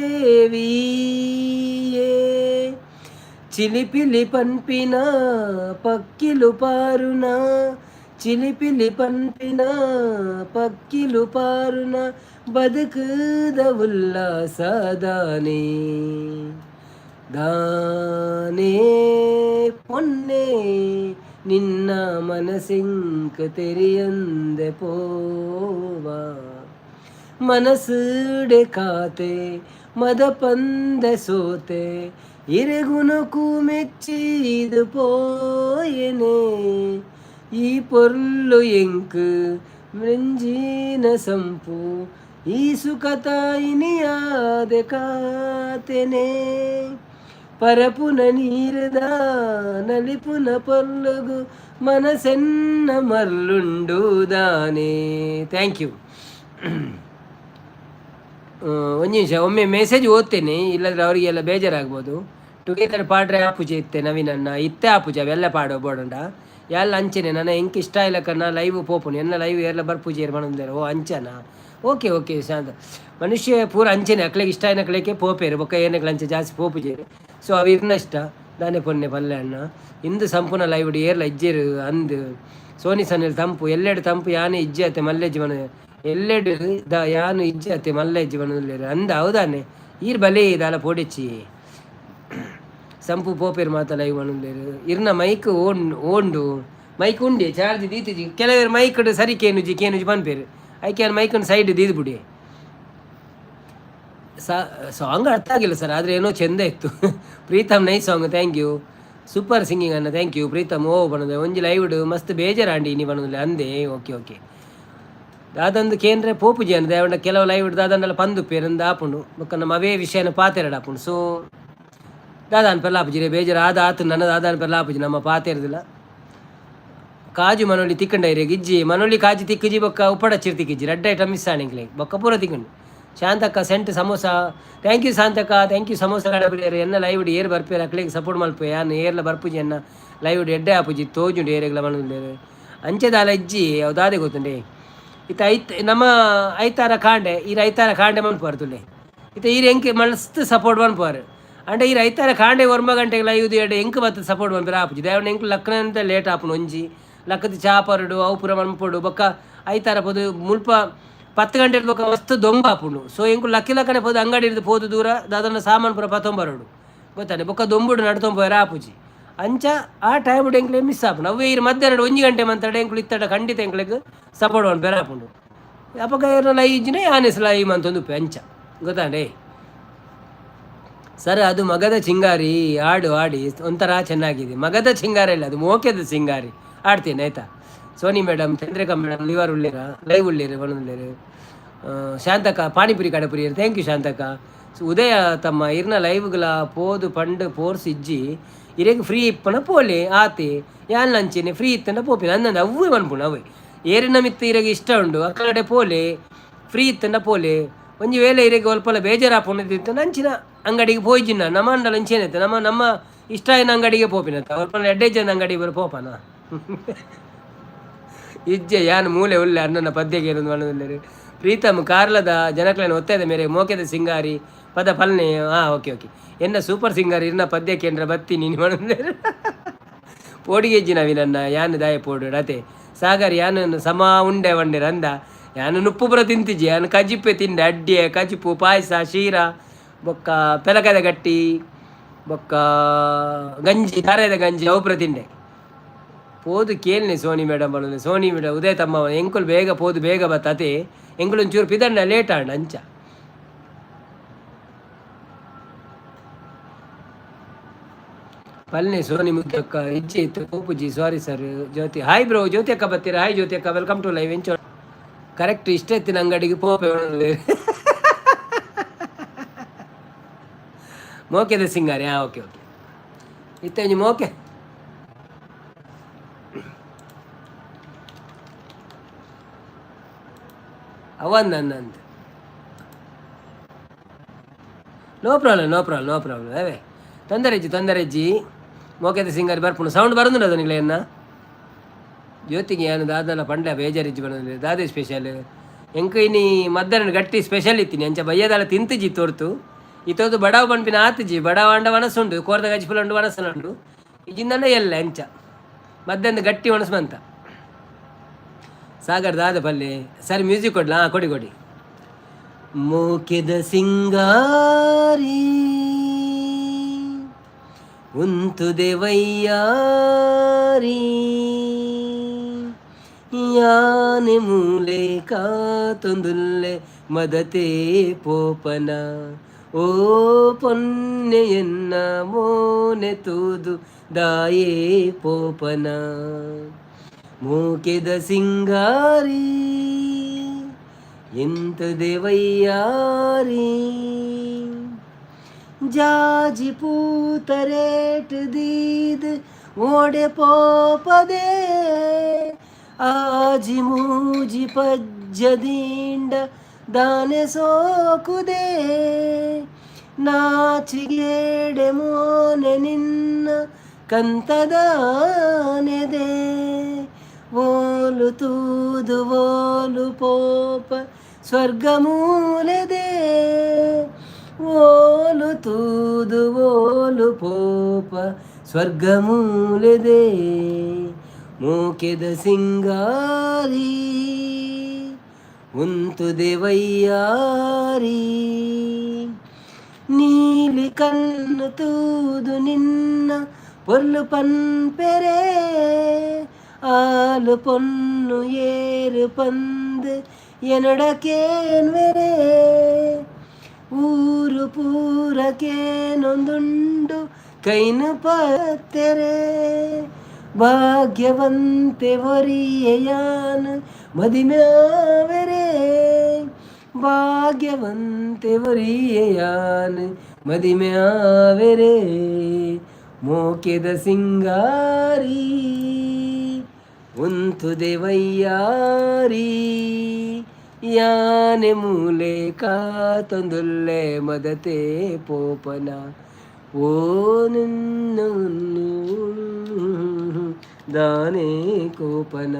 ಚಿಲಿಪಿಲಿ ಪನ್ಪಿನ ಪಕ್ಕಿಲು ಪಾರುನ, ಚಿಲಿಪಿಲಿ ಪನ್ಪಿನ ಪಕ್ಕಿಲು ಪಾರುನ, ಬದುಕದ ಉಲ್ಲಾಸ ದಾನೇ. ದಾನೇ ಪೊನ್ನೆ ನಿನ್ನ ಮನಸಿಂಕ ತೆರಿಯಂದೆ ಪೋವಾ, ಮನಸ್ಸುಡೆ ಕಾತೆ ಮದ ಪಂದ ಸೋತೆ ಇರೆಗುಣಕ್ಕೂ ಮೆಚ್ಚಿ ಇದು போயனே ಈ ಪೊರ್ಲು ಎಂಕು ಮೆಂಜಿನ ಸಂಪು ಈ ಸುಖತ ಇನಿಯಾದ ಕಾತೆನೆ ಪರಪುನ ನೀರದ ನಲಿಪುನ ಪೊರ್ಲುಗು ಮನಸ್ಸೆನ್ನ ಮರ್ಲುಂಡು ದಾನೆ. Thank you. ಒಂದು ನಿಮಿಷ, ಒಮ್ಮೆ ಮೆಸೇಜ್ ಓದ್ತೇನೆ, ಇಲ್ಲದ್ರೆ ಅವರಿಗೆಲ್ಲ ಬೇಜಾರಾಗ್ಬೋದು. ಟುಗೆದರ್ ಪಾಡ್ರೆ ಆಪುಜೆ ಇತ್ತೆ ನವೀನನ್ನ ಇತ್ತೆ ಆಪುಜೆ ಅವೆಲ್ಲ ಪಾಡೋ ಬೋಡಂಡ ಎಲ್ಲ ಅಂಚೆನೆ ನನ್ನ ಎಂಕ್ ಇಷ್ಟ ಇಲ್ಲ ಕನ್ನ ಲೈವ್ ಪೋಪುನು ಎನ್ನ ಲೈವ್ ಎಲ್ಲ ಬರ್ಪೂಜೆ ಮನಂದೇರ ಓ ಅಂಚನ ಓಕೆ ಓಕೆ ಶಾಂತ ಮನುಷ್ಯ ಪೂರ ಅಂಚೆನೆ ಅಕ್ಲೆಗೆ ಇಷ್ಟ ಏನ ಅಕ್ಲೆಗೆ ಪೋಪೇರು ಬೊಕ್ಕ ಏನಕ್ಕೆ ಅಂಚೆ ಜಾಸ್ತಿ ಪೋಪುಜೇರು ಸೊ ಅವು ಇರ್ನ ಇಷ್ಟ ದಾನೆ ಪೊನ್ನೆ ಪಲ್ಲೆ ಅಣ್ಣ ಇಂದು ಸಂಪೂರ್ಣ ಲೈವ್ ಏರ್ಲ ಇಜ್ಜೇರು ಅಂದು ಸೋನಿ ಸನ್ನಲ್ಲಿ ತಂಪು ಎಲ್ಲೆಡು ತಂಪು ಯಾನೆ ಇಜ್ಜೆ ಅತ್ತೆ ಮಲ್ಲೆಜ್ಜಿ ಮನ ಎಲ್ಲೆಡು ಯಾನು ಇಜ್ಜೆ ಅತ್ತೆ ಮಲ್ಲೆಜ್ಜಿ ಮನಲ್ಲೇರು ಅಂದ ಹೌದಾನೆ ಈರ್ ಬಲೆ ಇದಾಲ ಪೋಡೆಚ್ಚಿ ಸಂಪು ಪೋಪೇರು ಮಾತ ಲೈವ್ ಮನಲ್ಲೇರು ಇರ್ನ ಮೈಕ್ ಓಂಡು ಮೈಕ್ ಉಂಡೆ ಚಾರ್ಜ್ ದೀತಿಜಿ ಕೆಲವರು ಮೈಕ್ ಸರಿ ಕೇನುಜಿ ಪನ್ಪೇರು ಐಕೆ ಮೈಕನ್ನು ಸೈಡ್ ದೀದ್ ಬಿಡಿ ಸಾಂಗ್ ಅರ್ಥ ಆಗಿಲ್ಲ ಸರ್, ಆದರೆ ಏನೋ ಚೆಂದ ಇತ್ತು. Pritam nice song, thank you. Super singing ಅನ್ನ, ಥ್ಯಾಂಕ್ ಯು ಪ್ರೀತಮ್. ಓ ಬಣ್ಣದ ಒಂಜಿ ಲೈವ್ಡ್ ಮಸ್ತ್ ಬೇಜಾರಾಂಡಿ ನೀ ಬಣ್ಣದಲ್ಲಿ ಅಂದೆ. ಓಕೆ ಓಕೆ ದಾದಂದು ಕೇಂದ್ರ ಪೋಪುಜಿ ಅಂದೆ ಅವಂಡ ಕೆಲವು ಲೈವ್ಡ್ ದಾದಂಡೆಲ್ಲ ಪಂದು ಪೇರಂದು ಆಪುಂಡು ಬೊಕ್ಕ ನಮ್ಮ ಅವೇ ವಿಷಯನ ಪಾತೆರಡು ಆಪುಂಡು. ಸೊ ದಾದಾನ್ ಪೆಲ್ಲ ಆಪುಜಿ ರೇ ಬೇಜಾರು ಆದ ಆತು ನನ್ನ ದಾದಾನ್ ಪೆಲ್ಲ ಆಪುಜಿ ನಮ್ಮ ಪಾತೆರದಿಲ್ಲ. ಕಾಜು ಮನೋಳಿ ತಿಕ್ಕಂಡೈರೆ ಗಿಜ್ಜಿ ಮನೋಳಿ ಕಾಜು ತಿಕ್ಕಜಿ ಬೊಕ್ಕ ಉಪ್ಪಡ ಚಿರ್ ತಿಕ್ಕಿಜ್ಜಿ ರೆಡ್ ಐಟಮ್ ಮಿಸ್ ಆಣಿಕ್ಲೆ ಬೊಕ್ಕ ಪೂರ ತಿಕ್ಕಂಡು. ಶಾಂತಕ್ಕ ಸೆಂಟ್ ಸಮೋಸ, ಥ್ಯಾಂಕ್ ಯು ಶಾಂತಕ್ಕ, ಥ್ಯಾಂಕ್ ಯು. ಸಮೋಸ ಕಡಬಿಡಿಯರು ಎನ್ನ ಲೈವ್ಡ್ ಏರ್ ಬರ್ಪೇರು ಅಕ್ಳಿಗೆ ಸಪೋರ್ಟ್ ಮಲ್ಪೆ ಯಾನು ಏರ್ಲ ಬರ್ಪುಜಿ ಎನ್ನ ಲೈವ್ಡ್ ಎಡ್ಡೆ ಆಪುಜಿ ತೋಜುಂಡು ಏರೆಗ್ಲ ಮನೋಲೇರು ಅಂಚೆದಾಲ ಇಜ್ಜಿ ಯಾವ್ದಾದೆ ಗೊತ್ತುಂಡೆ ಇತ್ತ ನಮ್ಮ ಐತಾರ ಕಾಂಡೆ ಈರ ಐತಾರ ಕಾಂಡೆ ಮನ್ಪಾರ್ತುಲೆ ಇತ್ತ ಈರ ಎಂಕೆ ಮಸ್ತ್ ಸಪೋರ್ಟ್ ಮನ್ಪಾರು అంటే ఈ రైతార కాండే వర్మ గంటకి లైవ్ తీయడు ఎంక బತ್ತ సపోర్ట్ పంపిర ఆపుజి దేవుని ఎంకు లక్కనంత లేట్ ఆపును ಒಂಜಿ ಲಕ್ಕದ ಚಾಪರುಡು ಅವು ಪುರ ಮನ್ಪೊಡು ಬೊಕ್ಕ ಐತಾರ ಪೋದು ಮುಲ್ಪ 10 ಗಂಟೆ ಬೊಕ್ಕ ಮಸ್ತ್ ದೊಂಬ ಆಪುಂಡು. ಸೊ ಎಂಕು ಲಕ್ಕಿ ಲಕ್ಕನೆ ಪೋದು ಅಂಗಡಿ ಹಿಡಿದು ಪೋದು ದೂರ ದಾದನ ಸಾಮಾನು ಪುರ ಪತ್ತೊಂಬರಡು ಗೊತ್ತಾನೆ ಬೊಕ್ಕ ದೊಂಬುಡು ನಡ್ತೊಂಬೋಯರ ಆಪುಜಿ ಅಂಚ ಆ ಟೈಮ್ ಎಂಕ್ಲೆ ಮಿಸ್ ಆಪುಂಡು. ಅವೇ ಇರು ಮಧ್ಯಾಹ್ನ 1 ಗಂಟೆ ಮಂತಾಡೆ ಎಂಕ್ಲು ಇತ್ತಡ ಖಂಡಿತ ಎಂಕ್ಲೆಗ್ ಸಪೋರ್ಟ್ ಪನ್ಪೆರ ಆಪುಂಡು. ಅಪಕ ಏನ ಲೈ ಇಜ್ಜಿನೇ ಆನೆಸ್ ಲೈ ಮಂತೊಂದು ಅಂಚ ಗೊತ್ತಾಂಡೆ ಸರ್. ಅದು ಮಗದ ಚಿಂಗಾರಿ ಹಾಡು ಆಡಿ ಒಂಥರ ಚೆನ್ನಾಗಿದೆ. ಮಗದ ಚಿಂಗಾರಿ ಇಲ್ಲ, ಅದು ಮೋಕೆದ ಚಿಂಗಾರಿ ಆಡ್ತೀನಿ ಆಯ್ತಾ. ಸೋನಿ ಮೇಡಮ್, ಚಂದ್ರಿಕಾ ಮೇಡಮ್, ಲಿವರ್ ಉಳ್ಳೇರ ಲೈವ್ ಉಳ್ಳೇರು ಒಳ್ಳೆರು. ಶಾಂತಕ ಪಾನಿಪುರಿ ಕಡಪುರಿ, ಥ್ಯಾಂಕ್ ಯು ಶಾಂತಕ. ಉದಯ ತಮ್ಮ ಇರ್ನ ಲೈವ್ಗಳ ಪೋದು ಪಂಡು ಪೋರ್ಸ್ ಇಜ್ಜಿ ಇರೇಗ ಫ್ರೀ ಇಪ್ಪನ ಪೋಲೆ ಆತೆ ಯಾನ್ ಲಂಚೇನೆ ಫ್ರೀ ಇತ್ತಂಡ ಪೋಪಿನ ಅಂದಂದು ಅವೇ ಮನ್ಪುಣ ಅವೇ ಏರಿನ ಮಿತ್ತ ಇರೆಗೆ ಇಷ್ಟ ಉಂಡು ಅಕ್ಕಡೆ ಪೋಲೆ ಫ್ರೀ ಇತ್ತಂಡ ಪೋಲೆ ಒಂಜಿ ವೇಳೆ ಇರೆಗೆ ಒಲ್ಪಲ ಬೇಜಾರಾಪುಣದಿತ್ತು ನಂಚಿನ ಅಂಗಡಿಗೆ ಪೋಯ್ಜಿನ ನಮ್ಮ ಅಂಡಲ ಇಂಚೇನೈತೆ ನಮ್ಮ ಇಷ್ಟ ಏನ ಅಂಗಡಿಗೆ ಪೋಪಿನತ್ತ ಒಲ್ಪಲ ಎಡ್ಡೆ ಜನ ಅಂಗಡಿಗೆ ಬರೋ ಪೋಪನ ಇಜ್ಜೆ ಯಾನು ಮೂಲೆ ಉಳ್ಳೆ ಅಣ್ಣನ ಪದ್ಯಕ್ಕೆ ಏನೊಂದು ಮನದಲ್ಲಿ. ಪ್ರೀತಮ್ ಕಾರ್ಲದ ಜನಕ್ಲೇನು ಒತ್ತಾಯದ ಮೇರೆ ಮೋಕೆದ ಸಿಂಗಾರಿ ಪದ ಪಲ್ನೆ. ಓಕೆ ಓಕೆ ಎನ್ನ ಸೂಪರ್ ಸಿಂಗಾರಿ ಇರ್ನ ಪದ್ಯ ಕೇಂದ್ರ ಬತ್ತಿ ನೀನು ಮನದಲ್ಲಿ ಪೋಡಿಗೆಜ್ಜಿ ನವಿನನ್ನ ಯಾನು ದಾಯ ಪೋಡು ಅತೆ ಸಾಗರ್ ಯಾನು ಸಮ ಉಂಡೆ ಒಂಡೆ ರಂದ ಯಾನು ನುಪ್ಪುಪುರ ತಿಂತಿಜ್ಜಿ ಯಾನು ಕಜಿಪ್ಪೆ ತಿಂಡೆ ಅಡ್ಡೆ ಕಜಿಪು ಪಾಯಸ ಶೀರ ಬೊಕ್ಕ ಪೆಲಕದ ಗಟ್ಟಿ ಬೊಕ್ಕ ಗಂಜಿ ಖಾರದ ಗಂಜಿ ಅವಪುರ ತಿಂಡೆ ಪೋದು ಕೇಳ್ನೆ ಸೋನಿ ಮೇಡಮ್ ಬರೋದು. ಸೋನಿ ಮೇಡಮ್ ಉದಯ ತಮ್ಮ ಎಂಕುಲು ಬೇಗ ಪೋದು ಬೇಗ ಬತ್ತತೆ ಎಂಕುಲು ಒಂಚೂರು ಪಿದಣ್ಣ ಲೇಟ್ ಆಂಡ ಅಂಚ ಪಲ್ನೆ ಸೋನಿ ಮುದ್ದಕ್ಕ ಇಜ್ಜೆ ಇತ್ತು ಪೂಪುಜಿ. Sorry sir. Jyothi hi bro, Jyothi ಅಕ್ಕ ಬರ್ತೀರಾ? ಹಾಯ್ ಜ್ಯೋತಿ ಅಕ್ಕ, ವೆಲ್ಕಮ್ ಟು ಲೈವ್. ಎಂಚೋ ಕರೆಕ್ಟ್ ಇಷ್ಟ ಎತ್ತಿನ ಅಂಗಡಿಗೆ ಪೋಪೆ ಮೋಕೆದ ಸಿಂಗಾರಿ. ಓಕೆ ಓಕೆ ಇತ್ತಂಜಿ ಮೋಕೆ ಅವಂದಂತ ನೋ ಪ್ರಾಬ್ಲಮ್ ಅವೇ ತೊಂದರೆಜ್ಜಿ ಮೋಕೆದ ಸಿಂಗಾರಿ ಬರ್ಪುಣ ಸೌಂಡ್ ಬರೋದು ಅದನಿಲ್ಲ ಎನ್ನ ಜ್ಯೋತಿಗೆ ಏನು ದಾದನ ಪಂಡ್ಲ ಬೇಜಾರಿಜ್ಜಿ ಬಂದ ದಾದೆ ಸ್ಪೆಷಲ್ ಎಂಕ ಇನಿ ಮಧ್ಯಾಹ್ನ ಗಟ್ಟಿ ಸ್ಪೆಷಲ್ ಇತ್ತೀನಿ ಅಂಚ ಬಯ್ಯದಾಲ ತಿಂತಿಜ್ಜಿ ತೋರ್ತು ಇತ್ತೋದು ಬಡವ ಪಂಪಿನ ಆತಜಿ ಬಡವ ಅಂಡ ವನಸುಂಡು ಕೋರ್ದ ಗಜ್ಪುಲ ಉಂಡು ವನಸನುಂಡು ಇಜಿಂದಲ್ಲ ಎಲ್ಲ ಅಂಚ ಮಧ್ಯಾಹ್ನ ಗಟ್ಟಿ ವನಸು ಬಂತ ಸಾಗರ್ ದಾದ ಪಲ್ಲೆ. ಸರಿ ಮ್ಯೂಸಿಕ್ ಕೊಡ್ಲಾ? ಕೊಡಿ. ಮೋಕೆದ ಸಿಂಗಾರಿ ಉಂತುದೆ ವಯ್ಯಾರಿ ಯಾನೆ ಮೂಲೆ ಕಾತೊಂದುಲ್ಲೆ ಮದತೆ ಪೋಪನ ಓ ಪೊನ್ನೆಯನ್ನ ಮೋನೆ ತೂದು ದಾಯೇ ಪೋಪನ ಮೂಕೆದ ಸಿಂಗಾರಿ ಎಂತ ದೇವಯ್ಯಾರಿ ಜಾಜಿ ಪೂತರೇಟ್ ದೀದ್ ಓಡೆ ಪೋಪದೆ ಆಜಿ ಮೂಜಿ ಪಜ್ಜದೀಂಡ ದಾನೆ ಸೋಕುದೆ ನಾಚಿಗೇಡೆ ಮೋನೆ ನಿನ್ನ ಕಂತದಾನೆದೆ ಓಲು ತೂದು ಓಲು ಪೋಪ ಸ್ವರ್ಗಮೂಲೆದೆ ಓಲು ತೂದು ಓಲು ಪೋಪ ಸ್ವರ್ಗಮೂಲೆದೆ ಮೂಕೆದ ಸಿಂಗಾರಿ ಉಂತು ದೇವಯ್ಯಾರಿ ನೀಲಿ ಕಣ್ಣು ತೂದು ನಿನ್ನ பொல்லு பண்பெரே ஆளு பொண்ணு ஏறு பந்து ಎನಡಕೇನ್ವೆರೆ ಊರು ಪೂರಕೇನೊಂದುಂಡು ಕೈನು ಪತ್ತೆರೆ ಭಾಗ್ಯವಂತೆ ಒರಿಯಯಾನ್ ಮದಿಮ್ಯಾವೆರೆ ಭಾಗ್ಯವಂತೆ ಒರಿಯಯಾನ್ ಮದಿಮ್ಯಾವೆರೆ ಮೋಕೆದ ಸಿಂಗಾರಿ ಉಂತು ದೇವಯ್ಯಾರಿ ಯಾನೆ ಮೂಲೆ ಕಾತೊಂದುಲ್ಲೆ ಮದತೆ ಪೋಪನ ಓ ನಿನ್ನ ದಾನೆ ಕೋಪನ.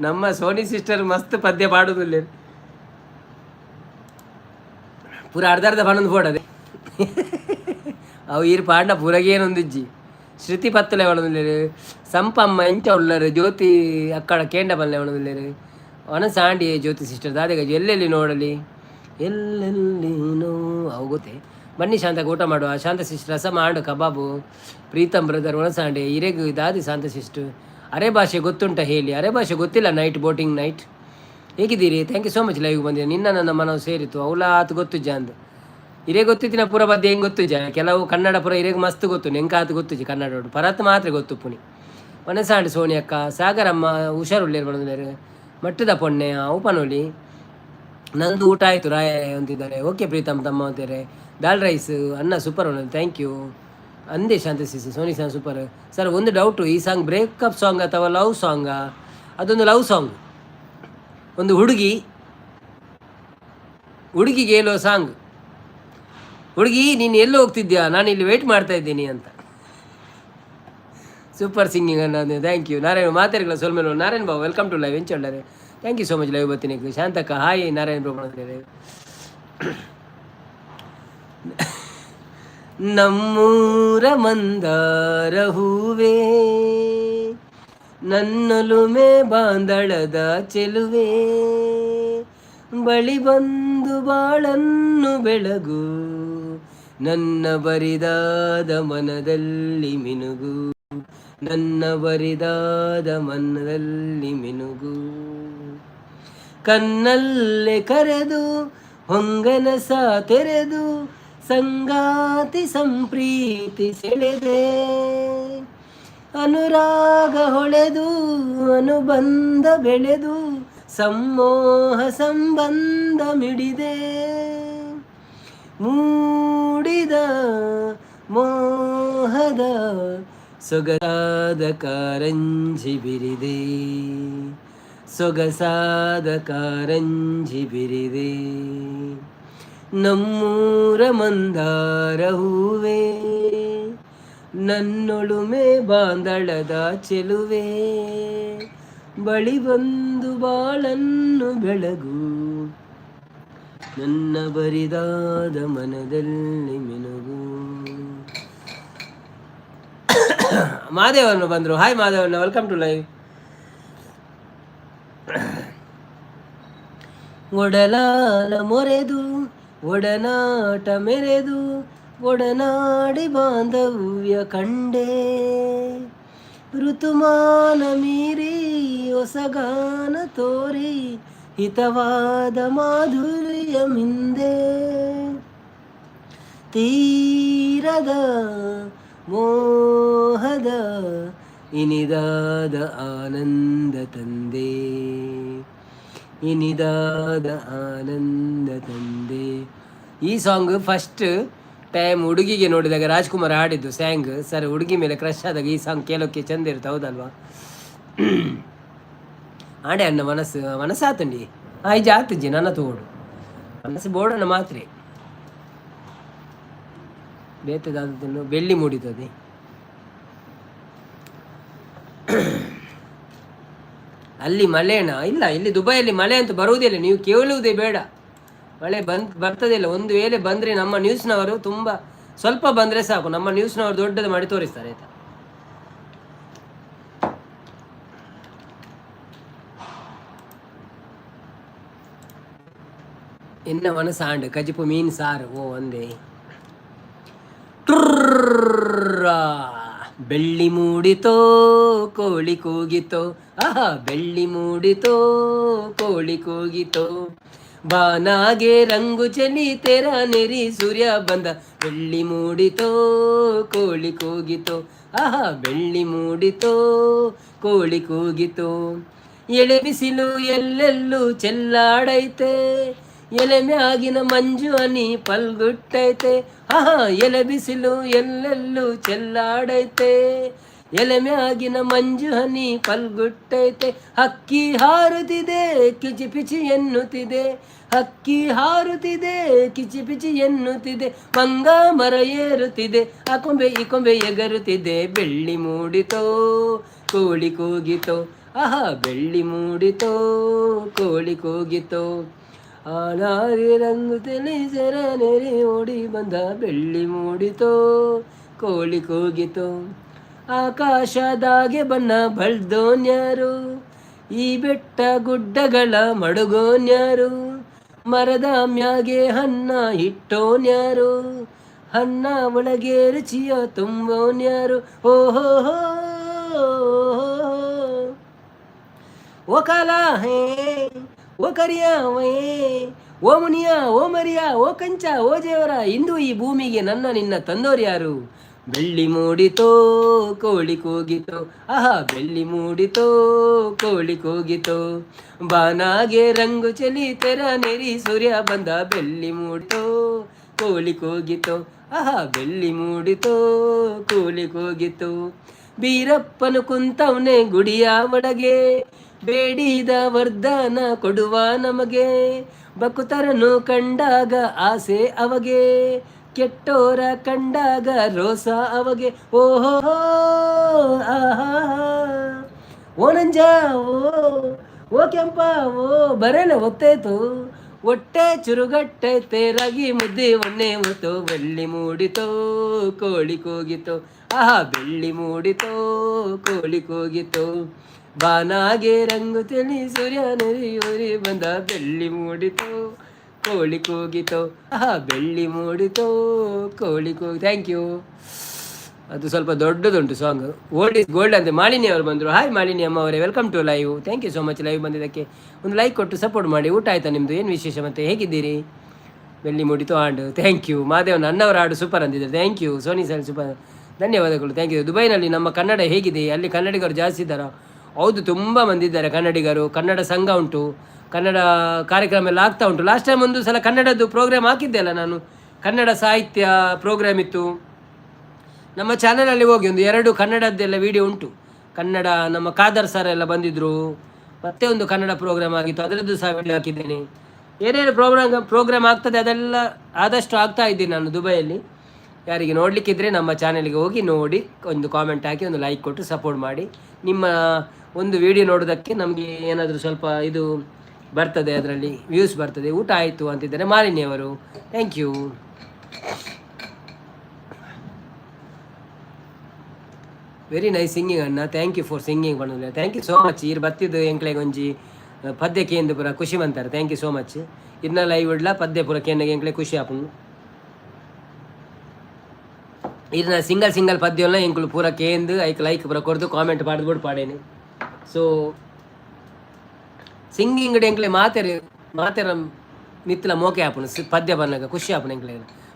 ನಮ್ಮ ಸೋನಿ ಸಿಸ್ಟರ್ ಮಸ್ತ್ ಪದ್ಯ ಪಾಡುದಿಲ್ಲ ಪೂರ ಅರ್ಧ ಪಣ್ಣೊಂದು ಪೋಡದೆ ಅವು ಈರು ಪಾಂಡ ಪೂರಗೇನೊಂದಿಜ್ಜಿ ಶ್ರುತಿ ಪತ್ತಲೆ ಒಣದಿಲ್ಲೇರು ಸಂಪಮ್ಮ ಎಂಚ ಉಳ್ಳರು ಜ್ಯೋತಿ ಅಕ್ಕಡ ಕೇಂಡ ಬಲ್ಲೆ ಒಣದಿಲ್ಲೇರು ಅವನ ಸಾಂಡಿ ಜ್ಯೋತಿ ಸಿಸ್ಟರ್ ದಾದಿಗ ಎಲ್ಲೆಲ್ಲಿ ನೋಡಲಿ ಎಲ್ಲೆಲ್ಲಿ ಅವು ಗೊತ್ತೇ ಬನ್ನಿ ಶಾಂತಕ್ಕೆ ಊಟ ಮಾಡುವ ಶಾಂತ ಸಿಸ್ಟರ್ ರಸ ಮಾಡು ಕಬಾಬು ಪ್ರೀತಮ್ ಬ್ರದರ್ ಒಣಸಾಂಡೆ ಹಿರೇಗು ದಾದಿ ಶಾಂತ ಸಿಸ್ಟರ್ ಅರೆ ಭಾಷೆ ಗೊತ್ತುಂಟ ಹೇಳಿ ಅರೆ ಭಾಷೆ ಗೊತ್ತಿಲ್ಲ ನೈಟ್ ಬೋಟಿಂಗ್ ನೈಟ್ ಹೇಗಿದ್ದೀರಿ thank you so much live ಬಂದಿದೆ ನಿನ್ನ ನನ್ನ ಮನವು ಸೇರಿತು ಅವಳ ಆತು ಗೊತ್ತು ಅಂದು ಹಿರೇ ಗೊತ್ತಿತ್ತಿನ ಪೂರ ಬದ್ದೆ ಹೆಂಗೆ ಗೊತ್ತು ಕೆಲವು ಕನ್ನಡ ಪುರ ಹಿರೇಗೆ ಮಸ್ತ್ ಗೊತ್ತು ನೆಂಕ ಆತು ಗೊತ್ತು ಕನ್ನಡ ಪರತ್ ಮಾತ್ರ ಗೊತ್ತು ಪುನಿ ಒನಸಾಂಡ್ ಸೋನಿ ಅಕ್ಕ ಸಾಗರಮ್ಮ ಹುಷಾರುಳ್ಳೇರು ಬಂದಿದ್ದಾರೆ ಮಟ್ಟದ ಪೊಣ್ಣೆ ಉಪನೋಲಿ ನಂದು ಊಟ ಆಯಿತು ರಾಯ ಅಂತಿದ್ದಾರೆ ಓಕೆ ಪ್ರೀತಮ್ ತಮ್ಮ ಅಂತಾರೆ ದಾಲ್ ರೈಸ್ ಅನ್ನ ಸೂಪರ್ ಒಳ್ಳೆ ಥ್ಯಾಂಕ್ ಯು ಅಂದೇ ಶಾಂತ ಸಿಸಿ ಸೋನಿ ಸಾಂಗ್ ಸೂಪರ್ ಸರ್ ಒಂದು ಡೌಟು ಈ ಸಾಂಗ್ ಬ್ರೇಕಪ್ ಸಾಂಗ್ ಅಥವಾ ಲವ್ ಸಾಂಗಾ ಅದೊಂದು ಲವ್ ಸಾಂಗ್ ಒಂದು ಹುಡುಗಿಗೆ ಹೇಳೋ ಸಾಂಗ್ ಹುಡುಗಿ ನೀನು ಎಲ್ಲೋ ಹೋಗ್ತಿದ್ಯಾ ನಾನು ಇಲ್ಲಿ ವೆಯ್ಟ್ ಮಾಡ್ತಾ ಇದ್ದೀನಿ ಅಂತ ಸೂಪರ್ ಸಿಂಗಿಂಗ್ ಅನ್ನೋದು ಥ್ಯಾಂಕ್ ಯು ನಾರಾಯಣ ಮಾತಾಡಿಲ್ಲ ಸೋಲ್ಮೇಲೆ Narayan Babu welcome to live ಎಂಚೊಳ್ಳರೆ thank you so much live ಬರ್ತೀನಿ ಶಾಂತಕ್ಕ ಹಾಯ್ ನಾರಾಯಣ್ ಬಾಬು ಅಂತಾರೆ ನಮ್ಮೂರ ಮಂದಾರ ಹೂವೇ ನನ್ನೊಲುಮೆ ಬಾಂದಳದ ಚೆಲುವೆ ಬಳಿ ಬಂದು ಬಾಳನ್ನು ಬೆಳಗು ನನ್ನ ಬರಿದಾದ ಮನದಲ್ಲಿ ಮಿನುಗು ನನ್ನ ಬರಿದಾದ ಮನದಲ್ಲಿ ಮಿನುಗು ಕಣ್ಣಲ್ಲೇ ಕರೆದು ಹೊಂಗನಸ ತೆರೆದು ಸಂಗಾತಿ ಸಂಪ್ರೀತಿ ಸೆಳೆದೆ ಅನುರಾಗ ಹೊಳೆದು ಅನುಬಂಧ ಬೆಳೆದು ಸಮ್ಮೋಹ ಸಂಬಂಧ ಮಿಡಿದೆ ಮೂಡಿದ ಮೋಹದ ಸೊಗಸಾದ ಕಾರಂಜಿ ಬಿರಿದೆ ಸೊಗಸಾದ ಕಾರಂಜಿ ಬಿರಿದೆ ನಮ್ಮೂರ ಮಂದಾರ ಹೂವೇ ನನ್ನೊಳುಮೆ ಬಾಂದಳದ ಚೆಲುವೆ ಬಳಿ ಬಂದು ಬಾಳನ್ನು ಬೆಳಗು ನನ್ನ ಬರಿದಾದ ಮನದಲ್ಲಿ ಮಿನುಗು. ಮಾದೇವನ್ನ ಬಂದರು. ಹಾಯ್ ಮಾದೇವನ್ನ, ವೆಲ್ಕಮ್ ಟು ಲೈವ್. ಒಡಲಾಲ ಮೊರೆದು ಒಡನಾಟ ಮೆರೆದು ಒಡನಾಡಿ ಬಾಂಧವ್ಯ ಕಂಡೆ ಋತುಮಾನ ಮೀರಿ ಹೊಸಗಾನ ತೋರಿ ಹಿತವಾದ ಮಾಧುರ್ಯ ಮಿಂದೆ ತೀರದ ಮೋಹದ ಇನಿದಾದ ಆನಂದ ತಂದೆ ಇನಿದಾದ ಆನಂದ ತಂದೆ. ಈ ಸಾಂಗ್ ಫಸ್ಟ್ ಟೈಮ್ ಹುಡುಗಿಗೆ ನೋಡಿದಾಗ ರಾಜ್ಕುಮಾರ್ ಹಾಡಿದ್ದು ಸ್ಯಾಂಗ್ ಸರ್. ಹುಡುಗಿ ಮೇಲೆ ಕ್ರಶ್ ಆದಾಗ ಈ ಸಾಂಗ್ ಕೇಳೋಕ್ಕೆ ಚಂದ ಇರುತ್ತೆ, ಹೌದಲ್ವಾ? ಆಡೆ ಅನ್ನ ಮನಸ್ಸು ಆತಂಡಿ ಆಯ್ಜ ಆತಜ್ಜಿ ನನ್ನ ತೋಡು ಮನಸ್ಸು ಬೋಡನ್ನ ಮಾತ್ರ ಬೇತದಾದನ್ನು ಬೆಳ್ಳಿ ಮೂಡಿತದೆ. ಅಲ್ಲಿ ಮಳೆನ ಇಲ್ಲ, ಇಲ್ಲಿ ದುಬೈಯಲ್ಲಿ ಮಳೆ ಅಂತ ಬರುವುದಿಲ್ಲ, ನೀವು ಕೇಳುವುದೇ ಬೇಡ. ಮಳೆ ಬರ್ತದೇ ಇಲ್ಲ. ಒಂದು ವೇಳೆ ಬಂದರೆ ನಮ್ಮ ನ್ಯೂಸ್ನವರು ತುಂಬ ಸ್ವಲ್ಪ ಬಂದರೆ ಸಾಕು, ನಮ್ಮ ನ್ಯೂಸ್ನವರು ದೊಡ್ಡದು ಮಾಡಿ ತೋರಿಸ್ತಾರೆ ಆಯ್ತಾ. ಎನ್ನ ಮನಸ್ಸಾಂಡು ಕಜಿಪು ಮೀನು ಸಾರು ಓ ಒಂದೇ ಬೆಳ್ಳಿ ಮೂಡಿತೋ ಕೋಳಿ ಕೂಗಿತೋ. ಆಹಾ ಬೆಳ್ಳಿ ಮೂಡಿತೋ ಕೋಳಿ ಕೂಗಿತೋ. ಬಾನಾಗೆ ರಂಗು ಚಲಿ ತೆರ ನೆರಿ ಸೂರ್ಯ ಬಂದ. ಬೆಳ್ಳಿ ಮೂಡಿತೋ ಕೋಳಿ ಕೂಗಿತೋ. ಆಹಾ ಬೆಳ್ಳಿ ಮೂಡಿತೋ ಕೋಳಿ ಕೂಗಿತೋ. ಎಳೆ ಬಿಸಿಲು ಎಲ್ಲೆಲ್ಲೂ ಚೆಲ್ಲಾಡೈತೆ, ಎಲೆ ಮ್ಯಾಗಿನ ಮಂಜು ಹನಿ ಪಲ್ಗುಟ್ಟೈತೆ. ಆಹಾ ಎಲೆ ಬಿಸಿಲು ಎಲ್ಲೆಲ್ಲೂ ಚೆಲ್ಲಾಡೈತೆ, ಎಲೆ ಮ್ಯಾಗಿನ ಮಂಜು ಹನಿ ಪಲ್ಗುಟ್ಟೈತೆ. ಹಕ್ಕಿ ಹಾರುತ್ತಿದೆ ಕಿಚಿ ಪಿಚಿ ಎನ್ನುತ್ತಿದೆ, ಹಕ್ಕಿ ಹಾರುತ್ತಿದೆ ಕಿಚಿ ಪಿಚಿ ಎನ್ನುತ್ತಿದೆ. ಮಂಗ ಮರ ಏರುತ್ತಿದೆ, ಆ ಕೊಂಬೆ ಈ ಕೊಂಬೆ ಎಗರುತ್ತಿದೆ. ಬೆಳ್ಳಿ ಮೂಡಿತೋ ಕೋಳಿ ಕೂಗಿತೋ. ಆಹಾ ಬೆಳ್ಳಿ ಮೂಡಿತೋ ಕೋಳಿ ಕೂಗಿತೋ. ಆನಾರಿ ರಂಗು ತಿಳಿಸರ ನೆರೆ ಓಡಿ ಬಂದ. ಬೆಳ್ಳಿ ಮೂಡಿತೋ ಕೋಳಿ ಕೂಗಿತೋ. ಆಕಾಶದಾಗೆ ಬಣ್ಣ ಬಳ್ದೋನ್ಯಾರು, ಈ ಬೆಟ್ಟ ಗುಡ್ಡಗಳ ಮಡುಗೋನ್ಯಾರು. ಮರದ ಮ್ಯಾಗೆ ಹನ್ನ ಇಟ್ಟೋನ್ಯಾರು, ಹನ್ನ ಒಳಗೆ ರುಚಿಯ ತುಂಬೋನ್ಯಾರು. ಓಹೋ ಓ ಕಾಲ ಹೇ ಓ ಕರಿಯಾವೇ, ಓ ಮುನಿಯ ಓ ಮರಿಯ ಓ ಕಂಚ ಓ ಜೇವರ, ಇಂದು ಈ ಭೂಮಿಗೆ ನನ್ನ ನಿನ್ನ ತಂದೋರ್ಯಾರು. ಬೆಳ್ಳಿ ಮೂಡಿತೋ ಕೋಳಿ ಕೂಗಿತೋ. ಆಹಾ ಬೆಳ್ಳಿ ಮೂಡಿತೋ ಕೋಳಿ ಕೂಗಿತೋ. ಬಾನಾಗೆ ರಂಗು ಚಲಿ ತೆರ ನೆರಿ ಸೂರ್ಯ ಬಂದ. ಬೆಳ್ಳಿ ಮೂಡಿತೋ ಕೋಳಿ ಕೂಗಿತೋ. ಆಹಾ ಬೆಳ್ಳಿ ಮೂಡಿತೋ ಕೋಳಿ ಕೂಗಿತೋ. ಬೀರಪ್ಪನು ಕುಂತವನೆ ಗುಡಿಯ ಒಳಗೆ, ಬೇಡಿದ ವರದಾನ ಕೊಡುವ ನಮಗೆ. ಬಕುತರನು ಕಂಡಾಗ ಆಸೆ ಅವಗೆ, ಕೆಟ್ಟೋರ ಕಂಡಾಗ ರೋಸ ಅವಗೆ. ಓಹೋ ಆಹಾ ಓ ನಂಜ ಓ ಕೆಂಪ ಓ ಬರೇನ ಒತ್ತಾಯ್ತು. ಹೊಟ್ಟೆ ಚುರುಗಟ್ಟೈತೆ ರಾಗಿ ಮುದ್ದೆ ಒಣ್ಣೆ ಮುತ್ತು. ಬೆಳ್ಳಿ ಮೂಡಿತೋ ಕೋಳಿ ಕೂಗಿತೋ. ಆಹಾ ಬೆಳ್ಳಿ ಮೂಡಿತೋ ಕೋಳಿ ಕೂಗಿತೋ. ಬಾನಾಗೆ ರಂಗು ತಿಳಿ ಸೂರ್ಯ ನೆರೆಯೂರಿ ಬಂದ. ಬೆಳ್ಳಿ ಮೂಡಿತೋ ಕೋಳಿ ಕೂಗಿತೋ. ಆಹಾ ಬೆಳ್ಳಿ ಮೂಡಿತೋ ಕೋಳಿ ಕೂಗಿ. Thank you. ಅದು ಸ್ವಲ್ಪ ದೊಡ್ಡದುಂಟು ಸಾಂಗ್. ಓಲ್ಡ್ ಇಸ್ ಗೋಲ್ಡ್ ಅಂತ ಮಾಲಿನಿ ಅವರು ಬಂದರು. ಹಾಯ್ ಮಾಲಿನಿ ಅಮ್ಮ ಅವರೇ, welcome to live. Thank you so much live ಬಂದಿದ್ದಕ್ಕೆ. ಒಂದು ಲೈಕ್ ಕೊಟ್ಟು ಸಪೋರ್ಟ್ ಮಾಡಿ. ಊಟ ಆಯಿತಾ ನಿಮ್ಮದು? ಏನು ವಿಶೇಷ ಮತ್ತು ಹೇಗಿದ್ದೀರಿ? ಬೆಳ್ಳಿ ಮೂಡಿತು ಹಾಡು. Thank you. ಮಾದೇವನ್ ಅಣ್ಣವರ ಹಾಡು ಸೂಪರ್ ಅಂದಿದ್ದಾರೆ. Thank you. ಸೋನಿ ಸಲ್ ಸೂಪರ್, ಧನ್ಯವಾದಗಳು. Thank you. ದುಬೈನಲ್ಲಿ ನಮ್ಮ ಕನ್ನಡ ಹೇಗಿದೆ? ಅಲ್ಲಿ ಕನ್ನಡಿಗರು ಜಾಸ್ತಿ ಇದ್ದಾರಾ? ಹೌದು, ತುಂಬ ಮಂದಿ ಇದ್ದಾರೆ ಕನ್ನಡಿಗರು. ಕನ್ನಡ ಸಂಘ ಉಂಟು, ಕನ್ನಡ ಕಾರ್ಯಕ್ರಮ ಎಲ್ಲ ಆಗ್ತಾ ಉಂಟು. ಲಾಸ್ಟ್ ಟೈಮ್ ಒಂದು ಸಲ ಕನ್ನಡದ್ದು ಪ್ರೋಗ್ರಾಮ್ ಹಾಕಿದ್ದೆ ಅಲ್ಲ ನಾನು, ಕನ್ನಡ ಸಾಹಿತ್ಯ ಪ್ರೋಗ್ರಾಮ್ ಇತ್ತು ನಮ್ಮ ಚಾನಲಲ್ಲಿ. ಹೋಗಿ ಒಂದು 2 ಕನ್ನಡದ್ದೆಲ್ಲ ವಿಡಿಯೋ ಉಂಟು. ಕನ್ನಡ ನಮ್ಮ ಖಾದರ್ ಸರ್ ಎಲ್ಲ ಬಂದಿದ್ದರು. ಮತ್ತೆ ಒಂದು ಕನ್ನಡ ಪ್ರೋಗ್ರಾಮ್ ಆಗಿತ್ತು, ಅದರದ್ದು ಸಹ ವಿಡಿಯೋ ಹಾಕಿದ್ದೇನೆ. ಏನೇನು ಪ್ರೋಗ್ರಾಮ್ ಆಗ್ತದೆ ಅದೆಲ್ಲ ಆದಷ್ಟು ಆಗ್ತಾ ಇದ್ದೀನಿ ನಾನು ದುಬೈಯಲ್ಲಿ. ಯಾರಿಗೆ ನೋಡಲಿಕ್ಕಿದ್ರೆ ನಮ್ಮ ಚಾನಲ್ಗೆ ಹೋಗಿ ನೋಡಿ, ಒಂದು ಕಾಮೆಂಟ್ ಹಾಕಿ, ಒಂದು ಲೈಕ್ ಕೊಟ್ಟು ಸಪೋರ್ಟ್ ಮಾಡಿ. ನಿಮ್ಮ ಒಂದು ವಿಡಿಯೋ ನೋಡೋದಕ್ಕೆ ನಮಗೆ ಏನಾದರೂ ಸ್ವಲ್ಪ ಇದು ಬರ್ತದೆ, ಅದರಲ್ಲಿ ವ್ಯೂಸ್ ಬರ್ತದೆ. ಊಟ ಆಯಿತು ಅಂತಿದ್ದಾರೆ ಮಾಲಿನಿ ಅವರು. Thank you. Very nice singing ಅಣ್ಣ. ಥ್ಯಾಂಕ್ ಯು ಫಾರ್ ಸಿಂಗಿಂಗ್ ಬಣ್ಣ. Thank you so much. ಇರು ಬತ್ತಿದ್ದು ಎಂಕ್ಲೆಗೊಂಜಿ ಪದ್ಯಕ್ಕೆ ಎಂದು ಪೂರ ಖುಷಿ ಬಂತಾರೆ. Thank you so much. ಇದನ್ನ ಲೈವ್ ಇಡ್ಲ ಪದ್ಯ ಪೂರ ಕೆನ್ನೆಗೆ ಎಂಕ್ಲೆ ಖುಷಿ ಆಪುಂಡು. ಇದನ್ನ ಸಿಂಗಲ್ ಪದ್ಯ ಎಲ್ಲ ಎಂಕ್ಲು ಪೂರ ಕೇಂದು ಐಕ್ ಲೈಕ್ ಪೂರ ಕೊಡ್ದು ಕಾಮೆಂಟ್ ಮಾಡಿದ್ಬಿಟ್ಟು ಪಾಡೇನೆ. ಸೊ ಸಿಂಗಿಂಗ್ ಎಂಕ್ಲೆ ಮಾತೆರ ಮಿತ್ಲ ಮೋಕೆ ಆಪುನು ಪದ್ಯ ಬನ್ನಗ ಖುಷಿ ಆಪುನು ಎಂಕ್ಲೆ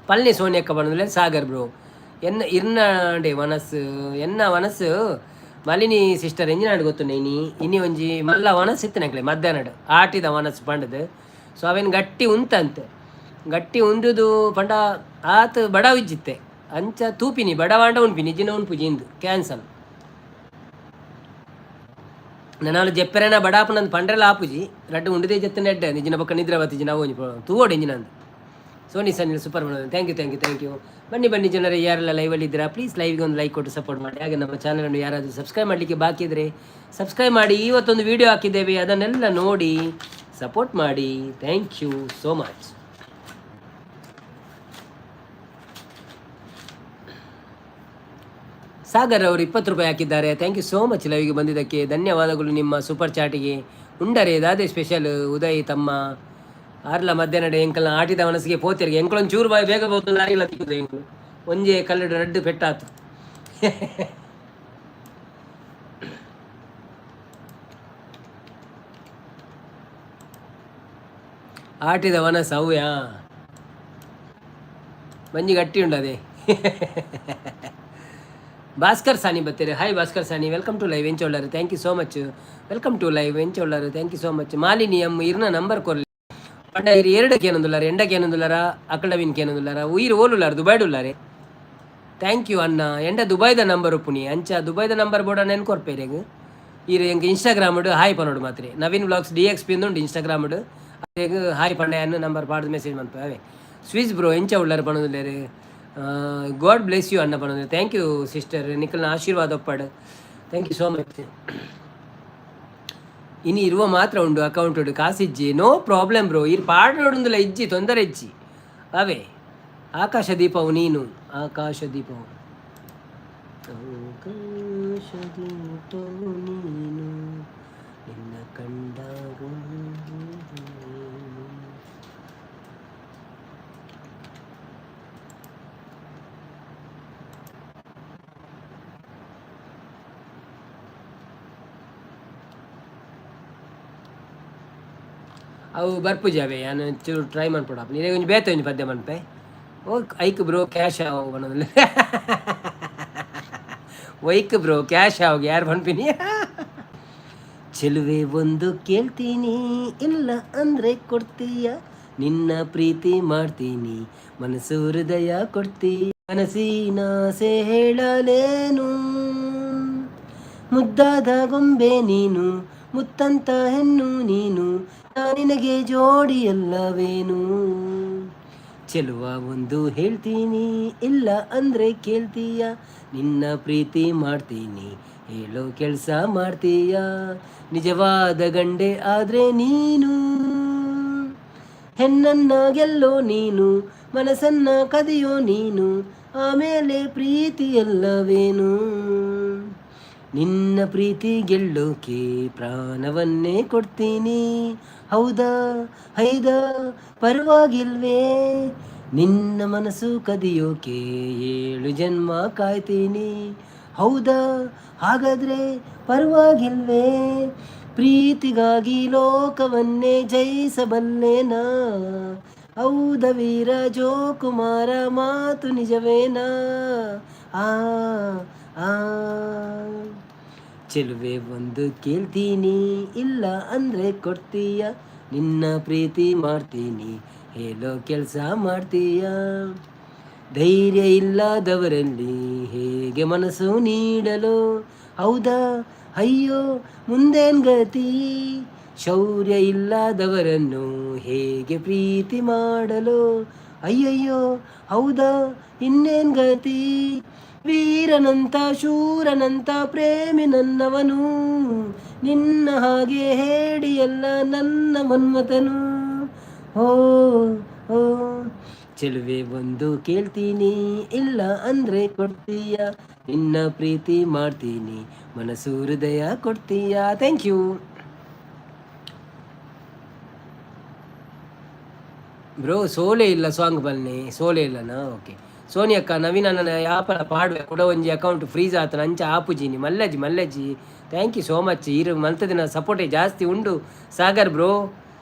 ಪಲ್ನಿ ಸೋನಿಯಕ್ಕ ಬಣ್ಣದಲ್ಲೇ ಸಾಗರ್ ಬ್ರೋ ಎನ್ನ ಇರ್ನಾಂಡೆ ಮನಸ್ಸು ಎನ್ನ ಮನಸ್ಸು ಮಲಿನಿ ಸಿಸ್ಟರ್ ಎಂಜಿನಾಡು ಗೊತ್ತು ನೀನಿ ಇನ್ನಿ ಒಂಜಿ ಮಲ್ಲ ಮನಸ್ಸು ಇತ್ತನಕ್ಲೆ ಮಧ್ಯಾಹ್ನಡು ಆಟಿದ ಮನಸ್ಸು ಪಂಡದು ಸೊ ಅವೇನು ಗಟ್ಟಿ ಉಂತಂತೆ ಗಟ್ಟಿ ಉಂದುದು ಪಂಡ ಆತ ಬಡ ಉಜ್ಜಿತ್ತೆ ಅಂಚ ತೂಪಿನಿ ಬಡವಾಂಡ ಉಣ್ಪಿನಿ ಇಜ್ಜಿನ ಉಣ್ಪುಜಿ ಇಂದು ಕ್ಯಾನ್ಸಲ್ ನಾನು ಜೆಪ್ಪೆರೇನ ಬಡಾಪನಂದು ಪಂಡ್ರೆಲ್ಲ ಆಪುಜಿ ರಡ್ಡು ಉಂಡದೇ ಜತ್ತಿನ ಎಡ್ಡೆ ನಿಜಿನ ಪಕ್ಕ ನಿದ್ರಾವತಿ ನಾವು ಒಂಜಿ ತೂಗೋಡು ಎಂಜಿನಂದು ಸೋನಿ ಸನ್ನಿಲ್ ಸೂಪರ್ ಮಾಡೋದು ಥ್ಯಾಂಕ್ ಯು ಬನ್ನಿ ಜನರೇ ಯಾರೆಲ್ಲ ಲೈವಲ್ಲಿ ಇದ್ದೀರಾ ಪ್ಲೀಸ್ ಲೈವ್ಗೆ ಒಂದು ಲೈಕ್ ಕೊಟ್ಟು ಸಪೋರ್ಟ್ ಮಾಡಿ ಹಾಗೆ ನಮ್ಮ ಚಾನಲನ್ನು ಯಾರಾದರೂ ಸಬ್ಸ್ಕ್ರೈಬ್ ಮಾಡಲಿಕ್ಕೆ ಬಾಕಿ ಇದ್ದರೆ ಸಬ್ಸ್ಕ್ರೈಬ್ ಮಾಡಿ ಇವತ್ತೊಂದು ವಿಡಿಯೋ ಹಾಕಿದ್ದೇವೆ ಅದನ್ನೆಲ್ಲ ನೋಡಿ ಸಪೋರ್ಟ್ ಮಾಡಿ thank you so much. Sagar ಅವರು 20 ರೂಪಾಯಿ ಹಾಕಿದ್ದಾರೆ. ಥ್ಯಾಂಕ್ ಯು ಸೋ ಮಚ್ ಲೈವ್ಗೆ ಬಂದಿದ್ದಕ್ಕೆ ಧನ್ಯವಾದಗಳು. ನಿಮ್ಮ ಸೂಪರ್ ಚಾಟಿಗೆ ಉಂಡರೆ ದಾದೆ ಸ್ಪೆಷಲ್ ಉದಯ್ ತಮ್ಮ ಆರ್ಲ ಮಧ್ಯಾಹ್ನ ಎಂಕಲ್ನ ಆಟಿದ ಮನಸ್ಸಿಗೆ ಪೋತಿಯರಿಗೆ ಎಂಕಲೊಂದು ಚೂರು ಬಾಯಿ ಬೇಗ ಬೋದು ಲಾರಿಲ್ಲ ತಿಕ್ಕುದು ಎಂಕಲು ಒಂಜೆ ಕಲ್ಲಡು ರಡ್ಡು ಪೆಟ್ಟಾತು. ಆಟಿದ ಮನಸ್ಸು ಅವ್ಯಾ ಮಂಜಿ ಗಟ್ಟಿ ಉಂಡದೆ. ಭಾಸ್ಕರ್ ಸಾನಿ ಬರ್ತೀರಿ. Hi Bhaskar Sunny, welcome to live ಎಂಚೊಳ್ಳರು. Thank you so much. Welcome to live ಎಂಚೊಳ್ಳರು. Thank you so much. ಮಾಲಿನಿಯಂ ಇರ್ನ ನಂಬರ್ ಕೊರ್ಲಿ ಪಂಡ ಇರು ಎರಡಕ್ಕೆ ಏನೊಂದುಲ್ಲಾರ ಎಂಡಕ್ಕೆ ಏನೊಂದುಲ್ಲಾರ ಅಕಡವಿನ್ಗೆ ಏನೊಂದುಲ್ಲಾರ ಉಯಿರು ಓಲುಲ್ಲಾರ ದುಬೈಡುಲ್ಲಾರೆ. ಥ್ಯಾಂಕ್ ಯು ಅಣ್ಣ. ಎಂಡ ದುಬೈದ ನಂಬರ್ ಉಪ್ಪುನಿ ಅಂಚ ದುಬೈದ ನಂಬರ್ ಬೋಡ ನೆನ್ ಕೊರ್ಪೇರೆಗ್ ಇರು ಎಂಗೆ ಇನ್ಸ್ಟಾಗ್ರಾಮಡು ಹಾಯ್ ಪನೋಡು ಮಾತ್ರೆ ನವೀನ್ ವ್ಲಾಗ್ಸ್ DXP ಉಂಡು ಇನ್ಸ್ಟಾಗ್ರಾಮಡು ಅದೇಗ ಹಾಯ್ ಪಂಡ ಅನ್ನು ನಂಬರ್ ಪಾಡ್ದು ಮೆಸೇಜ್ ಮಾಡ್ಪೇ ಅವೇ ಸ್ವಿಸ್ ಬ್ರೋ ಎಂಚ ಉಳ್ಳಾರ ಪಣೋದಿಲ್ಲೇರು. ಗಾಡ್ ಬ್ಲೆಸ್ ಯು ಅಣ್ಣ ಪಣೋದು. ಥ್ಯಾಂಕ್ ಯು ಸಿಸ್ಟರ್ ನಿಖಲ್ನ ಆಶೀರ್ವಾದ ಒಪ್ಪಾಡು. Thank you so much. ಇನ್ನು ಇರುವ ಮಾತ್ರ ಉಂಡು ಅಕೌಂಟ್ ಉಂಡು ಕಾಸಿಜ್ಜಿ ನೋ ಪ್ರಾಬ್ಲಮ್ ಬ್ರೋ. ಇರು ಪಾಡ್ನೋಡುಂದಿಲ್ಲ ಇಜ್ಜಿ ತೊಂದರೆ ಇಜ್ಜಿ ಅವೇ ಆಕಾಶ ದೀಪವು ನೀನು ಆಕಾಶ ದೀಪವು ನೀನು ನಿನ್ನ ಕಂಡಾಗ ಅವು ಬರ್ಪುಜಾವೆ ನಾನು ಚೂರು ಟ್ರೈ ಮಾಡ್ಕೊಡ ನೀನೇ ಒಂಚು ಬೇತ ಒಂಚು ಪದ್ಯ ಮನ್ಪೆ ಓ ಐಕ್ ಬ್ರೋ ಕ್ಯಾಶ್ ಆವು ಬನ್ನೋದಿಲ್ಲ ವೈಕ್ ಬ್ರೋ ಕ್ಯಾಶ್ ಆವಾಗ ಯಾರು ಬನ್ಪಿನಿ. ಚೆಲುವೆ ಒಂದು ಕೇಳ್ತೀನಿ ಇಲ್ಲ ಅಂದರೆ ಕೊಡ್ತೀಯ ನಿನ್ನ ಪ್ರೀತಿ ಮಾಡ್ತೀನಿ ಮನಸ್ಸು ಹೃದಯ ಕೊಡ್ತೀಯ ಮನಸ್ಸಿನಾಸೆ ಹೇಳಲೇನು ಮುದ್ದಾದ ಗೊಂಬೆ ನೀನು ಮುತ್ತಂತ ಹೆಣ್ಣು ನೀನು ನಿನಗೆ ಜೋಡಿಯಲ್ಲವೇನು ಚೆಲುವ ಒಂದು ಹೇಳ್ತೀನಿ ಇಲ್ಲ ಅಂದರೆ ಕೇಳ್ತೀಯ ನಿನ್ನ ಪ್ರೀತಿ ಮಾಡ್ತೀನಿ ಹೇಳೋ ಕೆಲಸ ಮಾಡ್ತೀಯ ನಿಜವಾದ ಗಂಡೆ ಆದರೆ ನೀನು ಹೆಣ್ಣನ್ನ ಗೆಲ್ಲೋ ನೀನು ಮನಸ್ಸನ್ನ ಕದಿಯೋ ನೀನು ಆಮೇಲೆ ಪ್ರೀತಿ ಎಲ್ಲವೇನು ನಿನ್ನ ಪ್ರೀತಿ ಗೆಲ್ಲೋಕೆ ಪ್ರಾಣವನ್ನೇ ಕೊಡ್ತೀನಿ ಹೌದಾ ಹೈದಾ ಪರವಾಗಿಲ್ವೇ ನಿನ್ನ ಮನಸ್ಸು ಕದಿಯೋಕೆ 7 ಜನ್ಮ ಕಾಯ್ತೀನಿ ಹೌದಾ ಹಾಗಾದರೆ ಪರವಾಗಿಲ್ವೇ ಪ್ರೀತಿಗಾಗಿ ಲೋಕವನ್ನೇ ಜಯಿಸಬಲ್ಲೇನಾ ಹೌದ ವೀರ ಜೋಕುಮಾರ ಮಾತು ನಿಜವೇನಾ ಆ ಆ ಚೆಲುವೆ ಒಂದು ಕೇಳ್ತೀನಿ ಇಲ್ಲ ಅಂದರೆ ಕೊಡ್ತೀಯ ನಿನ್ನ ಪ್ರೀತಿ ಮಾಡ್ತೀನಿ ಹೇಳೋ ಕೆಲಸ ಮಾಡ್ತೀಯ ಧೈರ್ಯ ಇಲ್ಲದವರಲ್ಲಿ ಹೇಗೆ ಮನಸ್ಸು ನೀಡಲು ಹೌದಾ ಅಯ್ಯೋ ಮುಂದೇನು ಗತಿ ಶೌರ್ಯ ಇಲ್ಲದವರನ್ನು ಹೇಗೆ ಪ್ರೀತಿ ಮಾಡಲು ಅಯ್ಯಯ್ಯೋ ಹೌದಾ ಇನ್ನೇನು ಗತಿ ವೀರನಂತ ಶೂರನಂತ ಪ್ರೇಮಿ ನನ್ನವನು ನಿನ್ನ ಹಾಗೆ ಹೇಡಿಯಲ್ಲ ನನ್ನ ಮನ್ಮಥನು ಓ ಓ ಚೆಲುವೆ ಒಂದು ಕೇಳ್ತೀನಿ ಇಲ್ಲ ಅಂದರೆ ಕೊಡ್ತೀಯ ನಿನ್ನ ಪ್ರೀತಿ ಮಾಡ್ತೀನಿ ಮನಸ್ಸು ಹೃದಯ ಕೊಡ್ತೀಯ. Thank you bro. ಸೋಲೆ ಇಲ್ಲ ಸಾಂಗ್ ಬನ್ನಿ ಸೋಲೆ ಇಲ್ಲನಾ ಓಕೆ ಸೋನಿ ಅಕ್ಕ ನವೀನ್ ಅಣ್ಣನ ಯಾಪಲ ಪಾಡುವೆ ಕೂಡ ಒಂಜಿ ಅಕೌಂಟ್ ಫ್ರೀಸ್ ಆತನ ಅಂಚ ಆಪುಜಿನಿ ಮಲ್ಲಜ್ಜಿ ಮಲ್ಲಜ್ಜಿ ಥ್ಯಾಂಕ್ ಯು ಸೋ ಮಚ್ ಇರು ಮಲ್ತದಿನ ಸಪೋರ್ಟೇ ಜಾಸ್ತಿ ಉಂಡು ಸಾಗರ್ ಬ್ರೋ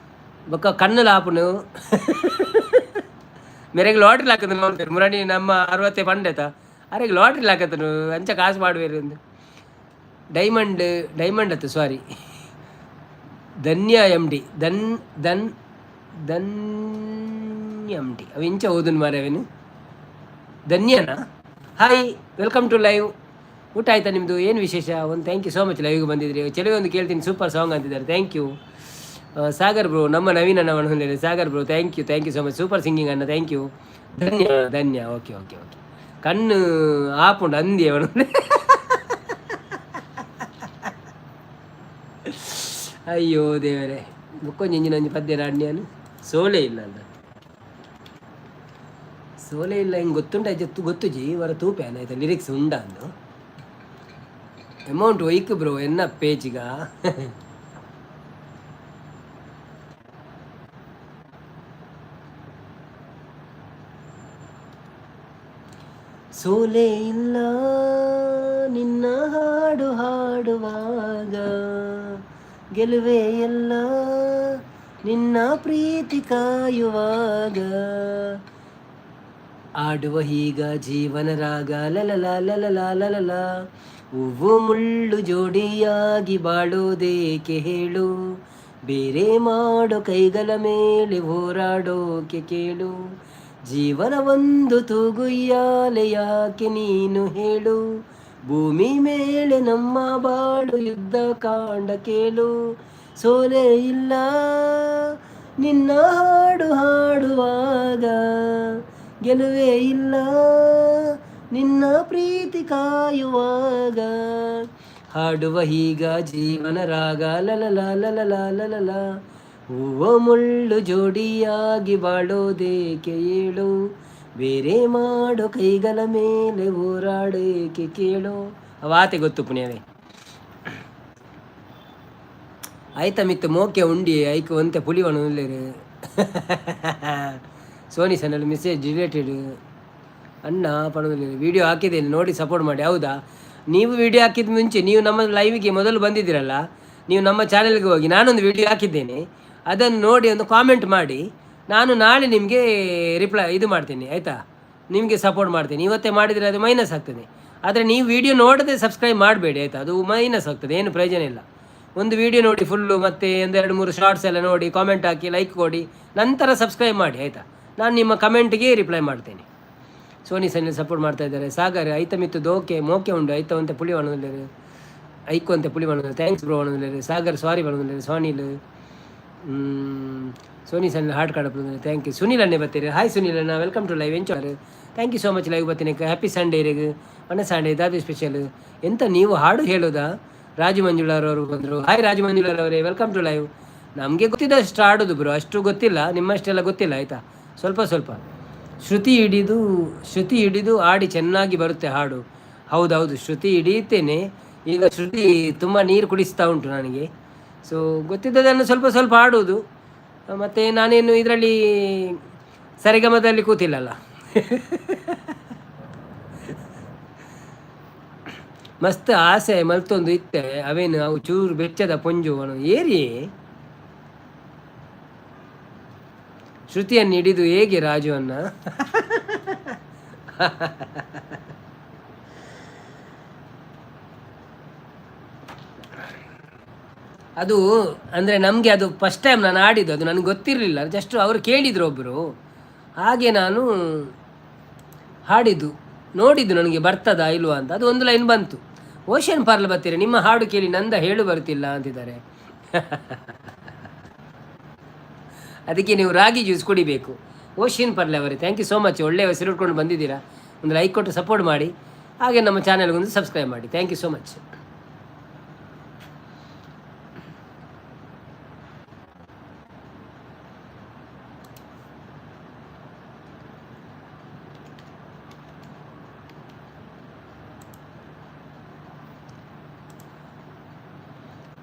ಬೊಕ್ಕ ಕಣ್ಣಲ್ಲಿ ಆಪುನು ಮೇರೆಗೆ ಲಾಟ್ರಿ ಹಾಕದ ನೋಡ್ತಾರೆ ಮುರಾಣಿ ನಮ್ಮ 60 ಪಂಡೆತ ಅರೆಗೆ ಲಾಟ್ರಿ ಹಾಕತ್ತನು ಅಂಚ ಕಾಸು ಮಾಡುವೇರು ಒಂದು ಡೈಮಂಡ್ ಅತ್ತು ಸಾರಿ Dhanya M D M D ಅವು ಇಂಚ ಓದನ್ ಮಾರೆ ಅವೇನು ಧನ್ಯನಾ ಹಾಯ್ ವೆಲ್ಕಮ್ ಟು ಲೈವ್ ಊಟ ಆಯ್ತಾ ನಿಮ್ಮದು ಏನು ವಿಶೇಷ ಒಂದು ಥ್ಯಾಂಕ್ ಯು ಸೋ ಮಚ್ ಲೈವ್ಗೆ ಬಂದಿದ್ರಿ ಒಂದು ಕೇಳ್ತೀನಿ ಸೂಪರ್ ಸಾಂಗ್ ಅಂತಿದ್ದಾರೆ ಥ್ಯಾಂಕ್ ಯು ಸಾಗರ್ ಬ್ರೋ ನಮ್ಮ ನವೀನ್ ಅಣ್ಣ ಹೇಳಿ Sagar bro thank you so much super singing ಅಣ್ಣ ಥ್ಯಾಂಕ್ ಯು ಧನ್ಯ ಓಕೆ ಕಣ್ಣು ಆಪುಂಡು ಅಂದಿ ಅವನು ಅಯ್ಯೋ ದೇವರೇ ಮುಕ್ಕೊಂಜಿಂಜಿನೊಂಜಿ ಪದ್ಯ ನಾಡ್ನಿಯನು ಸೋಲೆ ಇಲ್ಲ ಅಲ್ಲ ಸೋಲೆ ಇಲ್ಲ ಹಿಂಗೆ ಗೊತ್ತುಂಟ ಗೊತ್ತು ಜಿ ವರ ತೂಪೇನ ಆಯ್ತಾ ಲಿರಿಕ್ಸ್ ಉಂಡ ಅಂದು ಅಮೌಂಟ್ ಒಯ್ಕು ಬ್ರೋ ಎನ್ನ ಪೇಜಿಗ ಸೋಲೆ ಇಲ್ಲ ನಿನ್ನ ಹಾಡು ಹಾಡುವಾಗ ಗೆಲುವೆ ಎಲ್ಲ ನಿನ್ನ ಪ್ರೀತಿ ಕಾಯುವಾಗ ಆಡುವ ಹೀಗ ಜೀವನ ರಾಗ ಲಲಲ ಲಲಲ ಲಲಲ ಹೂವು ಮುಳ್ಳು ಜೋಡಿಯಾಗಿ ಬಾಳೋದೇಕೆ ಹೇಳು ಬೇರೆ ಮಾಡೋ ಕೈಗಳ ಮೇಲೆ ಹೋರಾಡೋಕೆ ಕೇಳು ಜೀವನ ಒಂದು ತೂಗುಯ್ಯಾಲೆ ಯಾಕೆ ನೀನು ಹೇಳು ಭೂಮಿ ಮೇಲೆ ನಮ್ಮ ಬಾಳು ಯುದ್ಧ ಕಾಂಡ ಕೇಳು ಸೋಲೆ ಇಲ್ಲ ನಿನ್ನ ಹಾಡು ಹಾಡುವಾಗ ಗೆಲುವೆ ಇಲ್ಲ ನಿನ್ನ ಪ್ರೀತಿ ಕಾಯುವಾಗ ಹಾಡುವ ಹೀಗ ಜೀವನ ರಾಗ ಲಲಲ ಲಲಲ ಲಲಲ ಹೂವ ಮುಳ್ಳು ಜೋಡಿಯಾಗಿ ಬಾಳೋದೇಕೆ ಏಳು ಬೇರೆ ಮಾಡೋ ಕೈಗಳ ಮೇಲೆ ಹೋರಾಡೇಕೆ ಕೇಳೋ ಅವಾತೆ ಗೊತ್ತು ಪುಣ್ಯವೇ ಆಯ್ತಾ ಮಿತ್ತು ಮೋಕೆ ಉಂಡಿ ಐಕು ಒಂತೆ ಪುಲಿವಣ ಉಳ್ಳೇರು ಸೋನಿ ಸನ್ನಲ್ಲಿ ಮೆಸೇಜ್ ರಿಲೇಟೆಡ್ ಅಣ್ಣ ಪಣದಲ್ಲಿ ವಿಡಿಯೋ ಹಾಕಿದ್ದೇನೆ ನೋಡಿ ಸಪೋರ್ಟ್ ಮಾಡಿ ಹೌದಾ ನೀವು ವಿಡಿಯೋ ಹಾಕಿದ ಮುಂಚೆ ನೀವು ನಮ್ಮ ಲೈವಿಗೆ ಮೊದಲು ಬಂದಿದ್ದೀರಲ್ಲ ನೀವು ನಮ್ಮ ಚಾನೆಲ್ಗೆ ಹೋಗಿ ನಾನೊಂದು ವಿಡಿಯೋ ಹಾಕಿದ್ದೇನೆ ಅದನ್ನು ನೋಡಿ ಒಂದು ಕಾಮೆಂಟ್ ಮಾಡಿ ನಾನು ನಾಳೆ ನಿಮಗೆ ಇದು ಮಾಡ್ತೀನಿ ಆಯಿತಾ ನಿಮಗೆ ಸಪೋರ್ಟ್ ಮಾಡ್ತೀನಿ ಇವತ್ತೇ ಮಾಡಿದರೆ ಅದು ಮೈನಸ್ ಆಗ್ತದೆ ಆದರೆ ನೀವು ವಿಡಿಯೋ ನೋಡದೆ ಸಬ್ಸ್ಕ್ರೈಬ್ ಮಾಡಬೇಡಿ ಆಯಿತಾ ಅದು ಮೈನಸ್ ಆಗ್ತದೆ ಏನು ಪ್ರಯೋಜನ ಇಲ್ಲ ಒಂದು ವಿಡಿಯೋ ನೋಡಿ ಫುಲ್ಲು ಮತ್ತು ಒಂದು 2-3 ಶಾರ್ಟ್ಸ್ ಎಲ್ಲ ನೋಡಿ ಕಾಮೆಂಟ್ ಹಾಕಿ ಲೈಕ್ ಕೊಡಿ ನಂತರ ಸಬ್ಸ್ಕ್ರೈಬ್ ಮಾಡಿ ಆಯಿತಾ ನಾನು ನಿಮ್ಮ ಕಮೆಂಟ್ಗೆ ರಿಪ್ಲೈ ಮಾಡ್ತೇನೆ ಸೋನಿ ಸನ್ನಲ್ಲಿ ಸಪೋರ್ಟ್ ಮಾಡ್ತಾ ಇದ್ದಾರೆ ಸಾಗರ್ ಐತ ಮಿತ್ತು ದೋಕೆ ಮೋಕೆ ಉಂಡು ಐತ ಅಂತೆ ಪುಳಿ ಒಣದಲ್ಲಿ ಐಕು ಅಂತೆ ಪುಳಿ ಒಣದಲ್ಲಿ ಥ್ಯಾಂಕ್ಸ್ ಬ್ರೋ ಒಣದಲ್ಲಿ ಸಾಗರ್ ಸಾರಿ ಒಣದಲ್ಲಿ ಸೋನಿಲ್ ಸೋನಿ ಸಣ್ಣ heart card thank you Sunil ಅನ್ನೇ ಬರ್ತೀರಿ ಹಾಯ್ ಸುನಿಲ್ ಅಣ್ಣ ವೆಲ್ಕಮ್ ಟು ಲೈವ್ ಎಂಚಾಯ್ thank you so much live ಬರ್ತೀನಿ ಹ್ಯಾಪಿ ಸಂಡೇ ಇರಿಗೆ ಮನೆ ಸಂಡೇ ಇದಾದ ಸ್ಪೆಷಲ್ ಎಂತ ನೀವು ಹಾಡು ಹೇಳೋದಾ ರಾಜು ಮಂಜುಳಾರವರು ಬಂದರು ಹಾಯ್ ರಾಜು ಮಂಜುಳಾರವರೇ ವೆಲ್ಕಮ್ ಟು ಲೈವ್ ನಮಗೆ ಗೊತ್ತಿದ್ದಷ್ಟು ಆಡೋದು ಬ್ರೋ ಅಷ್ಟು ಗೊತ್ತಿಲ್ಲ ನಿಮ್ಮಷ್ಟೆಲ್ಲ ಗೊತ್ತಿಲ್ಲ ಆಯಿತಾ ಸ್ವಲ್ಪ ಶ್ರುತಿ ಹಿಡಿದು ಆಡಿ ಚೆನ್ನಾಗಿ ಬರುತ್ತೆ ಹಾಡು ಹೌದೌದು ಶ್ರುತಿ ಹಿಡಿಯುತ್ತೇನೆ ಈಗ ಶ್ರುತಿ ತುಂಬ ನೀರು ಕುಡಿಸ್ತಾ ಉಂಟು ನನಗೆ ಸೊ ಗೊತ್ತಿದ್ದದನ್ನು ಸ್ವಲ್ಪ ಆಡುವುದು ಮತ್ತು ನಾನೇನು ಇದರಲ್ಲಿ ಸರಿಗಮದಲ್ಲಿ ಕೂತಿಲ್ಲಲ್ಲ ಮಸ್ತ್ ಆಸೆ ಮಲ್ತೊಂದು ಇತ್ತೆ ಅವೇನು ಅವು ಚೂರು ಬೆಚ್ಚದ ಪೊಂಜು ಅವನು ಏರಿ ಶ್ರುತಿಯನ್ನು ಹಿಡಿದು ಹೇಗೆ ರಾಜು ಅನ್ನ ಅದು ಅಂದರೆ ನಮಗೆ ಅದು ಫಸ್ಟ್ ಟೈಮ್ ನಾನು ಆಡಿದ್ದು ಅದು ನನಗೆ ಗೊತ್ತಿರಲಿಲ್ಲ ಜಸ್ಟ್ ಅವರು ಕೇಳಿದರು ಒಬ್ಬರು ಹಾಗೆ ನಾನು ಹಾಡಿದ್ದು ನೋಡಿದ್ದು ನನಗೆ ಬರ್ತದಾ ಇಲ್ವಾ ಅಂತ ಅದು ಒಂದು ಲೈನ್ ಬಂತು ಓಷನ್ ಪಾರ್ಲ್ ಬರ್ತೀರಿ ನಿಮ್ಮ ಹಾಡು ಕೇಳಿ ನಂದ ಹೇಳು ಬರ್ತಿಲ್ಲ ಅಂತಿದ್ದಾರೆ ಅದಕ್ಕೆ ನೀವು ರಾಗಿ ಜ್ಯೂಸ್ ಕುಡಿಬೇಕು ಓಷನ್ ಪಾರ್ಲೆ ಅವರೇ ಥ್ಯಾಂಕ್ ಯು ಸೋ ಮಚ್ ಒಳ್ಳೆಯ ಹೆಸರು ಇಟ್ಕೊಂಡು ಬಂದಿದ್ದೀರಾ ಒಂದು ಲೈಕ್ ಕೊಟ್ಟು ಸಪೋರ್ಟ್ ಮಾಡಿ ಹಾಗೆ ನಮ್ಮ ಚಾನಲ್ಗೊಂದು ಸಬ್ಸ್ಕ್ರೈಬ್ ಮಾಡಿ ಥ್ಯಾಂಕ್ ಯು ಸೋ ಮಚ್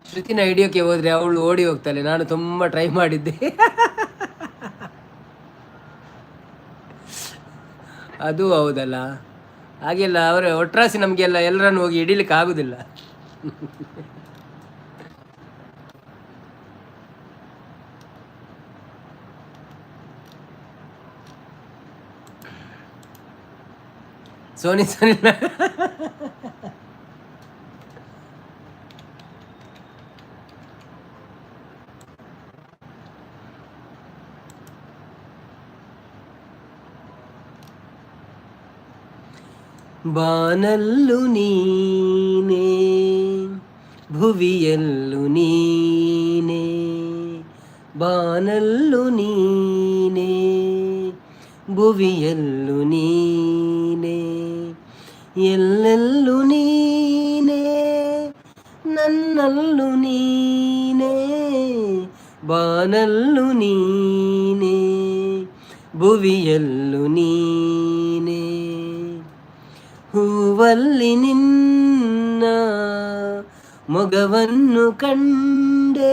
ಶ್ರುತಿನ ಹಿಡಿಯೋಕ್ಕೆ ಹೋದರೆ ಅವಳು ಓಡಿ ಹೋಗ್ತಾಳೆ ನಾನು ತುಂಬ ಟ್ರೈ ಮಾಡಿದ್ದೆ ಅದು ಹೌದಲ್ಲ, ಹಾಗೆಲ್ಲ ಅವರ ಒಟ್ರಾಸಿ ನಮಗೆಲ್ಲ ಎಲ್ಲರನ್ನು ಹೋಗಿ ಹಿಡಿಲಿಕ್ಕೆ ಆಗುದಿಲ್ಲ. ಸೋನಿ ಸೋನಿ ಬಾನಲ್ಲು ನೀನೇ ಭುವಿಯಲ್ಲು ನೀನೇ, ಬಾನಲ್ಲು ನೀನೇ ಭುವಿಯಲ್ಲು ನೀನೇ, ಎಲ್ಲೆಲ್ಲು ನೀನೇ ನನ್ನಲ್ಲು ನೀನೇ, ಬಾನಲ್ಲು ನೀನೇ ಭುವಿಯಲ್ಲು ನೀನೇ, ಹೂವಲ್ಲಿ ನಿನ್ನ ಮೊಗವನ್ನು ಕಂಡೆ,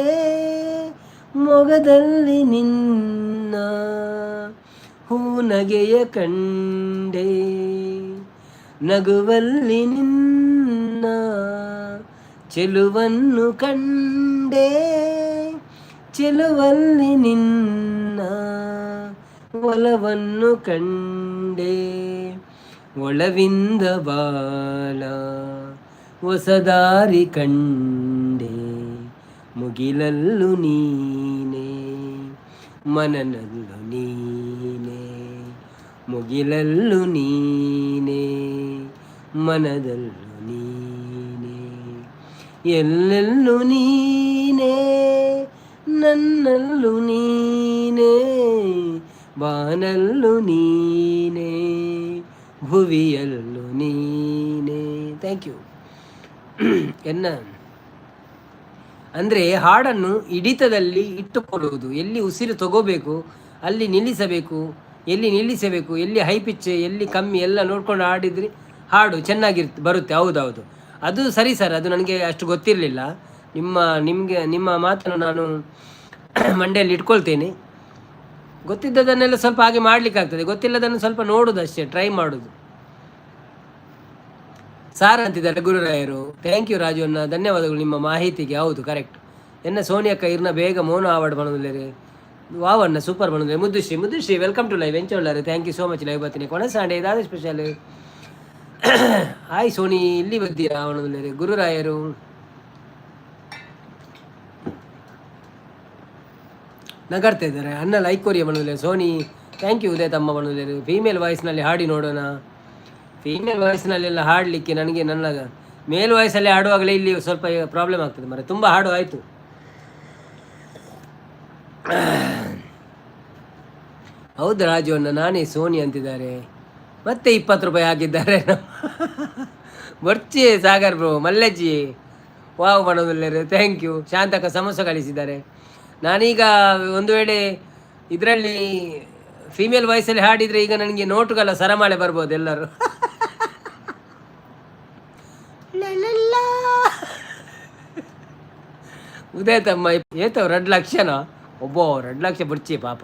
ಮೊಗದಲ್ಲಿ ನಿನ್ನ ಹೂನಗೆಯ ಕಂಡೆ, ನಗುವಲ್ಲಿ ನಿನ್ನ ಚೆಲುವನ್ನು ಕಂಡೆ, ಚೆಲುವಲ್ಲಿ ನಿನ್ನ ಒಲವನ್ನು ಕಂಡೆ, ಒಳವಿಂದ ಬಾಲ ಹೊಸದಾರಿ ಕಂಡೆ, ಮುಗಿಲಲ್ಲು ನೀನೇ ಮನನಲ್ಲು ನೀನೇ, ಮುಗಿಲಲ್ಲು ನೀನೇ ಮನದಲ್ಲು ನೀನೇ, ಎಲ್ಲೆಲ್ಲೂ ನೀನೇ ನನ್ನಲ್ಲು ನೀನೇ, ಬಾನಲ್ಲು ನೀನೇ ಭುವಿಯಲ್ಲು ನೀನೇ. Thank you. ಎನ್ನ ಅಂದರೆ ಹಾಡನ್ನು ಹಿಡಿತದಲ್ಲಿ ಇಟ್ಟುಕೊಳ್ಳುವುದು, ಎಲ್ಲಿ ಉಸಿರು ತಗೋಬೇಕು ಅಲ್ಲಿ ನಿಲ್ಲಿಸಬೇಕು, ಎಲ್ಲಿ ನಿಲ್ಲಿಸಬೇಕು, ಎಲ್ಲಿ ಹೈ ಪಿಚ್ ಎಲ್ಲಿ ಕಮ್ಮಿ ಎಲ್ಲ ನೋಡ್ಕೊಂಡು ಹಾಡಿದರೆ ಹಾಡು ಬರುತ್ತೆ. ಹೌದೌದು, ಅದು ಸರಿ ಸರ್, ಅದು ನನಗೆ ಅಷ್ಟು ಗೊತ್ತಿರಲಿಲ್ಲ. ನಿಮ್ಮ ಮಾತನ್ನು ನಾನು ಮಂಡೆಯಲ್ಲಿ ಇಟ್ಕೊಳ್ತೇನೆ. ಗೊತ್ತಿದ್ದದನ್ನೆಲ್ಲ ಸ್ವಲ್ಪ ಹಾಗೆ ಮಾಡಲಿಕ್ಕಾಗ್ತದೆ, ಗೊತ್ತಿಲ್ಲದನ್ನು ಸ್ವಲ್ಪ ನೋಡೋದು ಅಷ್ಟೇ, ಟ್ರೈ ಮಾಡೋದು. ಸಾರ್ ಅಂತಿದ್ದಾರೆ ಗುರುರಾಯರು. ಥ್ಯಾಂಕ್ ಯು ರಾಜು ಅನ್ನ, ಧನ್ಯವಾದಗಳು ನಿಮ್ಮ ಮಾಹಿತಿಗೆ. ಹೌದು ಕರೆಕ್ಟ್. ಎನ್ನ ಸೋನಿಯಕ್ಕ ಇರ್ನ ಬೇಗ ಮೋನ ಅವಾರ್ಡ್ ಮಾಡೋದಿಲ್ಲ ವಾವನ್ನ ಸೂಪರ್ ಮಾಡೋದಿಲ್ಲ. ಮುದ್ದುಶ್ರೀ ವೆಲ್ಕಮ್ ಟು ಲೈವ್ ಎಂಚೊಳ್ಳಾರೆ. Thank you so much. Live ಬರ್ತೀನಿ ಕೊಣಸಾಂಡೆ ಇದಾದ ಸ್ಪೆಷಲ್. ಹಾಯ್ ಸೋನಿ, ಇಲ್ಲಿ ಬರ್ತೀರಾ ಅವನದಿಲ್ಲ ಗುರುರಾಯರು. ನಗಾಡ್ತಾ ಇದ್ದಾರೆ. ಅನ್ನ ಲೈಕ್ ಕೊರಿಯ ಮಾಡೋದಿಲ್ಲ. Sony thank you. ಉದಯ ತಮ್ಮ ಮಾಡೋದಿಲ್ಲ. ಫೀಮೇಲ್ ವಾಯ್ಸ್ನಲ್ಲಿ ಹಾಡಿ ನೋಡೋಣ. ಫೀಮೇಲ್ ವಾಯ್ಸ್ನಲ್ಲೆಲ್ಲ ಹಾಡಲಿಕ್ಕೆ ನನಗೆ ನನ್ನ ಮೇಲ್ ವಾಯ್ಸಲ್ಲಿ ಹಾಡುವಾಗಲೇ ಇಲ್ಲಿ ಸ್ವಲ್ಪ ಪ್ರಾಬ್ಲಮ್ ಆಗ್ತದೆ ಮರೆ, ತುಂಬ ಹಾಡು ಆಯಿತು. ಹೌದು ರಾಜು ಅನ್ನ, ನಾನೇ ಸೋನಿ ಅಂತಿದ್ದಾರೆ. ಮತ್ತೆ 20 ರೂಪಾಯಿ ಹಾಕಿದ್ದಾರೆ. ಬರ್ಚಿ ಸಾಗರ್ ಬ್ರೋ, ಮಲ್ಲಜ್ಜಿ ವಾವ್ ಮಾಡೋದಿಲ್ಲ. Thank you. ಶಾಂತಕ ಸಮೋಸ ಕಳಿಸಿದ್ದಾರೆ. ನಾನೀಗ ಒಂದು ವೇಳೆ ಇದರಲ್ಲಿ ಫೀಮೇಲ್ ವಾಯ್ಸಲ್ಲಿ ಹಾಡಿದರೆ ಈಗ ನನಗೆ ನೋಟುಗಳ ಸರಮಾಳೆ ಬರ್ಬೋದು ಎಲ್ಲರೂ. ಉದಯ ತಮ್ಮ ಏತವ್ 2 ಲಕ್ಷನಾ? ಒಬ್ಬೋ 2 ಲಕ್ಷ ಬುಡ್ಚಿ ಪಾಪ.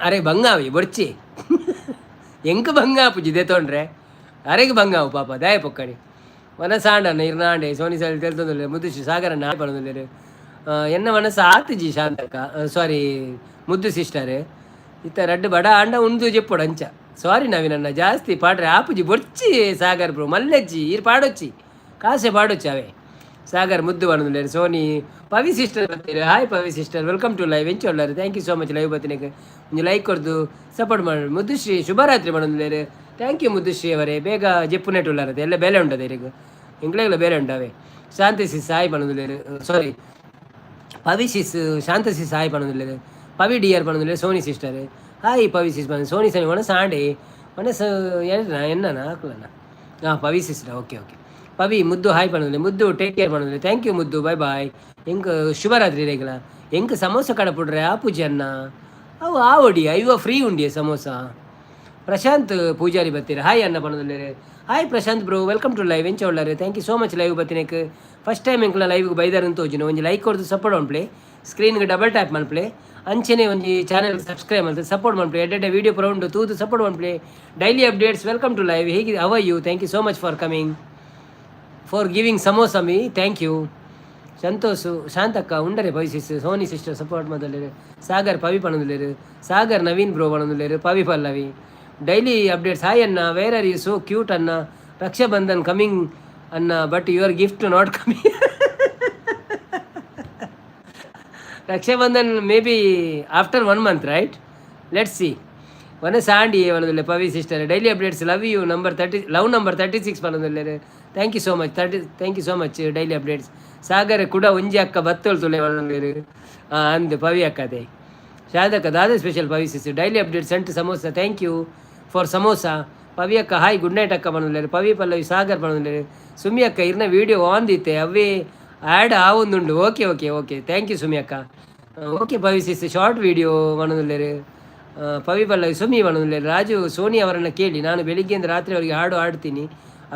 ಅರೆ ಬಂಗಾವಿ ಬುಡ್ಚಿ ಎಂಕ ಬಂಗಾಪುಜಿ ದೇ ತೊಂಡ್ರೆ ಅರೆಗೆ ಬಂಗಾವು ಪಾಪ ದಯ ಪೊಕ್ಕಡಿ ಮನಸಾಂಡನ ಇರ್ನಾಂಡೆ ಸೋನಿ ಸಲ ತೆಲ್ತೊಂದಿಲ್ಲ ಮುದ್ದು ಸಾಗರ ನಾಳೆ ಬಂದಿಲ್ಲ ಎನ್ನ ಮನಸ್ಸು ಆತುಜಿ ಶಾಂತಕ್ಕ ಸಾರಿ ಮುದ್ದು ಸಿಸ್ಟರ್ ಇತ್ತ 2 ಬಡ ಅಂಡ ಉಂದು ಜೆಪ್ಪೊಡು ಅಂಚ ಸಾರಿ ನವೀನನ್ನ ಜಾಸ್ತಿ ಪಾಡ್ರೆ ಆಪುಜಿ ಬೊಡ್ಚಿ ಸಾಗರ್ ಬ್ರೋ ಮಲ್ಲೆಜ್ಜಿ ಇರ್ ಪಾಡೊಚ್ಚಿ ಕಾಸೆ ಪಾಡೊಚ್ಚಿ ಅವೇ ಸಾಗರ್ ಮುದ್ದು ಬಂದಿಲ್ಲ ಸೋನಿ ಪವಿ ಸಿಸ್ಟರ್ ಬರ್ತೀರಿ. Hi Pavi sister, welcome to live ಎಂಚೊಳ್ಳಾರೆ. Thank you so much live ಬರ್ತೀನಿ ಒಂದು ಲೈಕ್ ಕೊಡ್ದು ಸಪೋರ್ಟ್ ಮಾಡಿ. ಮುದ್ದುಶ್ರೀ ಶುಭರಾತ್ರಿ ಬಂದಿದ್ದಾರೆ. ಥ್ಯಾಂಕ್ ಯು ಮುದ್ದುಶ್ರೀ ಅವರೇ. ಬೇಗ ಜೆಪ್ಪು ನೆಟ್ ಉಳ್ಳಾರತ್ತೆ ಎಲ್ಲ ಬೆಲೆ ಉಂಟದೆ ಈಗ ಇಂಗ್ಲೆಲ್ಲ ಬೇರೆ ಉಂಟವೆ. ಶಾಂತಸಿಸ್ ಹಾಯ್ ಬಂದಿದ್ದಾರೆ. ಸಾರಿ ಪವಿಸಿಸ್ ಶಾಂತಸಿಸ್ ಹಾಯ್ ಬಂದಿದ್ದಾರೆ. ಪವಿ ಡಿಯರ್ ಬಂದಿದ್ದಾರೆ. ಸೋನಿ ಸಿಸ್ಟರ್ ಹಾಯ್ ಪವಿ ಸಿಸ್ ಬಂದ ಸೋನಿ ಸೋನಿ ಮನಸ್ಸು ಆಂಡೆ ಮನಸ್ಸು ಎನ್ನ ಹಾಕ್ಲಣ್ಣ. ಹಾಂ Pavi sister okay okay. Pavi ಮುದ್ದು ಹಾಯ್ ಬಂದಿಲ್ಲ. ಮುದ್ದು ಟೇಕ್ ಕೇರ್ ಬಂದಿಲ್ಲ. ಥ್ಯಾಂಕ್ ಯು ಮುದ್ದು, ಬಾಯ್ ಬಾಯ್. ಹೆಂಗೆ ಶುಭರಾತ್ರಿ ರೇಗಲ ಹೆಂಗೆ ಸಮೋಸ ಕಡಪುಡ್ರೆ ಆ ಪೂಜೆ ಅನ್ನ ಅವು ಆ ಒಡಿಯ ಇವ ಫ್ರೀ ಉಂಡಿಯ ಸಮೋಸ. ಪ್ರಶಾಂತ್ ಪೂಜಾರಿ ಬರ್ತೀರ. ಹಾಯ್ ಅನ್ನ ಬಂದಿಲ್ಲ. Hi Prashanth bro, welcome to live ಎಂಚ ಒಳ್ಳಾರೆ. Thank you so much live ಬರ್ತೀನಿ. ಫಸ್ಟ್ ಟೈಮ್ ಎಂಕ್ಲ ಲೈವ್ಗೆ ಬೈದಾರ ಅಂತ ಹೋಜಿನ ಒಂದು ಲೈಕ್ ಕೊಡ್ದು ಸಪೋರ್ಟ್ ಪ್ಲೇ ಸ್ಕ್ರೀನ್ಗೆ ಡಬಲ್ ಟ್ಯಾಪ್ ಮಾಡ್ಪ್ಲೇ ಅಂಚನೆ ಒಂಜಿ ಚಾನೆಲ್ ಸಬ್ಸ್ಕ್ರೈಬ್ ಮಾಡ್ತಾರೆ, ಸಪೋರ್ಟ್ ಮಾಡ್ರಿ. ಎಡ್ಡೆ ವೀಡಿಯೋ ಪ್ರೌಂಡು ತೂದು ಸಪೋರ್ಟ್ ಮಾಡ್ರಿ. Daily updates, welcome to live. ಹೇಗೆ how are you? Thank you so much for coming, for giving samosa me. Thank you. Santhosh, ಶಾಂತಕ್ಕ, ಉಂಡರೆ ಪವಿಸಿಸ್, ಸೋನಿ ಸಿಸ್ಟರ್ ಸಪೋರ್ಟ್ ಮಾಡಲೇರು, ಸಾಗರ್ ಪವಿ ಪಣದಲೇರು, ಸಾಗರ್ ನವೀನ್ ಬ್ರೋ ಪಣದಲೇರು, Pavi Pallavi. Daily updates. Hi ಅನ್ನ, where are you? So cute ಅನ್ನ. Rakshabandhan coming ಅನ್ನ, but your gift not coming. Rakshabandhan may be after 1 month, right? Let's see. ಒನ್ನೆ ಸಾಂಡಿ ಪಣದಲ್ಲೇ Pavi sister. Daily updates. Love you love number 36 ಪಣದಲ್ಲೇ. Thank you so much. Thank you so much. Daily updates. Sagar ಕೂಡ ಒಂಜಿ ಅಕ್ಕ ಬತ್ತೋಳು ತುಳೆ ಪಣದಲ್ಲೇರು ಅಂದು ಪವಿ ಅಕ್ಕದೆ. ಶಾದಕ್ಕ ದಾದ special Pavi sis. Daily updates sent samosa. Thank you for samosa. Pavi ಅಕ್ಕ ಹಾಯ್, ಗುಡ್ ನೈಟ್ ಅಕ್ಕ ಪಣದಲ್ಲೇರು. ಪವಿ ಪಲ್ಲವಿ ಸಾಗರ್ ಪಣದಲ್ಲೇರು. ಸುಮ್ಮಿ ಅಕ್ಕ ಇರ್ನ ವೀಡಿಯೋ ಆನ್ ದಿತ್ತೆ ಅವೇ ಆ್ಯಡ್ ಆವೊಂದುಂಡು. Okay okay okay, thank you Summi ಅಕ್ಕ. Okay Pavi sis, short video ಪಣದಲ್ಲೇರು. ಪವಿ ಪಲ್ಲವಿ ಸುಮ್ಮಿ ಪಣದಲ್ಲೇರು. ರಾಜು ಸೋನಿ ಅವರನ್ನು ಕೇಳಿ, ನಾನು ಬೆಳಿಗ್ಗೆಯಿಂದ ರಾತ್ರಿ ಅವರಿಗೆ ಹಾಡು ಹಾಡ್ತೀನಿ,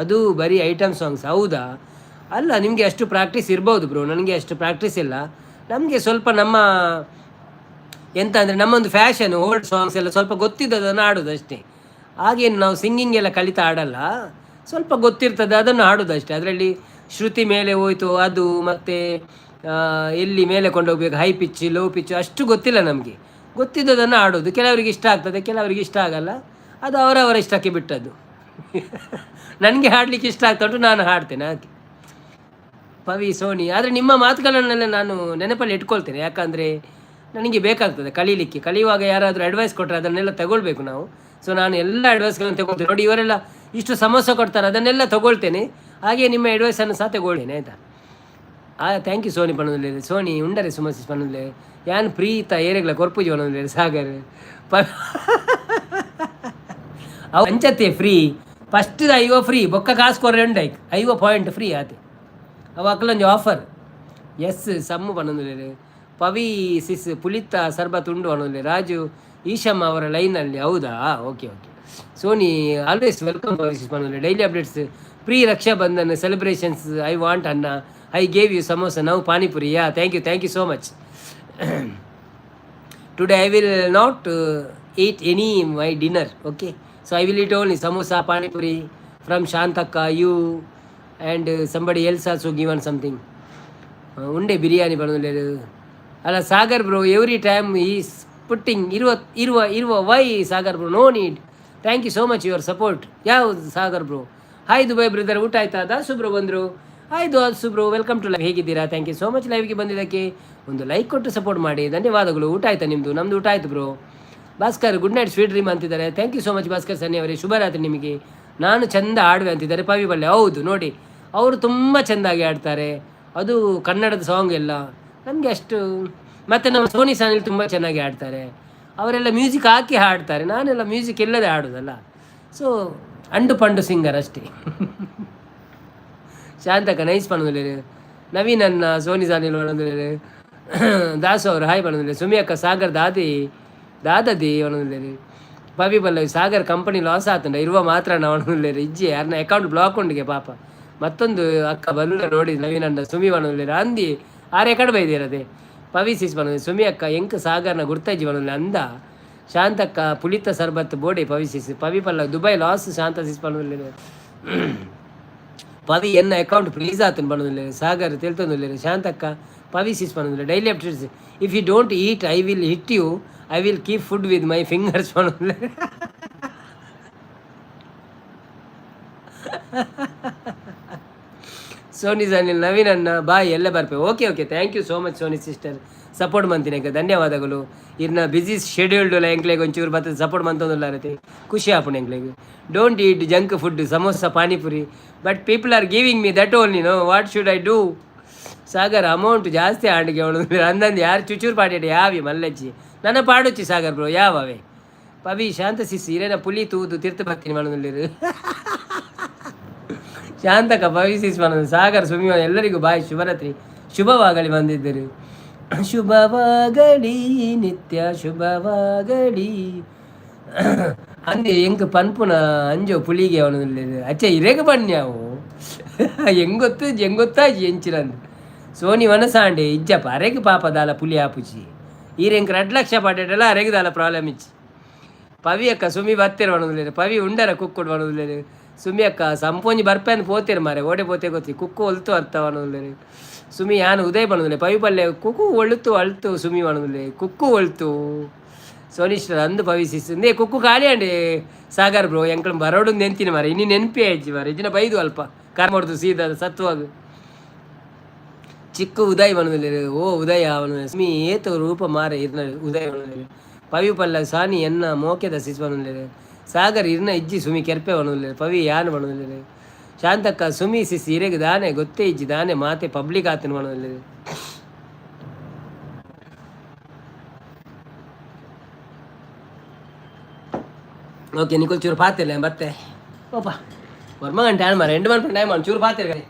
ಅದು ಬರೀ ಐಟಮ್ ಸಾಂಗ್ಸ್. ಹೌದಾ? ಅಲ್ಲ, ನಿಮಗೆ ಅಷ್ಟು ಪ್ರಾಕ್ಟೀಸ್ ಇರ್ಬೋದು ಬ್ರೋ, ನನಗೆ ಅಷ್ಟು ಪ್ರಾಕ್ಟೀಸ್ ಇಲ್ಲ. ನಮಗೆ ಸ್ವಲ್ಪ ನಮ್ಮ ಎಂತ ಅಂದರೆ ನಮ್ಮೊಂದು ಫ್ಯಾಷನ್, ಓಲ್ಡ್ ಸಾಂಗ್ಸ್ ಎಲ್ಲ ಸ್ವಲ್ಪ ಗೊತ್ತಿದ್ದದನ್ನು ಹಾಡೋದು ಅಷ್ಟೇ. ಹಾಗೇನು ನಾವು ಸಿಂಗಿಂಗ್ ಎಲ್ಲ ಕಲಿತಾ ಆಡಲ್ಲ, ಸ್ವಲ್ಪ ಗೊತ್ತಿರ್ತದೆ ಅದನ್ನು ಹಾಡೋದು ಅಷ್ಟೇ. ಅದರಲ್ಲಿ ಶ್ರುತಿ ಮೇಲೆ ಹೋಯ್ತು ಅದು, ಮತ್ತು ಎಲ್ಲಿ ಮೇಲೆ ಕೊಂಡೋಗ್ಬೇಕು, ಹೈ ಪಿಚ್ ಲೋ ಪಿಚ್ ಅಷ್ಟು ಗೊತ್ತಿಲ್ಲ ನಮಗೆ. ಗೊತ್ತಿದ್ದದನ್ನು ಆಡೋದು. ಕೆಲವರಿಗೆ ಇಷ್ಟ ಆಗ್ತದೆ, ಕೆಲವರಿಗೆ ಇಷ್ಟ ಆಗಲ್ಲ, ಅದು ಅವರವರ ಇಷ್ಟಕ್ಕೆ ಬಿಟ್ಟದ್ದು. ನನಗೆ ಹಾಡಲಿಕ್ಕೆ ಇಷ್ಟ ಆಗ್ತಾ ಉಂಟು, ನಾನು ಹಾಡ್ತೇನೆ ಹಾಗೆ. ಪವಿ ಸೋನಿ. ಆದರೆ ನಿಮ್ಮ ಮಾತುಗಳನ್ನೆಲ್ಲ ನಾನು ನೆನಪಲ್ಲಿ ಇಟ್ಕೊಳ್ತೇನೆ, ಯಾಕಂದರೆ ನನಗೆ ಬೇಕಾಗ್ತದೆ ಕಲೀಲಿಕ್ಕೆ. ಕಲಿಯುವಾಗ ಯಾರಾದರೂ ಅಡ್ವೈಸ್ ಕೊಟ್ಟರೆ ಅದನ್ನೆಲ್ಲ ತಗೊಳ್ಬೇಕು ನಾವು. ಸೊ ನಾನು ಎಲ್ಲ ಅಡ್ವೈಸ್ಗಳನ್ನು ತಗೊಳ್ತೇನೆ. ನೋಡಿ, ಇವರೆಲ್ಲ ಇಷ್ಟು ಸಮಸ್ಯೆ ಕೊಡ್ತಾರೆ, ಅದನ್ನೆಲ್ಲ ತಗೊಳ್ತೇನೆ. ಹಾಗೆ ನಿಮ್ಮ ಅಡ್ವೈಸನ್ನು ಸಹ ತಗೊಳ್ಳೇನೆ, ಆಯಿತಾ? ಥ್ಯಾಂಕ್ ಯು ಸೋನಿ ಪಣದಲ್ಲೇ. ಸೋನಿ ಉಂಡರೆ ಸುಮಸಿ ಪಣದಲ್ಲೇ. ಯಾನ್ ಪ್ರೀತ ಏರೆಗ್ಲ ಕೊರ್ಪುಜಿ ಪಣದಲ್ಲೇ. ಸಾಗರ್ ಅವು ಅಂಚತ್ತೆ ಫ್ರೀ ಫಸ್ಟ್ ಐವೋ ಫ್ರೀ ಬೊಕ್ಕ ಕಾಸು ಕೊರ್ರೆ ಉಂಡೈಕ್ 5 ಪಾಯಿಂಟ್ ಫ್ರೀ ಆತೆ. ಅವು ಅಕ್ಕಲೊಂದು ಆಫರ್. ಎಸ್ ಸಮ್ಮು ಪಣದಲ್ಲೇ. ಪವಿ ಸಿಸ್ ಪುಲಿತ ಸರ್ಬತ್ ಉಂಡು ಪಣದಲ್ಲೇ. ರಾಜು ಈಶಮ್ಮ ಅವರ ಲೈನಲ್ಲಿ. ಹೌದಾ? Okay okay. Soni always welcome Pavi sis ಪಣದಲ್ಲೇ. Daily updates. Pre Rakshabandhan celebrations. I want ಅನ್ನ. I gave you samosa, now pani puri. Yeah, thank you so much. Today I will not eat any my dinner, okay? So I will eat only samosa, pani puri from Shantakka, you and somebody else also given something. Unde biryani panudaleru. Alla Sagar bro, every time he is putting irva. Why Sagar bro? No need. Thank you so much your support. Yeah, Sagar bro. Hi Dubai brother, ಊಟ ಆಯ್ತಾ? Dasu bro ಬಂದರು. Hi Dasu bro, welcome to live. ಹೇಗಿದ್ದೀರಾ? Thank you so much ಲೈವ್ಗೆ ಬಂದಿದ್ದಕ್ಕೆ. ಒಂದು like ಕೊಟ್ಟು support ಮಾಡಿ, ಧನ್ಯವಾದಗಳು. ಊಟ ಆಯ್ತಾ ನಿಮ್ಮದು? ನಮ್ಮದು ಊಟ ಆಯಿತು bro. Bhaskar good night sweet dream ಅಂತಿದ್ದಾರೆ. Thank you so much Bhaskar Sunny ಅವರೇ, ಶುಭರಾತ್ರಿ ನಿಮಗೆ. ನಾನು ಚೆಂದ ಆಡುವೆ ಅಂತಿದ್ದಾರೆ ಪವಿ ಬಲ್ಲೆ. ಹೌದು ನೋಡಿ, ಅವರು ತುಂಬ ಚೆಂದಾಗಿ ಆಡ್ತಾರೆ. ಅದು ಕನ್ನಡದ ಸಾಂಗ್ ಎಲ್ಲ ನಮಗೆ ಅಷ್ಟು. ಮತ್ತು ನಮ್ಮ ಸೋನಿ ಸಾನಿಲ್ ತುಂಬ ಚೆನ್ನಾಗಿ ಆಡ್ತಾರೆ. ಅವರೆಲ್ಲ ಮ್ಯೂಸಿಕ್ ಹಾಕಿ ಹಾಡ್ತಾರೆ, ನಾನೆಲ್ಲ ಮ್ಯೂಸಿಕ್ ಇಲ್ಲದೆ ಆಡೋದಲ್ಲ. ಸೊ ಅಂಡು ಪಂಡು ಸಿಂಗರ್ ಅಷ್ಟೇ. ಶಾಂತಕ ನೈಸ್ ಪಣದಲ್ಲಿ. ನವೀನ್ ಅನ್ನ ಸೋನಿ ಸಾನಿಲ್ ಪಣದಲ್ಲಿ. ದಾಸು ಅವರು ಹಾಯ್ ಪಣದಲ್ಲಿ. ಸುಮಿ ಅಕ್ಕ ಸಾಗರ್ ದಾದದಿ ಪಣದಲ್ಲಿ. ಪವಿ ಪಲ್ಲವಿ ಸಾಗರ್ ಕಂಪನಿ ಲಾಸ್ ಆತಂಡ ಇರುವ ಮಾತ್ರ ಅವನಲ್ಲಿ ಇಜ್ಜಿ ಯಾರನ್ನ ಅಕೌಂಟ್ ಬ್ಲಾಕ್ ಉಂಡಿಗೆ ಪಾಪ. ಮತ್ತೊಂದು ಅಕ್ಕ ಬಂದ ನೋಡಿ ನವೀನ್ ಅಣ್ಣ ಸುಮಿ ಪಣದಲ್ಲಿ ಅಂದಿ ಆರೆ ಕಡೆ ಬೈದಿರದೆ. ಪವಿ ಸಿಸ್ ಪಣದಲ್ಲಿ. ಸುಮಿ ಅಕ್ಕ ಎಂಕ್ ಸಾಗರ್ನ ಗುರ್ತಜ್ಜಿ ಪಣದಲ್ಲಿ ಅಂದ. ಶಾಂತಕ್ಕ ಪುಲಿತ ಸರ್ಬತ್ ಬೋಡೆ ಪವಿ ಸಿಸ್. ಪವಿ ಪಲ್ಲ ದುಬೈ ಲಾಸ್ ಶಾಂತ ಸಿಸ್ ಪಣದಲ್ಲಿ. ಪವಿ ಎನ್ನ ಅಕೌಂಟ್ ಪ್ಲೀಸ್ ಆತನ ಪಣದಲ್ಲಿ. ಸಾಗರ್ ತಿಳ್ತಂದಿಲ್ಲ. ಶಾಂತಕ್ಕ ಪವಿ ಸಿಸ್ ಪಣದಲ್ಲಿ. Daily updates. If you don't eat I will hit you. I will keep food with my fingers ಪಣದಲ್ಲಿ. ಸೋನಿ ಸಾನಿಲ್ ನವೀನ್ ಅಣ್ಣ ಬಾಯ್ ಎಲ್ಲ ಬರ್ಪೆ. Okay okay, thank you so much Soni sister. Support ಮಂತೀನಿ ಧನ್ಯವಾದಗಳು. ಇನ್ನ ಬಿಸಿ ಶೆಡ್ಯೂಲ್ಡ್ ಎಂಕ್ಲೆಗೆ ಒಂಚೂರು ಬರ್ತದೆ ಸಪೋರ್ಟ್ ಮಂತೊಂದಿಲ್ಲ ರತೆ ಖುಷಿ ಆಪುಣ ಎಂಕ್ಲೆಗೆ. Don't eat junk food samosa panipuri but people are giving me that only. No what should I do? Sagar amount ಜಾಸ್ತಿ ಆಂಡಿಗೆ ಅವಳು ಅಂದಂದು ಯಾರು ಚುಚೂರು ಪಾಡ್ಯಾಡಿ ಯಾವಿ ಮಲ್ಲಜ್ಜಿ ನನ್ನ ಪಾಡುಚ್ಚಿ ಸಾಗರ್ ಬ್ರೋ ಯಾವೇ. ಪವಿ ಶಾಂತ ಸಿಸಿ ಇರೇನ ಪುಲಿ ತೂದು ತೀರ್ಥ ಭಕ್ತಿನಿ ಮಾಡೋದಿಲ್ಲಿರು. ಶಾಂತಕ ಪವಿ ಸಿಸ್ ಮಾಡೋದು. ಸಾಗರ್ ಸುಮಿ ಎಲ್ಲರಿಗೂ ಬಾಯ್ ಶುಭರಾತ್ರಿ, ಶುಭವಾಗಲಿ ಬಂದಿದ್ದರು. ಶುಭವಾಗಲಿ ನಿತ್ಯ ಶುಭವಾಗಲಿ ಅಂದೆ ಎಂಕ್ ಪನ್ಪುನ ಅಂಜೋ ಪುಲಿಗೆ ಅವನಲ್ಲಿರು ಅಚ್ಚ ಇರೇಗ ಬನ್ಯಾವು ಎಂಗೊತ್ತಾಜಿ ಎಂಚಿರಂದು ಸೋನಿ ವನಸಾಂಡೆ ಇಜ್ಜಪ್ಪ ಅರೆಗೆ ಪಾಪ ದಾಲ ಪುಲಿ ಆಪುಚಿ ಈ ರೆಂಕ್ 2 ಲಕ್ಷ ಪಾಟೆಲ್ಲ ಅರೆಗದಲ್ಲ ಪ್ರಾಬ್ಲಮ್ ಇಚ್ಚಿ ಪವಿ ಅಕ್ಕ ಸುಮ್ಮಿ ಬತ್ತೇರು ಮಾಡೋದಿಲ್ಲ ಪವಿ ಉಂಡರ ಕುಕ್ಕುಡು ಮಾಡೋದಿಲ್ಲ ಸುಮ್ಮಿ ಅಕ್ಕ ಸಂಪೂಂಜಿ ಬರ್ಪೆಂದು ಪೋತೇರು ಮಾರೆ ಓಡೆ ಪೋತೆ ಗೊತ್ತಿ ಕುಕ್ಕು ಹೊಲ್ತು ಅರ್ಥ ಮಾಡೋದಿಲ್ಲ ಸುಮ್ಮಿ ಯಾನು ಉದಯ ಮಾಡೋದಿಲ್ಲ ಪವಿ ಪಲ್ಲೆ ಕುಕ್ಕು ಒಳ್ತು ಅಳ್ತು ಸುಮ್ಮಿ ಮಾಡೋದಿಲ್ಲ ಕುಕ್ಕು ಒಳ್ತು ಸೋನಿಶ್ವರ ಅಂದು ಪವಿಸಿಂದೇ ಕುಕ್ಕು ಖಾಲಿ ಅಂಡಿ ಸಾಗರ್ ಬ್ರೋ ಎಂಕಳು ಬರೋಡು ನೆನ್ತೀನಿ ಮಾರೆ ಇನ್ನಿ ನೆನಪಿ ಆಯ್ತು ಮಾರೆ ಇಜಿನ ಬೈದು ಅಲ್ಪ ಕಾರ್ ಮಾಡ್ದು ಸೀದಾ ಸತ್ವಾಗ ಚಿಕ್ಕ ಉದಯ್ ಬಣ್ಣದಲ್ಲಿ ಓ ಉದಯ ಅವನು ಸ್ಮಿ ಏತ ರೂಪ ಮಾರೆ ಇರ್ನ ಉದಯ ಬಣ್ಣದಲ್ಲಿ ಪವಿ ಪಲ್ಲ ಸಾನಿ ಎನ್ನ ಮೋಕೆದ ಸಿಸ್ ಬಣ್ಣದಲ್ಲಿ ಸಾಗರ್ ಇರ್ನ ಇಜ್ಜಿ ಸುಮಿ ಕೆರ್ಪೆ ಬಣ್ಣದಲ್ಲಿ ಪವಿ ಯಾನು ಬಣ್ಣದಲ್ಲಿ ಶಾಂತಕ್ಕ ಸುಮಿ ಸಿಸ್ ಇರೆಗೆ ದಾನೆ ಗೊತ್ತೇ ಇಜ್ಜಿ ದಾನೆ ಮಾತೆ ಪಬ್ಲಿಕ್ ಆತನ ಬಣ್ಣದಲ್ಲಿ ಓಕೆ ನಿಕೊಲ್ ಚೂರು ಪಾತಿಲ್ಲ ಮತ್ತೆ ಓಪ ವರ್ಮ ಗಂಟೆ ಆನ್ ಮಾರೆ 2 ಗಂಟೆ ಟೈಮ್ ಮಾಡಿ ಚೂರು ಪಾತಿರ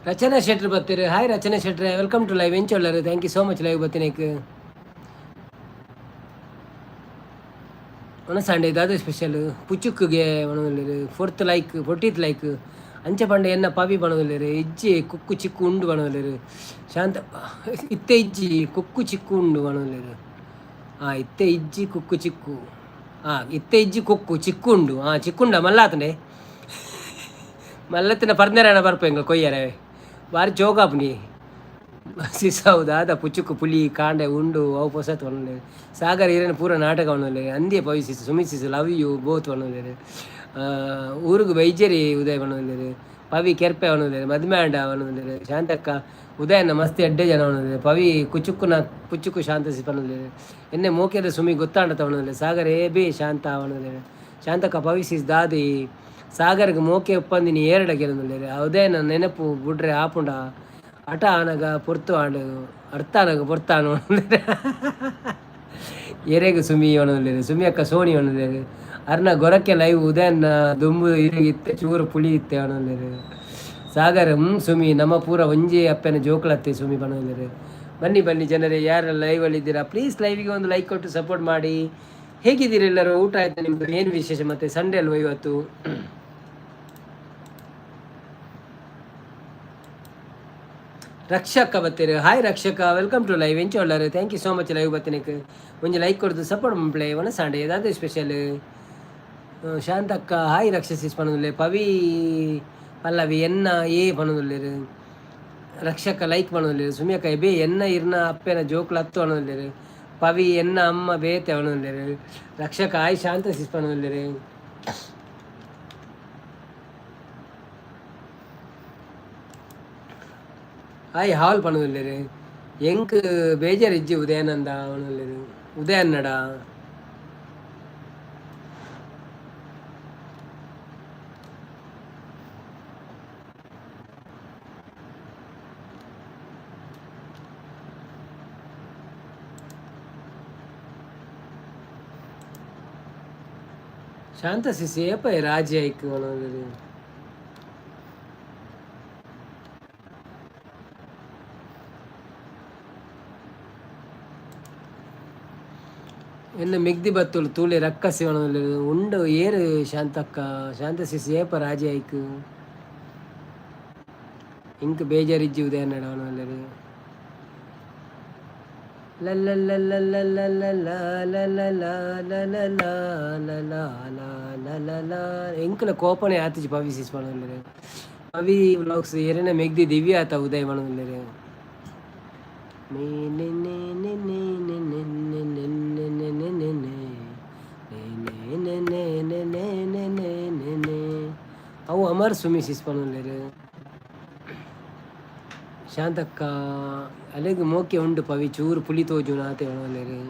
ರಚನಾ ಶೆಟ್ರ್ ಬರ್ತೀರಿ ಹಾಯ್ ರಚನಾ ಶೆಟ್ರೆ ವೆಲ್ಕಮ್ ಟು ಲೈವ್ ಎಂಚೊಳ್ಳರು thank you so much live ಬರ್ತೀನಕ್ಕೆ ಒಣ ಸಂಡೇ ಇದಾದ ಸ್ಪೆಷಲ್ ಪುಚ್ಚುಕ್ಕಿಗೆ ಬಣದಲ್ಲಿ 40th ಲೈಕ್ ಅಂಚೆ ಪಂಡೆ ಎನ್ನ ಪವಿ ಬಣದಲ್ಲಿರು ಇಜ್ಜಿ ಕುಕ್ಕು ಚಿಕ್ಕು ಉಂಡು ಬಣದಲ್ಲಿರು ಶಾಂತ ಇತ್ತೆ ಇಜ್ಜಿ ಕುಕ್ಕು ಚಿಕ್ಕು ಉಂಡು ಬಣದಲ್ಲಿರು ಇತ್ತೆ ಇಜ್ಜಿ ಕುಕ್ಕು ಚಿಕ್ಕು ಇತ್ತೆ ಇಜ್ಜಿ ಕುಕ್ಕು ಚಿಕ್ಕು ಉಂಡು ಚಿಕ್ಕುಂಡ ಮಲ್ಲಾತಂಡೆ ಮಲ್ಲತ್ತಿನ ಪರ್ನೆರಣ ಬರ್ಪ ಹೆಂಗ ಕೊಯ್ಯರೆ ಬಾರಿ ಜೋಗಾಪ್ನಿ ಸಿಸೌದು ಆದ ಪುಚ್ಚುಕು ಪುಲಿ ಕಾಂಡೆ ಉಂಡು ಅವು ಪೊಸತ್ ಒಣಲೆ ಸಾಗರ್ ಹಿರೇನ ಪೂರ ನಾಟಕ ಒಣಲೆ ಅಂದಿಯ ಪವಿಸಿಸು ಸುಮಿಸಿಸು ಲವ್ ಯು ಬೋತ್ ಒಣಲೆ ಊರಿಗೆ ವೈದ್ಯರಿ ಉದಯ ಒಣಲೆ ಪವಿ ಕೆರ್ಪೆ ಒಣಲೆ ಮದ್ಮ್ಯಾಂಡ ಒಣಲೆ ಶಾಂತಕ್ಕ ಉದಯನ ಮಸ್ತಿ ಅಡ್ಡೆ ಜನ ಒಣಲೆ ಪವಿ ಕುಚುಕ್ಕುನ ಪುಚ್ಚುಕು ಶಾಂತ ಸಿಪನಲೆ ಎನ್ನೆ ಮೋಕೆದ ಸುಮಿ ಗೊತ್ತಾಂಡ ತವಣಲೆ ಸಾಗರ್ ಬೇ ಶಾಂತ ಅವಣಲೆ ಶಾಂತಕ್ಕ ಪವಿಸಿಸ್ ದಾದಿ ಸಾಗರ್ಗೆ ಮೋಕೆ ಒಪ್ಪಂದಿನಿ ಏರಡಗೆರನುಲ್ಲೇರೆ ಉದಯನ ನೆನಪು ಬಿಡ್ರೆ ಆಪುಂಡ ಅಟ ಆನಗ ಪೊರ್ತು ಆಡು ಅರ್ಥಾನಗ ಪೊರ್ತಾನು ಎರೆಗೆ ಸುಮಿ ಒಣಲೇರು ಸುಮಿ ಅಕ್ಕ ಸೋಣಿ ಒಣಲೇರು ಅರ್ನ ಗೊರಕ್ಕೆ ಲೈವ್ ಉದಯನ ದುಂಬು ಇತ್ತೆ ಚೂರು ಪುಳಿ ಇತ್ತೆ ಒಣಲೇರು ಸಾಗರ್ ಸುಮಿ ನಮ್ಮ ಪೂರ ಒಂಜಿ ಅಪ್ಪನ ಜೋಕ್ಲತ್ತೆ ಸುಮಿ ಬಣಲೇರು ಬನ್ನಿ ಜನರೇ ಯಾರೆಲ್ಲ ಲೈವಲ್ಲಿ ಇದ್ದೀರಾ ಪ್ಲೀಸ್ ಲೈವಿಗೆ ಒಂದು ಲೈಕ್ ಕೊಟ್ಟು ಸಪೋರ್ಟ್ ಮಾಡಿ ಹೇಗಿದ್ದೀರಿ ಎಲ್ಲರೂ ಊಟ ಆಯ್ತು ನಿಮ್ದು ಏನು ವಿಶೇಷ ಮತ್ತೆ ಸಂಡೇ ಅಲ್ವ ಇವತ್ತು ರಕ್ಷಕ ಬತ್ತೀರಿ hi Rakshak welcome to live ಎಂಚೊಳ್ಳರು thank you so much live ಬತ್ತಿನಕ್ಕೆ ಒಂಜಿ ಲೈಕ್ ಕೊಡ್ದು ಸಪೋರ್ಟ್ ಮಂಪ್ಲೆ ಒಣ ಸಂಡೆ ಏದಾದ್ರು ಸ್ಪೆಷಲ್ ಶಾಂತಕ್ಕ ಹಾಯ್ ರಕ್ಷಸಿಸ್ ಪಣದುಲ್ಲೆ ಪವಿ ಪಲ್ಲವಿ ಎನ್ನ ಏ ಪಣದುಲ್ಲೇರು ರಕ್ಷಕ ಲೈಕ್ ಪಣದುಲ್ಲೇರು ಸುಮಿಯಕ್ಕ ಬೇ ಎನ್ನ ಇರ್ನ ಅಪ್ಪೆನ ಜೋಕ್ಲ ಹತ್ತು ಅಣದುಲ್ಲೇರು ಪವಿ ಎನ್ನ ಅಮ್ಮ ಬೇತೆ ಅಣದುಲ್ಲೇರು ರಕ್ಷಕ ಹಾಯ್ ಶಾಂತ ಸಿಸ್ ಪಣದುಲ್ಲೇರು ಹಾಯ್ ಹಾಲ್ ಪಣದುಲ್ಲೇರು ಎಂಕ್ ಬೇಜಾರು ಇಜ್ಜಿ ಉದಯನಂದ ಅವನಲ್ಲೇರು ಉದಯನ್ನಡ ಶಾಂತ ಸಿಸಿ ಏಪ ರಾಜ್ಯ ಐಕ್ ಅವನಲ್ಲೇರು ಎನ್ನ ಮಿಗ್ದಿ ಬತ್ತುಲು ತೂಲೆ ರಕ್ಕಸಿ ಒಣಲು ಉಂಡು ಏರು ಶಾಂತಕ್ಕ ಶಾಂತ ಸಿಸಿ ಏಪ ರಾಜಿ ಐಕ್ ಇಂಕ್ ಬೇಜಾರಿಜ್ಜಿ ಉದಯ ನಡವನಲ್ಲರು ಎಂಕಲ ಕೋಪನೆ ಆತಿಜಿ ಪವಿ ಸಿಸ್ ಮಾಡೋಲ್ಲರು ಪವಿ ವ್ಲಾಗ್ಸ್ ಎರೆನ ಮೆಗ್ದಿ ದಿವ್ಯ ಆತ ಉದಯ ಮಾಡೋಲ್ಲರು ಅವು ಅಮರ್ ಸುಮಿ ಸಿಸ್ ಮಾಡೋಲ್ಲರು ಶಾಂತಕ್ಕ ಅಲೆಗ್ ಮೋಕೆ ಉಂಡು ಪವಿ ಚೂರು ಪುಲಿ ತೋಜು ನಾತೆ ಒಣಲೇರು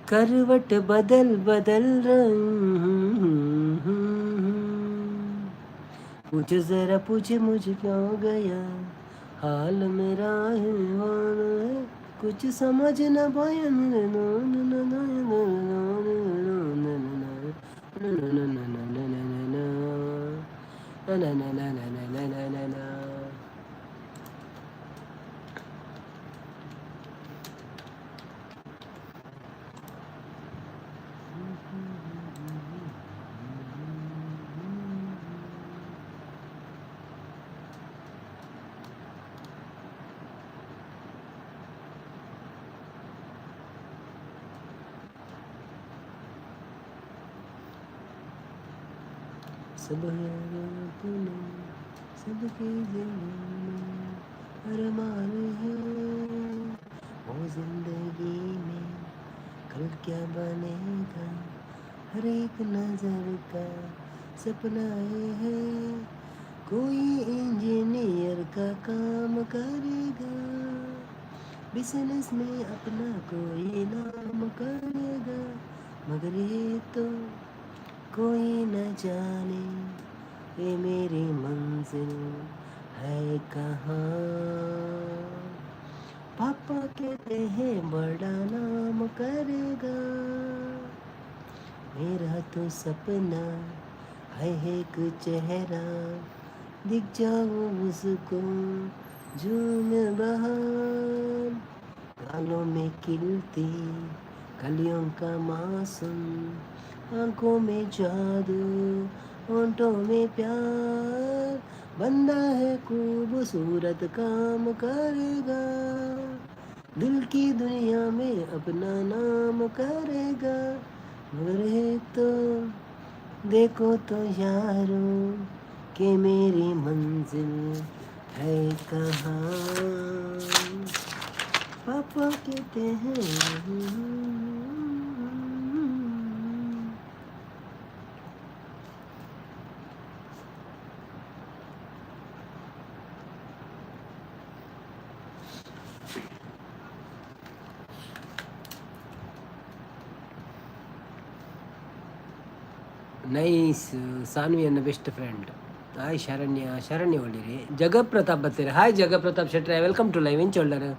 करवट बदल बदल पूछ जरा पूछ मुझे क्यों गया हाल मेरा है कुछ समझ न पाया सब तूने सबके दिल में अरमान है वो जिंदगी में कल क्या बनेगा हर एक नजर का सपना है कोई इंजीनियर का काम करेगा बिजनेस में अपना कोई नाम करेगा मगर ये तो कोई न जाने ये मेरी मंजिल है कहाँ पापा कहते हैं बड़ा नाम करेगा मेरा तो सपना है एक चेहरा दिख जाऊं उसको जून बहार गालों में खिलती कलियों का मासूम आंखों में जादू होंठों में प्यार बंदा है खूबसूरत काम करेगा दिल की दुनिया में अपना नाम करेगा मगर है तो देखो तो यारो कि मेरी मंजिल है कहाँ पापा कहते हैं ನೈಸ್ ಸಾನ್ವಿ ನನ್ನ ಬೆಸ್ಟ್ ಫ್ರೆಂಡ್ ಹಾಯ್ ಶರಣ್ಯ ಒಳ್ಳಿರಿ ಜಗಪ್ರತಾಪ್ ಬರ್ತೀರಿ ಹಾಯ್ ಜಗಪ್ರತಾಪ್ ಶೆಟ್ರೆ ವೆಲ್ಕಮ್ ಟು ಲೈವ್ ಇಂಚ್ ಒಳ್ಳರು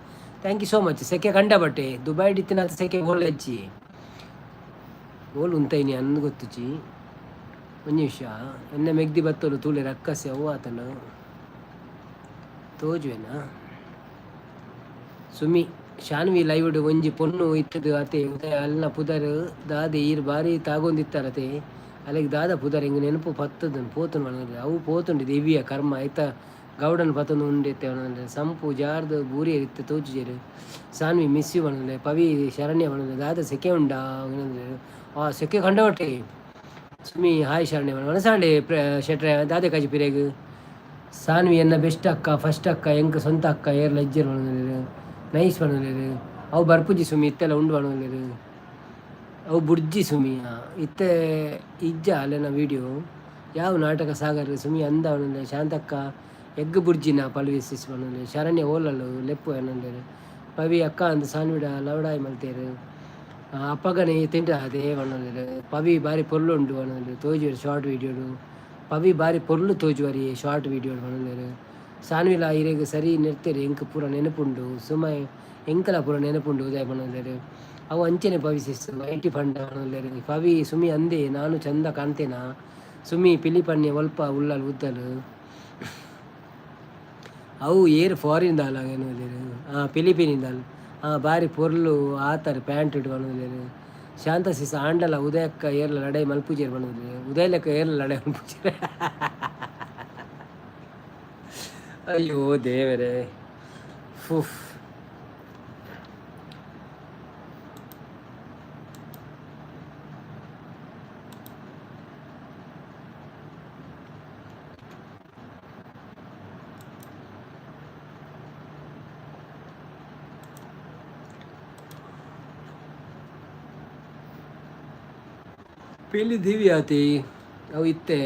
ಥ್ಯಾಂಕ್ ಯು ಸೋ ಮಚ್ ಸೆಕೆ ಕಂಡ ಬಟ್ಟೆ ದುಬೈ ಡಿತ್ತಿನ ಸೆಕೆ ಓಲ್ ಹೆಚ್ಚಿ ಓಲ್ ಉಂತೈನಿ ಅಂದ್ ಗೊತ್ತುಚಿ ಒಂದು ನಿಮಿಷ ಎನ್ನ ಮೆಗ್ದಿ ಬತ್ತಲು ತೂಲೆ ರಕ್ಕಸೆ ಅವು ಆತನು ತೋಜುವೆನಾ ಸುಮಿ ಶಾನ್ವಿ ಲೈವ್ಡ್ ಒಂಜಿ ಪೊನ್ನು ಇತ್ತದು ಅತೆ ಉದಯ ಅಲ್ಲ ಪುದರ್ ದಾದೆ ಈರ್ ಬಾರಿ ತಾಗೊಂದಿತ್ತಾರತೆ ಅಲ್ಲಿಗೆ ದಾದ ಪುದರ್ ಹಿಂಗೆ ನೆನಪು ಪತ್ತದನ್ನು ಪೋತನು ಮನೋದ್ರೆ ಅವು ಪೋತುಂಡು ದೇವಿಯ ಕರ್ಮ ಆಯ್ತಾ ಗೌಡನ್ ಪತ್ತೊಂದು ಉಂಡಿತ್ತೆ ಅವನಂದ್ರೆ ಸಂಪು ಜಾರ್ದು ಬೂರಿ ಇರುತ್ತೆ ತೋಚುಜೇರು ಸಾನ್ವಿ ಮಿಸ್ ಯು ಬಂದ್ರೆ ಪವಿ ಶರಣ್ಯ ಬಂದ್ರೆ ದಾದ ಸೆಕೆ ಉಂಡಾ ಏನಂದ್ರೆ ಆ ಸೆಕೆ ಕಂಡವಟ್ಟೆ ಸುಮಿ ಹಾಯ್ ಶರಣ್ಯ ಮನಸಾಂಡೆ ಶೆಟ್ರೆ ದಾದೆ ಕಾಜಿ ಪಿರೇಗು ಸಾನ್ವಿ ಎನ್ನ ಬೆಸ್ಟ್ ಅಕ್ಕ ಫಸ್ಟ್ ಅಕ್ಕ ಎಂಕ ಸ್ವಂತ ಅಕ್ಕ ಏರ್ ಲಜ್ಜರ್ ಬಂದ್ರೆ ನೈಸ್ ಬಂದ್ರೆ ಅವು ಬರ್ಪುಜಿ ಸುಮಿ ಇತ್ತೆಲ್ಲ ಉಂಡು ಬಂದ್ರೆ ಅವು ಬುರ್ಜಿ ಸುಮಿ ಇತ್ತೆ ಇಜ್ಜ ಅಲ್ಲೆನ ವೀಡಿಯೋ ಯಾವ ನಾಟಕ ಸಾಗರ ಸುಮಿ ಅಂದ ಅವನಂದ್ರೆ ಶಾಂತಕ್ಕ ಎಗ್ ಬುರ್ಜಿನ ಪಲ್ವಿಸಿಸ್ ಬಂದ್ರೆ ಶರಣ್ಯ ಓಲಲು ಲೆಪ್ಪು ಏನಂದ್ರೆ ಪವಿ ಅಕ್ಕ ಅಂತ ಸಾನ್ವಿಡ ಲವಡಾಯಿ ಮಲ್ತೇರು ಅಪ್ಪಗನೆ ತಿಂಟ ಅದೇ ಬಂದ್ರೆ ಪವಿ ಬಾರಿ ಪೊರ್ಲು ಉಂಡು ಬಂದ್ರೆ ತೋಜುವರು ಶಾರ್ಟ್ ವೀಡಿಯೋಡು ಪವಿ ಬಾರಿ ಪೊರ್ಲು ತೋಜುವರಿ ಶಾರ್ಟ್ ವೀಡಿಯೋಡು ಬಂದ್ರೆ ಸಾನ್ವಿಲ ಇರೆಗೆ ಸರಿ ನಿರ್ತೀರಿ ಎಂಕ ಪೂರ ನೆನಪುಂಡು ಸುಮ ಎಂಕಲ ಪೂರ ನೆನಪುಂಡು ಉದಯ ಬಂದ್ರೆ ಅವು ಅಂಚೆನೆ ಪವಿಸಿಸ್ತು ಐಟಿ ಫಂಡ್ ಅನ್ನೋಲ್ಲರು ಪವಿ ಸುಮಿ ಅಂದೆ ನಾನು ಚಂದ ಕಾಣ್ತೇನಾ ಸುಮಿ ಪಿಲಿಪನ್ನೆ ಒಲ್ಪ ಉಳ್ಳಲು ಉದ್ದಲು ಅವು ಏರು ಫಾರಿನ್ ದಾಲ ಏನೋಲ್ಲರು ಫಿಲಿಪೀನಿಂದ ಬಾರಿ ಪೊರ್ಲು ಆತರ ಪ್ಯಾಂಟ್ ಇಟ್ಕೊಂಡು ಶಾಂತ ಸಿಸ ಆಂಡಲ ಉದಯಕ್ಕ ಏರ್ಲ ಲಡೈ ಮಲ್ಪೂಜೇರು ಬಂದಿದ್ರಿ ಉದಯಲಕ್ಕ ಏರ್ಲ ಲಡೈ ಮಲ್ಪೂಜೇರು ಅಯ್ಯೋ ದೇವರೇ ಫುಫ್ ಪೆಲ್ಲಿ ದಿವಿ ಆತಿ ಅವು ಇತ್ತೆ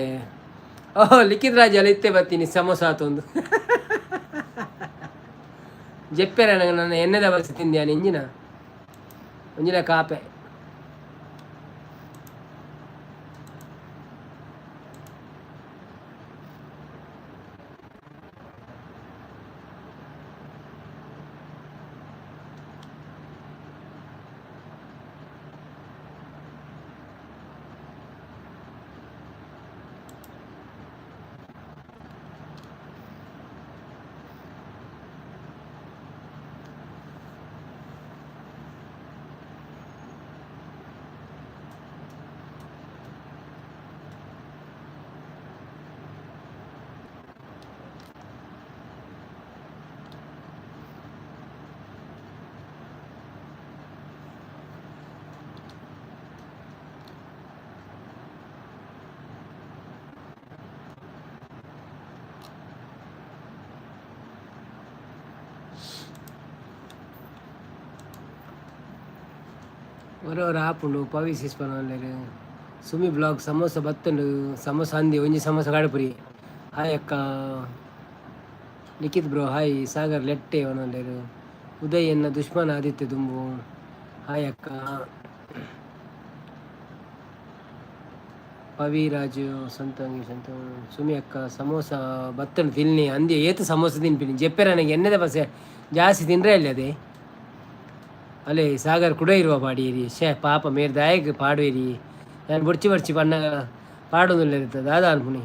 ಓಹ್ ಲಿಖಿತ್ ರಾಜ್ ಅಲ್ಲ ಇತ್ತೆ ಬರ್ತೀನಿ ಸಮೋಸ ಆತೊಂದು ಜೆಪ್ಪೆರ ನನಗೆ ನನ್ನ ಎಣ್ಣೆದ ಬಸ್ ತಿಂದ್ಯಾನ ಇಂಜಿನ ಕಾಪೆ ಓರವ್ರು ಆಪುಂಡು ಪವಿ ಸಿಸ್ಪನಲ್ಲೇರು ಸುಮಿ ಬ್ಲಾಗ್ ಸಮೋಸ ಬತ್ತಂಡು ಸಮೋಸ ಅಂದಿ ಒಂಜಿ ಸಮೋಸ ಕಾಡಪುರಿ ಹಾಯ್ ಅಕ್ಕ ಲಿಖಿತ್ ಬ್ರೋ ಹಾಯ್ ಸಾಗರ್ ಲೆಟ್ಟೆ ಅವನಲ್ಲೇರು ಉದಯ್ ಎನ್ನ ದುಶ್ಮನ ಆದಿತ್ಯ ದುಂಬು ಹಾಯ್ ಅಕ್ಕ ಪವಿ ರಾಜು ಸಂತ ಸುಮಿ ಅಕ್ಕ ಸಮೋಸ ಬತ್ತಂಡು ತಿನ್ನಿ ಅಂದಿ ಏತು ಸಮೋಸ ತಿನ್ಪಿನಿ ಜೆಪ್ಪೆ ನನಗೆ ಎಣ್ಣೆದ ಬಸೆ ಜಾಸ್ತಿ ತಿನ್ರೆ ಅಲ್ಲಿ ಅದೇ ಅಲ್ಲೇ ಸಾಗರ್ ಕೂಡ ಇರುವ ಪಾಡೀರಿ ಶೇ ಪಾಪ ಮೇರ್ ದಾಯಗ್ ಪಾಡುವೇರಿ ನಾನು ಬುಡ್ಚಿ ಪಣ್ಣ ಪಾಡೋದಿಲ್ಲ ಇರ್ತದೆ ಅದು ಅನ್ಪುಣಿ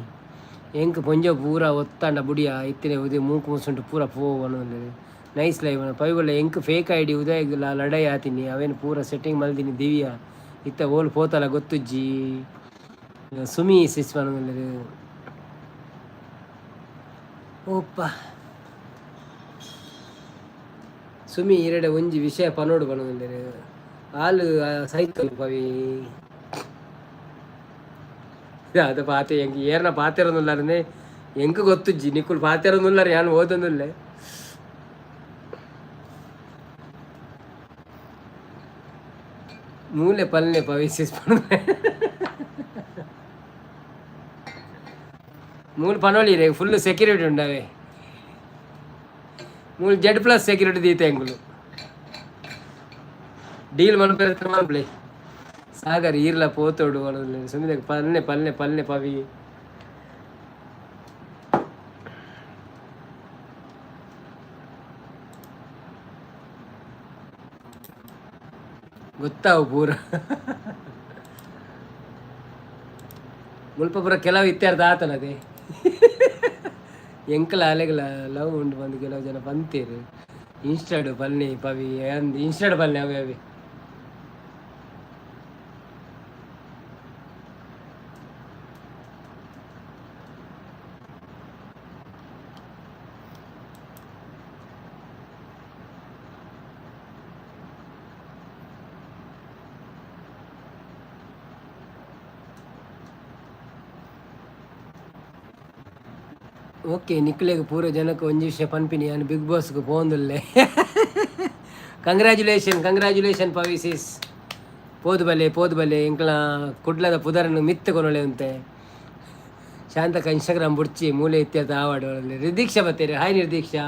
ಎಂಕ್ ಪೊಂಜೋ ಪೂರ ಒತ್ತಾಂಡ ಬುಡಿಯ ಇತ್ತಿನ ಉದಯ ಮೂಕು ಮುಸುಂಟು ಪೂರ ಪೋ ಅನ್ನೋದಿಲ್ಲ ನೈಸ್ ಲೈವ್ ಪೈಗೊಳ್ಳ ಎಂಕ್ ಫೇಕ್ ಐ ಡಿ ಉದಯಗಿಲ್ಲ ಲಡೈ ಆತೀನಿ ಅವೇನು ಪೂರ ಸೆಟ್ಟಿಂಗ್ ಮಲ್ದಿನಿ ದಿವ್ಯ ಇತ್ತ ಓಲ್ ಪೋತಲ್ಲ ಗೊತ್ತುಜ್ಜಿ ಸುಮಿ ಸಿಸ್ ಅನ್ನೋದಿಲ್ಲ ಓಪ್ಪ ಸುಮಿ ಇರಡೆ ಒಂಜಿ ವಿಷಯ ಪನೋಡು ಬಣ್ಣದಲ್ಲಿ ಹಾಲು ಸೈಕಲ್ ಪವಿ ಅದು ಪಾತೆ ಹೆಂಗೆ ಏರ್ನ ಪಾತಿರೋದಿಲ್ಲಾರನೆ ಹೆಂಗೆ ಗೊತ್ತುಜ್ಜಿ ನಿಕ್ಕುಲ್ ಪಾತಿರೋದಿಲ್ಲಾರ ಯಾನು ಓದೋದಿಲ್ಲ ಮೂಲೆ ಪಲ್ಲೆ ಪವಿಸಿಸ್ ಮೂಲ ಪನೋಳಿ ರೇ ಫುಲ್ ಸೆಕ್ಯೂರಿಟಿ ಉಂಡವೆ ಮೂಲ Z+ ಸೆಕ್ಯೂರಿಟಿ ದೀತೆ ಎಂಗುಲು ಡೀಲ್ ಮನ್ಪೇ ಸಾಗರ್ ಈರ್ಲ ಪೋತೋಡು ಸುಮ್ಮನೆ ಪಲ್ಲೆ ಪವಿ ಗೊತ್ತಾವು ಪೂರ ಮುಲ್ಪ ಪೂರ ಕೆಲವು ಇತ್ಯರ್ಥ ಆತನದೇ ಎಂಕಲ ಅಲೆಗಳ ಲವ್ ಉಂಡು ಬಂದು ಕೆಲವು ಜನ ಬಂತೀರು ಇನ್ಸ್ಟಾಡ್ ಪಲ್ನಿ ಪವಿ ಇನ್ಸ್ಟಾಡ್ ಪಲ್ನಿ ಅವೇ ಓಕೆ ನಿಕ್ಲೆಗೆ ಪೂರ ಜನಕ್ಕೆ ಒಂಜಿ ವಿಷಯ ಪನ್ಪಿನಿ ನಾನು ಬಿಗ್ ಬಾಸ್ಗೆ ಪೋಂದುಲ್ಲೆ ಕಂಗ್ರ್ಯಾಚುಲೇಷನ್ ಪವಿಸಿಸ್ ಪೋದು ಬಲೆ ಇಂಕಲ ಕುಡ್ಲದ ಪುದರನ್ನು ಮಿತ್ತು ಕೊನೊಳೆ ಅಂತೆ ಶಾಂತಕ ಇನ್ಸ್ಟಾಗ್ರಾಮ್ ಬುಡ್ಚಿ ಮೂಲೆ ಇತ್ಯರ್ಥ ಆವಾಡ್ ನಿರ್ದೀಕ್ಷಾ ಬತ್ತೇರಿ hi Nirdeeksha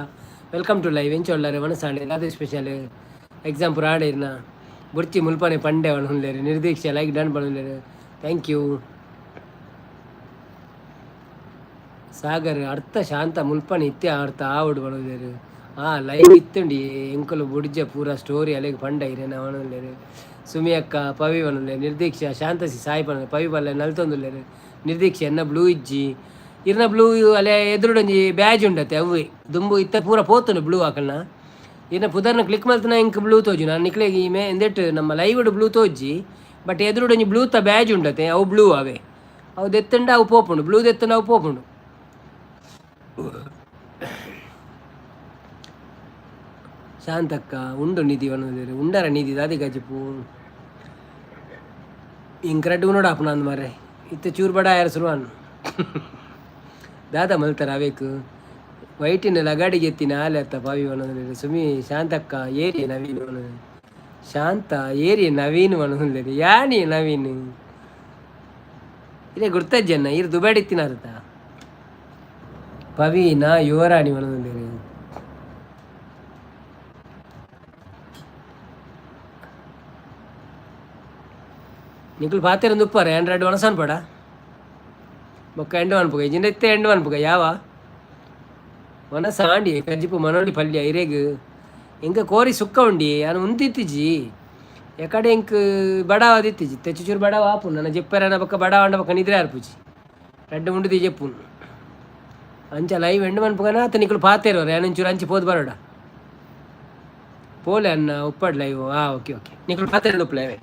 welcome to live ಎಂಚೊಳ್ಳಾರೆ ಮನಸ್ಸಾಂಡೆ ಅದೇ ಸ್ಪೆಷಲ್ ಎಕ್ಸಾಮ್ ಪೂರ ಆಡೇರ್ನ ಬುಡ್ಚಿ ಮುಲ್ಪನೆ ಪಂಡೆ ಅವನು ಹುಲ್ಲೇರಿ ನಿರ್ದೀಕ್ಷಾ ಲೈಕ್ ಡನ್ ಬಣ್ಣ ಥ್ಯಾಂಕ್ ಯು ಸಾಗರ್ ಅರ್ಥ ಶಾಂತ ಮುಲ್ಪನೆ ಇತ್ತೆ ಅರ್ಥ ಆವಡು ಬಣದೇರು ಲೈವ್ ಇತ್ತುಂಡಿ ಎಂಕಲು ಬುಡ್ಜ ಪೂರ ಸ್ಟೋರಿ ಅಲೆಗೆ ಪಂಡ ಇರೇನ ಅವನಲ್ಲೇರು ಸುಮಿ ಅಕ್ಕ ಪವಿ ಬನಲ್ಲೆ ನಿರ್ದೀಕ್ಷಾ ಶಾಂತಸಿ ಸಾಯಿ ಪನ ಪವಿ ಬಲ್ಲ ನಲ್ತೊಂದುಲ್ಲೇರು ನಿರ್ದೀಕ್ಷೆ ಎನ್ನ ಬ್ಲೂ ಇಜ್ಜಿ ಇರ್ನ ಬ್ಲೂ ಅಲೆ ಎದುರುಡೊಂಜಿ ಬ್ಯಾಜ್ ಉಂಡತ್ತೆ ಅವು ದುಂಬು ಇತ್ತ ಪೂರ ಪೋತುಂಡು ಬ್ಲೂ ಹಾಕಲ್ನ ಇನ್ನ ಪುದರ್ನ ಕ್ಲಿಕ್ ಮಲ್ತನ ಇಂಕ್ ಬ್ಲೂ ತೋಜು ನಾನು ನಿಕ್ಲೆಗೆ ಈ ಮೇ ಎಂದೆಟ್ಟು ನಮ್ಮ ಲೈವ್ಡ್ ಬ್ಲೂ ತೋಜ್ಜಿ ಬಟ್ ಎದುರುಡು ಒಂಜಿ ಬ್ಲೂತ ಬ್ಯಾಜ್ ಉಂಡತೆ ಅವು ಬ್ಲೂ ಅವೇ ಅವು ದೆತ್ತಂಡ ಅವು ಪೋಪುಂಡು ಬ್ಲೂ ದೆತ್ತಂಡ ಅವು ಪೋಪುಂಡು. ಶಾಂತಕ್ಕ ಉಂಡು ನಿಧಿ ಅನ್ನೋದು ಉಂಡರ ನಿಧಿ ದಾದಿ ಗಜಿಪು ಇಂಕ್ರೆಡ್ ನೋಡ ಅಪ್ಪ ನಂದು ಮಾರೆ ಇತ್ತೆ ಚೂರು ಬಡ ಯಾರು ಸುರುವಾನು ದಾದ ಮಲ್ತಾರ ಅವೇಕು ವೈಟಿನ ಲಗಾಡಿಗೆ ಎತ್ತಿನ ಹಾಲೆ ಅತ್ತ ಪಾವಿ ಅನ್ನೋದು ಸುಮಿ ಶಾಂತಕ್ಕ ಏರಿ ನವೀನ್ ಅನ್ನೋದು ಶಾಂತ ಏರಿ ನವೀನ್ ಅನ್ನೋದು ಯಾನಿ ನವೀನ್ ಇದೇ ಗುರ್ತಜ್ಜನ್ನ ಇರು ದುಬಾಡಿ ತಿನ್ನತ್ತ ಪವೀನ ಯುವರಾಣಿ ಅನ್ನೋದು ನಿಖಲ್ ಪಾತೆರಂದು ಉಪ್ಪಾರ ಆಂಡ್ರಾಯ್ಡ್ ಒಣಸನ್ ಪಡ ಬೊಕ್ಕ ಎಂಡು ಅನ್ಪುಗ ಇಜಿಂದ ಇತ್ತೆ ಎಂಡು ಅನ್ಪುಗ ಯಾವ ಒನಸ ಆಂಡಿ ಕಜ್ಜಿಪು ಮನೋಡಿ ಪಲ್ಯ ಇರೇಗ್ ಎಂಕ ಕೋರಿ ಸುಕ್ಕ ಉಂಡಿ ನಾನು ಉಂತಿತ್ತಿಜಿ ಎಕಡೆ ಎಂಕ್ ಬಡಾವ ದಿತ್ತಿಜಿ ತೆಚ್ಚುಚೂರು ಬಡಾವ ಆಪು ನನ್ನ ಜೆಪ್ಪರನ ಬೊಕ್ಕ ಬಡಾವ ಅಂಡ ಬೊಕ್ಕ ನಿದ್ರೆ ಆರ್ಪುಜಿ ರೆಡ್ ಉಂಡಿದಿ ಜೆಪ್ಪುನು ಅಂಚ ಲೈವ್ ಎಂಡು ಅನ್ಪುಗನ ಆತ ನಿಖಲ್ ಪಾತೆರೋರು ಏನಂಚೂರು ಅಂಚಿ ಪೋದು ಬರೋಡ ಪೋಲೆ ಅನ್ನ ಉಪ್ಪಾಡ್ ಲೈವ್ ಓಕೆ ಓಕೆ ನಿಖಲ್ ಪಾತೆರಂದು ಉಪ್ಪಲೇವೆ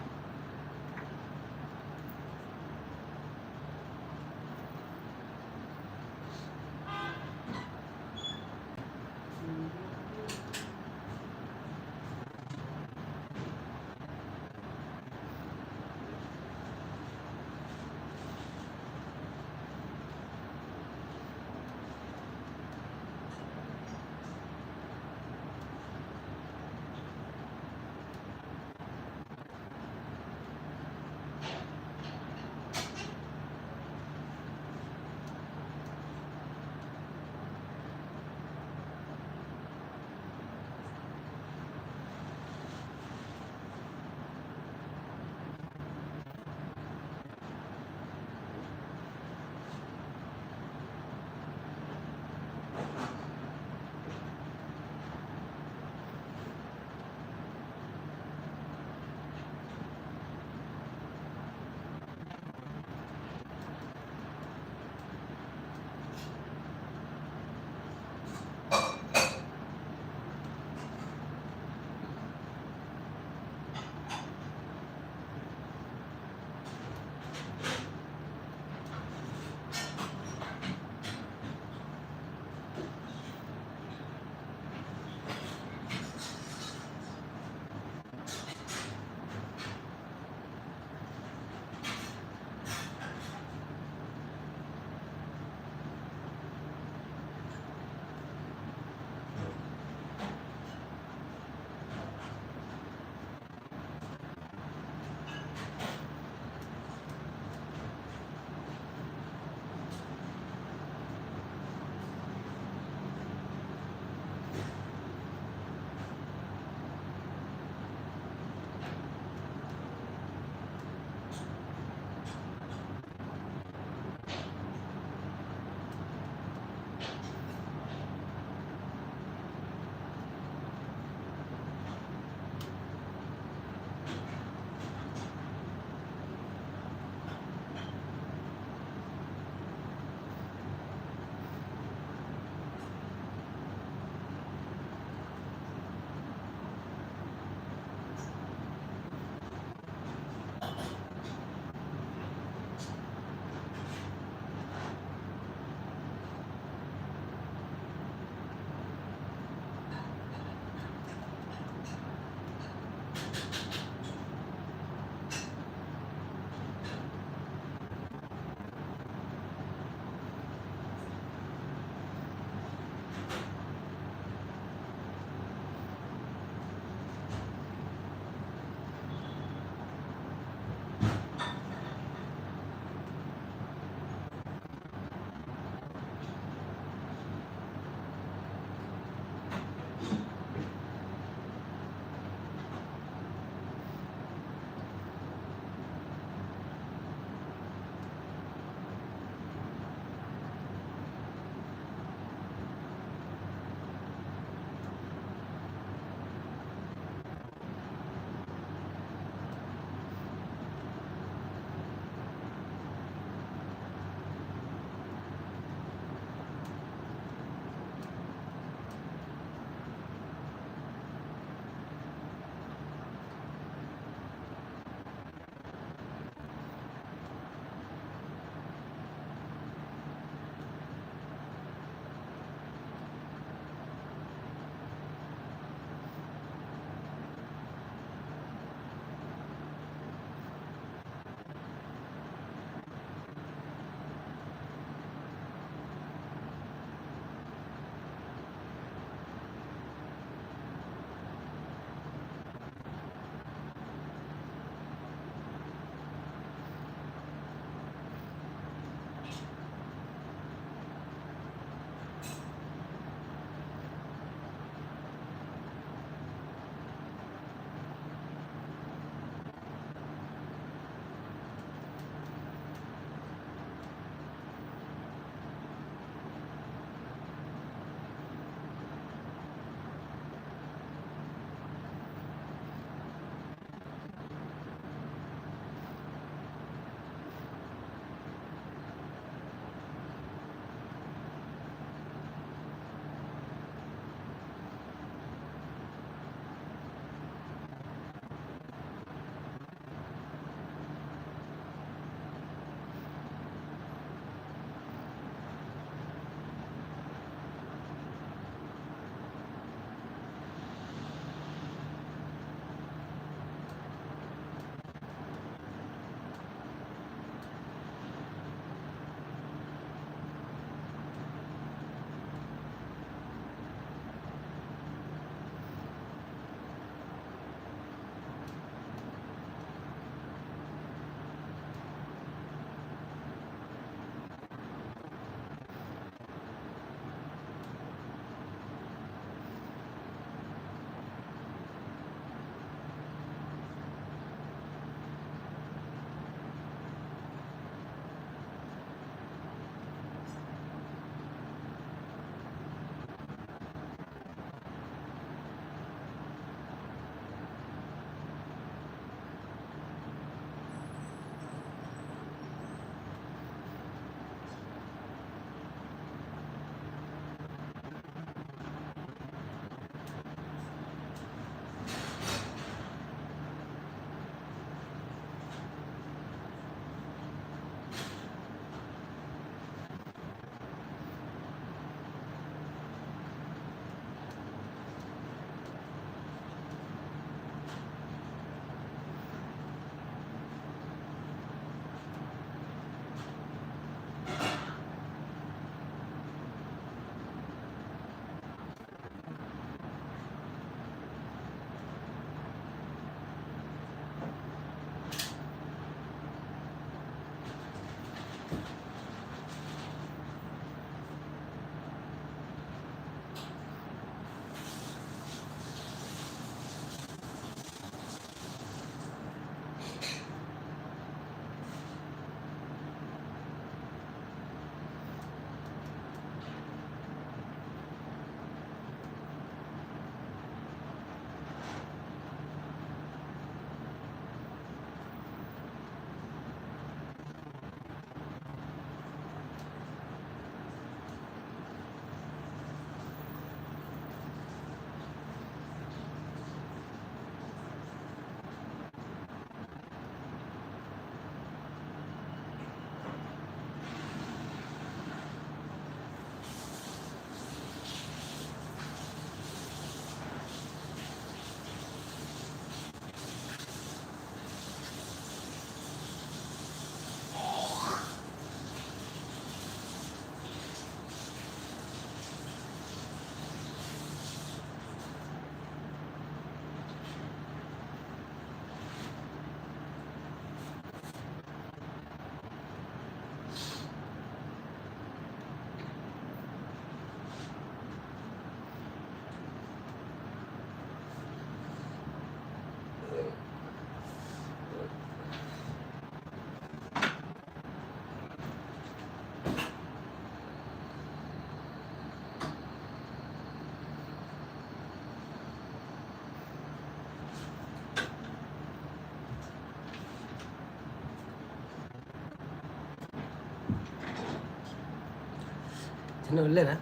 ಇನ್ನು ಒಳ್ಳೆಯದ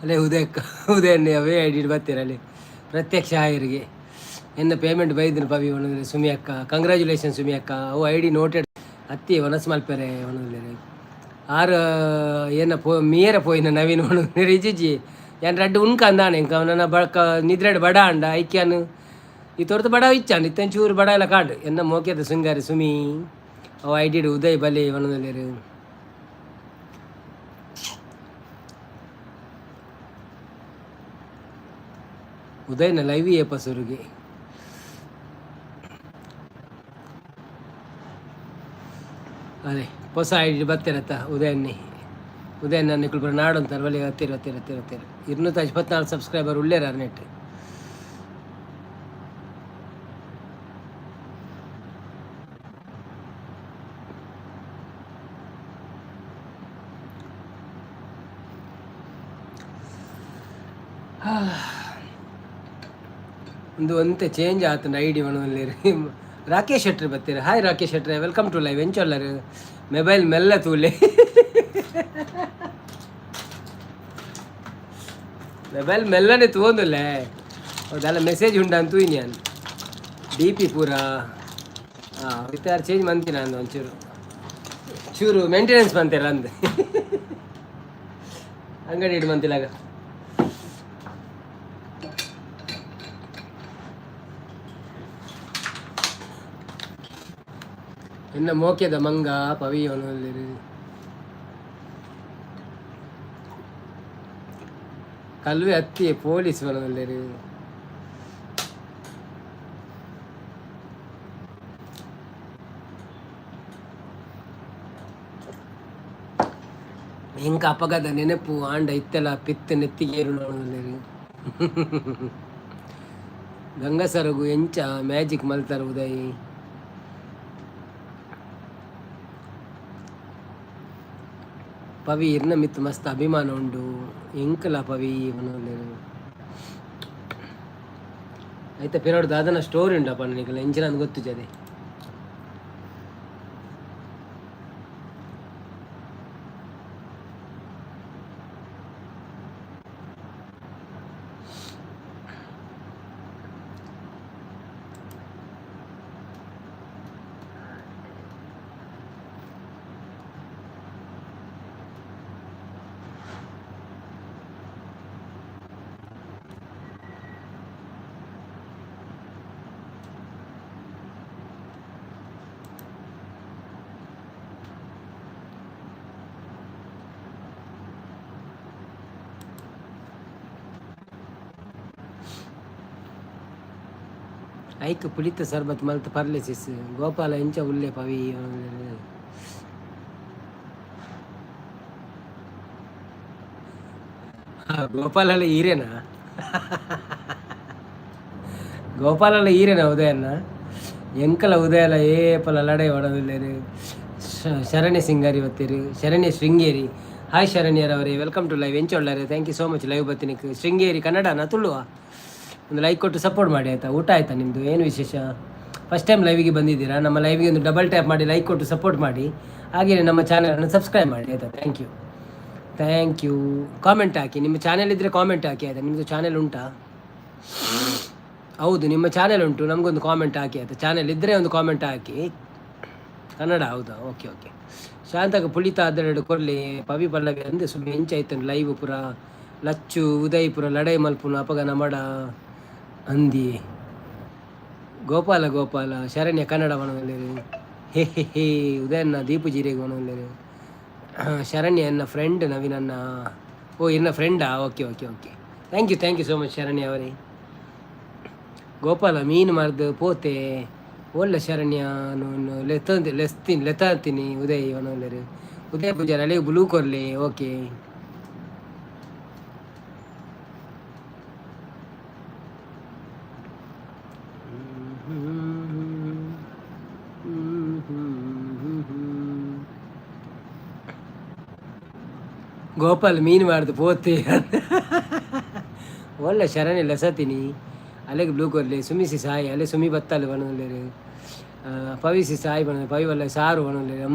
ಅಲ್ಲೇ ಉದಯನ್ನೇ ಅವೇ ಐಡಿ ಬರ್ತೀರ ಅಲ್ಲಿ ಪ್ರತ್ಯಕ್ಷ ಆಯರಿಗೆ ಎನ್ನ ಪೇಮೆಂಟ್ ಬೈದಿನ ಪವಿ ಒಣಗಿದ್ರೆ ಸುಮಿ ಅಕ್ಕ ಕಂಗ್ರ್ಯಾಚುಲೇಷನ್ ಸುಮಿ ಅಕ್ಕ ಅವು ಐಡಿ ನೋಟೆಡ್ ಹತ್ತಿ ಒನಸ್ ಮಲ್ಪೆರೆ ಒಣಗಿದ್ರೆ ಆರು ಏನ ಮೀಯರ ಪೋಯಿನ ನವೀನ್ ಒಣಗಿದ್ರೆ ಇಜಿಜಿ ಏನು ರಡ್ಡು ಉಣ್ಕ ಅಂದಾನೆ ಇಂಕ ನನ್ನ ಬಳ್ಕ ನಿದ್ರೆಡ್ ಬಡ ಅಂಡ ಐಕ್ಯಾನು ಈ ತೋರ್ತು ಬಡ ಇಚ್ಚಾಂಡು ಇತ್ತಂಚೂರು ಚೂರು ಬಡ ಎಲ್ಲ ಕಾಡು ಎನ್ನ ಮೋಕೆದ ಸುಂಗಾರಿ ಸುಮಿ ಅವು ಐಡಿ ಉದಯ್ ಬಲಿ ಒಣಗಿದ್ರೆ ಉದಯನ ಲೈವ್ ಪಸುರಿಗೆ ಅದೇ ಹೊಸ ಐಡಿ ಬರ್ತಿರತ್ತ ಉದಯನ್ ನನ್ನ ಕುಲ್ಬರ ನಾಡು ಅಂತಾರೆ ಬಳಿ ಹತ್ತಿರ 254 ಸಬ್ಸ್ಕ್ರೈಬರ್ ಉಳ್ಳೇರ ನೆಟ್ ಒಂದು ಒಂತೆ ಚೇಂಜ್ ಆತನ ಐಡಿ ಮನದಲ್ಲಿ ರಾಕೇಶ್ ಶೆಟ್ರಿ ಬರ್ತೀರ hi Rakesh Shetty welcome to live ಎಂಚೊಲ್ಲರು ಮೊಬೈಲ್ ಮೆಲ್ಲ ತೂಲೆ ಮೊಬೈಲ್ ಮೆಲ್ಲನೆ ತೂಂದುಲ್ಲೆ ಹೌದಲ್ಲ ಮೆಸೇಜ್ ಉಂಟಂತೂ ನಾನು ಡಿ ಪಿ ಪೂರ ವಿತ್ತಾರು ಚೇಂಜ್ ಮಂತೀನಿ ನಾನು ಒಂಚೂರು ಚೂರು ಮೇಂಟೆನೆನ್ಸ್ ಬಂತೀರ ಅಂದೆ ಅಂಗಡಿ ಇಡು ಮಂತಿಲಾಗ ಇನ್ನು ಮೋಕೆದ ಮಂಗ ಪವಿಯವನಲ್ಲಿ ಕಲ್ವೆ ಹತ್ತಿ ಪೊಲೀಸ್ ವನದಲ್ಲಿ ಇಂಕ ಅಪಘಾತ ನೆನಪು ಆಂಡ ಇತ್ತೆಲ್ಲ ಪಿತ್ತ ನೆತ್ತಿಗೇರು ನೋಡಲ್ಲಿ ಗಂಗಸರಗು ಎಂಚ ಮ್ಯಾಜಿಕ್ ಮಲ್ತಾರ ಉದಯ್ ಪವಿ ಇರ್ನ ಮಿತ್ ಮಸ್ತ್ ಅಭಿಮಾನ ಉಂಡು ಎಂಕಲ ಪವಿ ಮನೋಲ್ಲಿ ಆಯ್ತಾ ಪಿರೋಡ್ ದಾದನ ಸ್ಟೋರಿ ಉಂಡಪ್ಪ ನನಗೆಲ್ಲ ಎಂಚಿನ ಅಂತ ಗೊತ್ತು ಜದೆ ಐಕ್ ಪುಳಿತ ಸರ್ಬತ್ ಮಲ್ತ್ ಪರ್ಲೆಸಿಸ್ ಗೋಪಾಲ ಎಂಚ ಉಲ್ಲೆ ಪವಿ ಗೋಪಾಲ ಹೀರೇನಾ ಗೋಪಾಲ ಹೀರೇನಾ ಉದಯನ್ನ ಎಂಕಲ ಉದಯಲ ಏಪಲ ಲಡೆ ಒಡದಿಲ್ಲೇರಿ ಶರಣ್ಯ ಸಿಂಗಾರಿ ಬತ್ತೀರಿ ಶರಣ್ಯ ಶೃಂಗೇರಿ ಹಾಯ್ ಶರಣ್ಯರವರೇ ವೆಲ್ಕಮ್ ಟು ಲೈವ್ ಎಂಚ ಒಳ್ಳೆ thank you so much live ಬತ್ತಿನಿಕ್ ಶೃಂಗೇರಿ ಕನ್ನಡನ ತುಳುವ ಒಂದು ಲೈಕ್ ಕೊಟ್ಟು ಸಪೋರ್ಟ್ ಮಾಡಿ ಆಯಿತಾ ಊಟ ಆಯಿತಾ ನಿಮ್ಮದು ಏನು ವಿಶೇಷ ಫಸ್ಟ್ ಟೈಮ್ ಲೈವಿಗೆ ಬಂದಿದ್ದೀರಾ ನಮ್ಮ ಲೈವಿಗೆ ಒಂದು ಡಬಲ್ ಟ್ಯಾಪ್ ಮಾಡಿ ಲೈಕ್ ಕೊಟ್ಟು ಸಪೋರ್ಟ್ ಮಾಡಿ ಹಾಗೆಯೇ ನಮ್ಮ ಚಾನಲನ್ನು ಸಬ್ಸ್ಕ್ರೈಬ್ ಮಾಡಿ ಆಯಿತಾ ಥ್ಯಾಂಕ್ ಯು ಕಾಮೆಂಟ್ ಹಾಕಿ ನಿಮ್ಮ ಚಾನೆಲ್ ಇದ್ದರೆ ಕಾಮೆಂಟ್ ಹಾಕಿ ಆಯಿತಾ ನಿಮ್ಮದು ಚಾನೆಲ್ ಉಂಟಾ ಹೌದು ನಿಮ್ಮ ಚಾನೆಲ್ ಉಂಟು ನಮಗೊಂದು ಕಾಮೆಂಟ್ ಹಾಕಿ ಆಯಿತಾ ಚಾನೆಲ್ ಇದ್ದರೆ ಒಂದು ಕಾಮೆಂಟ್ ಹಾಕಿ ಕನ್ನಡ ಹೌದಾ ಓಕೆ ಶಾಂತಕ ಪುಳಿತ ಅದೆರಡು ಕೊರಲಿ ಪವಿ ಪಲ್ಲವಿ ಅಂದೆ ಸುಮ್ಮನೆ ಎಂಚಾಯ್ತಾನೆ ಲೈವ್ ಪುರ ಲಚ್ಚು ಉದಯಪುರ ಲಡೈ ಮಲ್ಪುನ ಅಪಗನ ಮಡ ಅಂದಿ ಗೋಪಾಲ ಶರಣ್ಯ ಕನ್ನಡ ವನದಲ್ಲಿ ಹೇ ಉದಯನ್ನ ದೀಪುಜಿರಿಗೆ ವನದಲ್ಲಿ ಶರಣ್ಯ ಎನ್ನ ಫ್ರೆಂಡ್ ನವೀನನ್ನ ಓ ಎನ್ನ ಫ್ರೆಂಡಾ okay thank you so much Sharanya ಅವರೇ ಗೋಪಾಲ ಮೀನು ಮಾರ್ದು ಪೋತೆ ಒಳ್ಳೆ ಶರಣ್ಯ ಲೆತ್ತೀನಿ ಉದಯ್ ವನದಲ್ಲಿ ಉದಯ ಪೂಜಾರಿ ಅಲ್ಲಿಗೆ ಬ್ಲೂ ಕೊರ್ಲಿ ಓಕೆ ಗೋಪಾಲ್ ಮೀನು ಮಾಡ್ದು ಪೋತೆ ಒಳ್ಳೆ ಶರಣೆ ಲೆಸತೀನಿ ಅಲ್ಲಿಗೆ ಬ್ಲೂ ಕೊರ್ಲಿ ಸುಮಿಸಿ ಸಾಯಿ ಅಲ್ಲೇ ಸುಮಿ ಬತ್ತಲ್ಲ ಬಣ್ಣದಲ್ಲಿ ಪವಿಸಿ ಸಾಯಿ ಬಣ್ಣ ಪವಿ ಒಳ್ಳೆ ಸಾರು ಬಣ್ಣದಲ್ಲಿ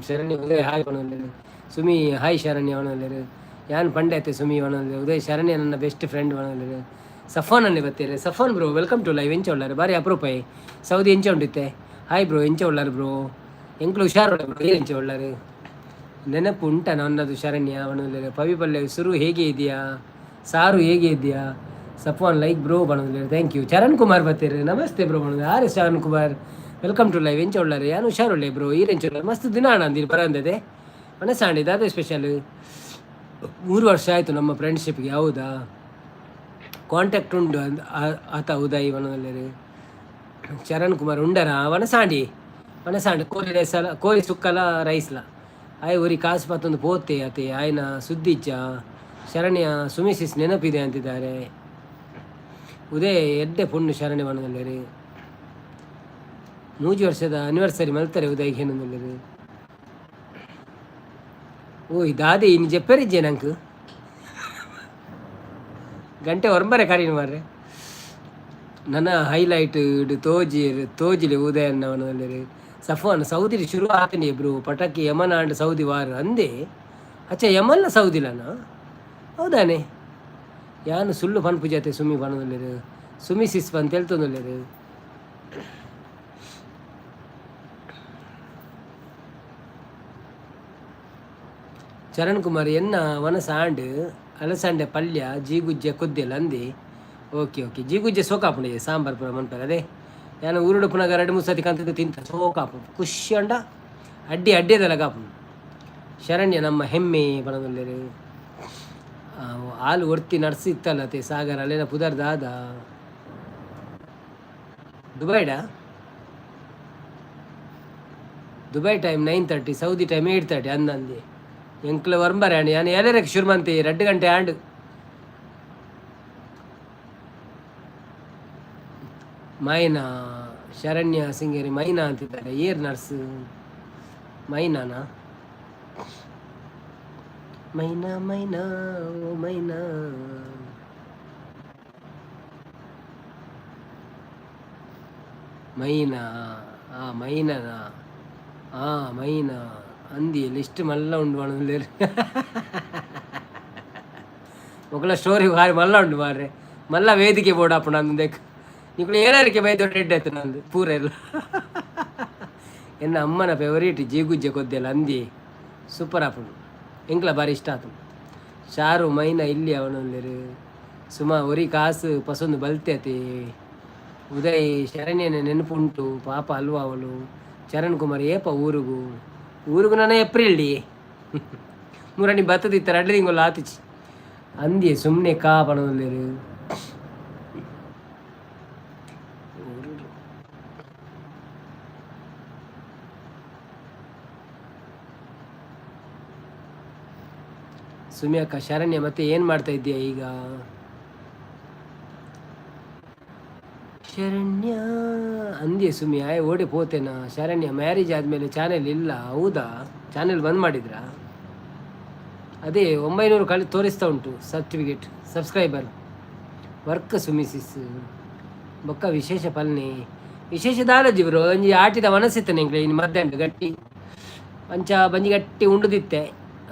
ಶರಣಿ ಉದಯ ಹಾಯ್ ಬಣ್ಣದಲ್ಲಿ ಸುಮಿ ಹಾಯ್ ಶರಣ್ಯ ಅವನಲ್ಲರು ಯಾನ್ ಪಂಡೆ ಸುಮಿ ಅವನಲ್ಲಿ ಉದಯ್ ಶರಣ್ಯ ನನ್ನ ಬೆಸ್ಟ್ ಫ್ರೆಂಡ್ ಅವನಲ್ಲರು ಸಫಾನ್ ಅನ್ನೇ ಬರ್ತೀರಿ ಸಫಾನ್ ಬ್ರೋ ವೆಲ್ಕಮ್ ಟು ಲೈವ್ ಎಂಚ ಉಳ್ಳಾರು ಬಾರಿ ಅಪ್ರೂಪ ಸೌದಿ ಎಂಚ ಉಂಡಿತ್ತೆ ಹಾಯ್ ಬ್ರೋ ಎಂಚ ಉಳ್ಳಾರು ಬ್ರೋ ಎಂಕ್ಲು ಹುಷಾರು ಬ್ರೋ ಎಂಚ ಉಳ್ಳಾರು ನೆನಪು ಉಂಟ ನನ್ನದು ಶರಣ್ಯ ಅವನಲ್ಲರು ಪವಿ ಪಲ್ಲೆ ಸುರು ಹೇಗೆ ಇದೆಯಾ ಸಾರು ಹೇಗೆ ಇದೆಯಾ ಸಫಾನ್ ಲೈಕ್ ಬ್ರೋ ಬಣದಲ್ಲಿ ಥ್ಯಾಂಕ್ ಯು ಚರಣ್ ಕುಮಾರ್ ಬರ್ತೀರಿ ನಮಸ್ತೆ ಬ್ರೋ ಬಣ ಆರೆ Charan Kumar welcome to live ಎಂಚ ಉಳ್ಳಾರು ಯಾನು ಹುಷಾರುಳ್ಳೆ ಬ್ರೋ ಈರೆಂಚ ಉಳ್ಳಾರು ಮಸ್ತ್ ದಿನ ಅಣ್ಣ ಅಂದಿರಿ ಬರಂದದೆ ಮನಸ್ಸಾಂಡಿದ್ದು ಅದೇ ಸ್ಪೆಷಲ್ 3 ವರ್ಷ ಆಯಿತು ನಮ್ಮ ಫ್ರೆಂಡ್ಶಿಪ್ಗೆ ಹೌದಾ ಕಾಂಟ್ಯಾಕ್ಟ್ ಉಂಡು ಆತ ಉದಯ್ ವನದಲ್ಲಿ ಚರಣ್ ಕುಮಾರ್ ಉಂಡರ ವನಸಾಂಡಿ ಕೋಳಿ ರೈಸಲ ಕೋಳಿ ಸುಕ್ಕಲ ರೈಸ್ಲ ಆಯ್ ಊರಿ ಕಾಸು ಮತ್ತೊಂದು ಪೋತೆ ಅತೆ ಆಯ್ನ ಸುದ್ದಿಚ್ಚ ಶರಣ್ಯ ಸುಮಿಸಿಸ್ ನೆನಪಿದೆ ಅಂತಿದ್ದಾರೆ ಉದಯ್ ಎಡ್ಡೆ ಪುಣ್ಣು ಶರಣ್ಯ ವನದಲ್ಲಿ 3 ವರ್ಷದ ಆನಿವರ್ಸರಿ ಮಲ್ತಾರೆ ಉದಯ್ಗೆ ಏನಂದಲ್ಲಿ ಓ ಇದಾದೆ ಇನ್ನು ಜೆಪ್ಪರಿಜ್ಜೆ ನಂಗೆ ಗಂಟೆ ಹೊರಬರೆ ಕರೀನು ಮಾರ್ರೆ ನನ್ನ ಹೈಲೈಟ್ ತೋಜಿಲಿ ಉದಯನ್ನವನಲ್ಲಿ ಸಫಾನ್ ಸೌದಿ ಶುರು ಆತನಿ ಬ್ರೋ ಪಟಾಕಿ ಯಮನ ಅಂಡ್ ಸೌದಿ ವಾರ ಅಂದೆ ಅಚ್ಚ ಯಮನ್ನ ಸೌದಿಲನ ಹೌದಾನೆ ಯಾನು ಸುಳ್ಳು ಪನ್ಪು ಜೊತೆ ಸುಮ್ಮಿ ಪಣದಲ್ಲಿರು ಸುಮ್ಮಿ ಸಿಸ್ ಅಂತ ಹೇಳ್ತಂದಲ್ಲಿರು ಚರಣ್ ಕುಮಾರ್ ಎನ್ನ ವನಸಾಂಡ್ ಅಲಸಂಡೆ ಪಲ್ಯ ಜೀಗುಜ್ಜೆ ಕೊದ್ದೆಲ್ಲ ಅಂದಿ ಓಕೆ ಜೀಗುಜ್ಜೆ ಸೋಕಾಪುಂಡೆ ಸಾಂಬಾರು ಪುರ ಮನ್ಪರ ಅದೇ ಯಾನು ಊರುಡು ಪುನಗ 2-3 ಸತಿ ಕಂತದ್ದು ತಿಂತ ಸೋಕಾಪು ಖುಷಿ ಅಂಡ ಅಡ್ಡಿದಲ್ಲ ಕಾಪು ಶರಣ್ಯ ನಮ್ಮ ಹೆಮ್ಮೆ ಪಣದಲ್ಲಿ ಹಾಲು ಒರ್ತಿ ನಡ್ಸಿತ್ತಲ್ಲ ತೆ ಸಾಗರ ಅಲ್ಲೇನ ಪುದರ್ದಾದ ದುಬೈ ಟೈಮ್ 9:30 ಸೌದಿ ಟೈಮ್ 8:30 ಅಂದಂದಿ ಎಂಕ್ಲ ವರ್ಂಬರ ಆಂಡ್ ಯಾನು ಎಲ್ಲರಕ್ಕೆ ಶುರು ಮಂತಿ 2 ಗಂಟೆ ಆಂಡ್ ಮೈನಾ ಶರಣ್ಯ ಸಿಂಗೇರಿ ಮೈನಾ ಅಂತಿದ್ದಾರೆ ಏರ್ ನರ್ಸ್ ಮೈನಾನಾ ಮೈನಾ ಮೈನಾ ಓ ಮೈನಾ ಮೈನಾ ಮೈನನಾ ಮೈನಾ ಅಂದಿ ಲಿಸ್ಟ್ ಮಲ್ಲ ಉಂಡು ಮಾಡೋದು ఒకళ్ళ స్టోరీ వారి మళ్ళా ఉండు మారే మళ్ళా వేదికే పోడప్పుడు నందు దేక్ నీకు ఏడారికి బయట రెడ్ అవుతుంది నందు పూరెಲ್ಲ ಎನ್ನ ಅಮ್ಮನ ಫೇವರೇಟ್ ಜೀಗುಜ್ಜೆ ಕೊದ್ದೆಲ್ಲ ಅಂದಿ ಸೂಪರ್ ಆಪುಂಡು ಎಂಕ್ಲ ಬಾರಿ ಇಷ್ಟ ಆತು ಶಾರು ಮೈನ ಇಲ್ಲಿ ಅವನಲ್ಲಿ ಸುಮ ಒರಿ ಕಾಸು ಪಸೊಂದು ಬಲ್ತೇತಿ ಉದಯ್ ಶರಣ್ಯನ ನೆನಪುಂಟು ಪಾಪ ಅಲ್ವಾ ಅವಳು ಚರಣ್ ಕುಮಾರ್ ಏಪ ಊರಿಗೂ ನಾನು ಏಪ್ರಿಲ್ ಮೂರನಿ ಬತ್ತದಿತ್ತ 2 ತಿಂಗಳು ಆತಿಚಿ ಅಂದಿ ಸುಮ್ಮನೆ ಕಾಪಣದಲ್ಲಿ ಸುಮ್ಮಿ ಅಕ್ಕ ಶರಣ್ಯ ಮತ್ತೆ ಏನು ಮಾಡ್ತಾ ಇದ್ದೀಯ ಈಗ ಶರಣ್ಯ ಅಂದ್ಯ ಸುಮ್ಮಿ ಆಯ್ ಓಡಿ ಪೋತೇನಾ ಶರಣ್ಯ ಮ್ಯಾರೇಜ್ ಆದಮೇಲೆ ಚಾನೆಲ್ ಇಲ್ಲ ಹೌದಾ ಚಾನೆಲ್ ಬಂದ್ ಮಾಡಿದ್ರಾ ಅದೇ 900 ತೋರಿಸ್ತಾ ಉಂಟು ಸರ್ಟಿಫಿಕೇಟ್ ಸಬ್ಸ್ಕ್ರೈಬರ್ ವರ್ಕ್ ಸುಮಿಸಿಸ್ ಬೊಕ್ಕ ವಿಶೇಷ ಪಲ್ನೆ ವಿಶೇಷ ದಾಲಜಿ ಬ್ರೋ ಒಂಜಿ ಆಟಿದ ಮನಸ್ಸಿತ್ತ ನಿಂಗೆ ಇನ್ನು ಮಧ್ಯಾಹ್ನ ಗಟ್ಟಿ ಅಂಚ ಬಂಜಿ ಗಟ್ಟಿ ಉಂಡುದಿತ್ತೆ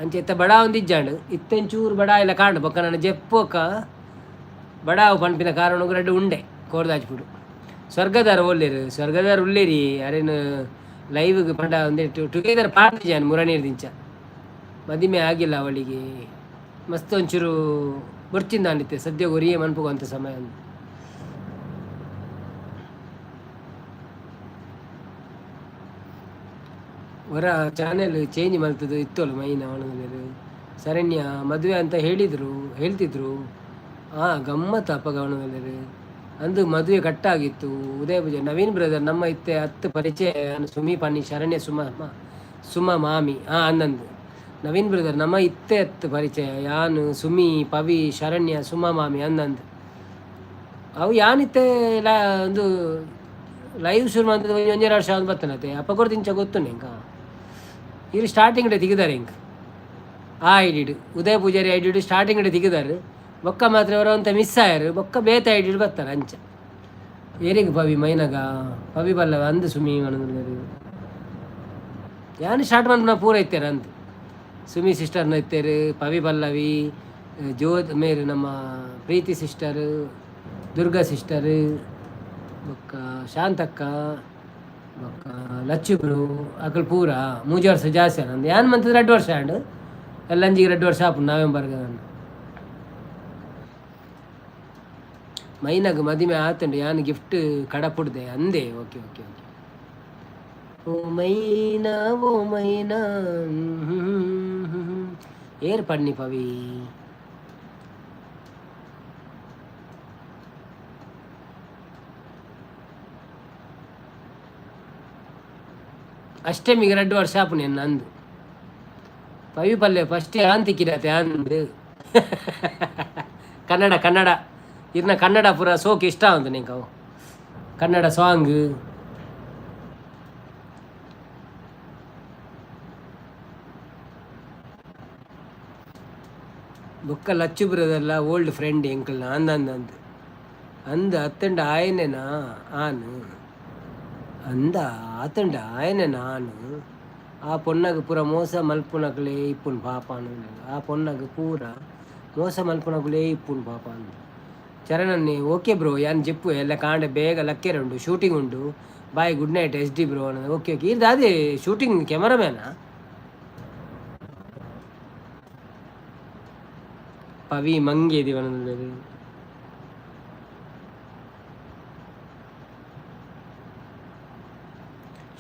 ಅಂಚ ಇತ್ತ ಬಡ ಒಂದಿಜ್ಜಾಂಡು ಇತ್ತೆಂಚೂರು ಬಡ ಎಲ್ಲ ಕಾಂಡು ಬೊಕ್ಕ ನನ್ನ ಜೆಪ್ಪೋಕ ಬಡಾವು ಪಂಪಿನ ಕಾರಣ ರಡ್ಡು ಉಂಡೆ ಕೋರ್ದಾಜ್ಬಿಡು ಸ್ವರ್ಗದಾರ ಉಳ್ಳೇರಿ ಯಾರೇನು ಲೈವ್ಗೆ ಪಂಡ ಒಂದಿಟ್ಟು ಟುಗೆದರ್ ಪಾರ್ಟಿಜಾನ್ ಮುರನೀರು ದಿಂಚ ಮದಿಮೆ ಆಗಿಲ್ಲ ಅವಳಿಗೆ ಮಸ್ತ್ ಒಂಚೂರು ಬರ್ಚಿಂದ ಅಂದಿತ್ತೆ ಸದ್ಯ ಒರಿಯೇ ಮನ್ಪುಗುವಂಥ ಸಮಯ ಅಂದು ಹೊರ ಚಾನೆಲ್ ಚೇಂಜ್ ಮಾಡ್ತದ್ದು ಇತ್ತಲ್ಲ ಮೈನ ಅವನಲ್ಲಿ ಶರಣ್ಯ ಮದುವೆ ಅಂತ ಹೇಳ್ತಿದ್ರು ಗಮ್ಮತ್ತು ಅಪ್ಪಗವನದಲ್ಲಿ ಅಂದು ಮದುವೆ ಕಟ್ಟಾಗಿತ್ತು ಉದಯ ಪೂಜೆ ನವೀನ್ ಬ್ರದರ್ ನಮ್ಮ ಇತ್ತೆ 10 ಪರಿಚಯ ಸುಮಿ ಪನ್ನಿ ಶರಣ್ಯ ಸುಮ ಮಾಮಿ ಅಂದಂದು ನವೀನ್ ಬ್ರದರ್ ನಮ್ಮ ಇತ್ತೆ 10 ಪರಿಚಯ ಯಾನು ಸುಮಿ ಪವಿ ಶರಣ್ಯ ಸುಮ ಮಾಮಿ ಅಂದಂದು ಅವು ಯಾನಿತ್ತೆ ಒಂದು ಲೈವ್ ಶುರು ಮಾಡ್ತದೆ 1-2 ವರ್ಷ ಆಗಿ ಬರ್ತನತ್ತೆ ಅಪ್ಪ ಕೊಡ್ತಿಂಚ ಗೊತ್ತು ನಿಂಕ ಇರು ಸ್ಟಾರ್ಟಿಂಗ್ ಡೇ ತೆಗಿದಾರೆ ಹಿಂಗೆ ಐಡಿಡು ಉದಯ ಪೂಜಾರಿ ಐಡಿಡು ಸ್ಟಾರ್ಟಿಂಗ್ ಡೇ ತೆಗಿದಾರೆ ಬೊಕ್ಕ ಮಾತ್ರ ಅವರ ಅಂತ ಮಿಸ್ ಆಯ್ರು ಬೊಕ್ಕ ಬೇತ ಐಡಿಡು ಬರ್ತಾರೆ ಅಂಚ ಏರಿಗೆ ಪವಿ ಮೈನಗ ಪವಿ ಬಲ್ಲವ ಅಂದು ಸುಮಿ ಮನದಲ್ಲಿ ಯಾನು ಸ್ಟಾರ್ಟ್ ಮಾಡಿ ನಾ ಪೂರ ಇತ್ತಾರೆ ಅಂತ ಸುಮಿ ಸಿಸ್ಟರ್ನ ಇತ್ತೇರು, ಪವಿ ಪಲ್ಲವಿ, ಮೇರು ನಮ್ಮ ಪ್ರೀತಿ ಸಿಸ್ಟರು, ದುರ್ಗಾ ಸಿಸ್ಟರು, ಬೊಕ್ಕ ಶಾಂತಕ್ಕ, ಬೊಕ್ಕ ಲಚ್ಚುಬ್ರು ಅಕಲ್ ಪೂರ 3 ವರ್ಷ ಜಾಸ್ತಿ ನಂದು ಯಾನ್ ಮಂತ್ 2 ವರ್ಷ ಆಂಡು ಎಲ್ಲಂಜಿಗೆ 2 ವರ್ಷ ಆಪು ನವೆಂಬರ್ಗೆ ನಾನು ಮೈನಾಗ ಮದುವೆ ಆತಂಡು ಯಾನ್ ಗಿಫ್ಟ್ ಕಡಪುಡ್ದೆ ಅಂದೆ. Okay okay okay. ಓ ಮೈನಾ ಏರ್ ಪಡ್ನಿ ಪವಿ ಅಷ್ಟೇ ಮಿಗ 2 ವರ್ಷ ಆಪು నేను ನಂದು ಪವಿ ಪಲ್ಲೆ ಫಸ್ಟ್ ಯಾನ್ ತಿಕ್ಕಿರತ್ತೆ ಅಂದು ಕನ್ನಡ ಕನ್ನಡ ಇರ್ನ ಕನ್ನಡ ಪೂರ ಸೋಕ್ ಇಷ್ಟ ಅಂತ ನೀವು ಕನ್ನಡ ಸಾಂಗ್ ಬೊಕ್ಕ ಲಚ್ಚುಬ್ರದಲ್ಲ ಓಲ್ಡ್ ಫ್ರೆಂಡ್ ಎಂಕಲ್ನ ಅಂದಂದ ಅಂದ ಅತ್ತಂಡ ಆಯನೆನಾ ಆನು ಅಂದ ಆತಂಡ ಆಯನೆನಾ ಆನು ಆ ಪೊನ್ನಗ ಪೂರ ಮೋಸ ಮಲ್ಪುನಕಲೇ ಇಪ್ಪುನ್ ಪಾಪ ಆ ಪೊನ್ನಗ ಪೂರ ಮೋಸ ಮಲ್ಪುನಕಲೇ ಇಪ್ಪುನ್ ಪಾಪ ಅಂದು ಚರಣನ್ನೇ ಓಕೆ ಬ್ರೋ ಯಾನ್ ಜೆಪ್ಪು ಎಲ್ಲ ಕಾಂಡೆ ಬೇಗ ಲಕ್ಕೆರೆ ಉಂಡು ಶೂಟಿಂಗ್ ಉಂಡು bye good night SD bro ಅನ್ನೋದು. ಓಕೆ ಓಕೆ ಇದು ಅದೇ ಶೂಟಿಂಗ್ ಕ್ಯಾಮರಾಮ್ಯಾನಾ ಪವಿ ಮಂಗೆ ಇದೀವನದು.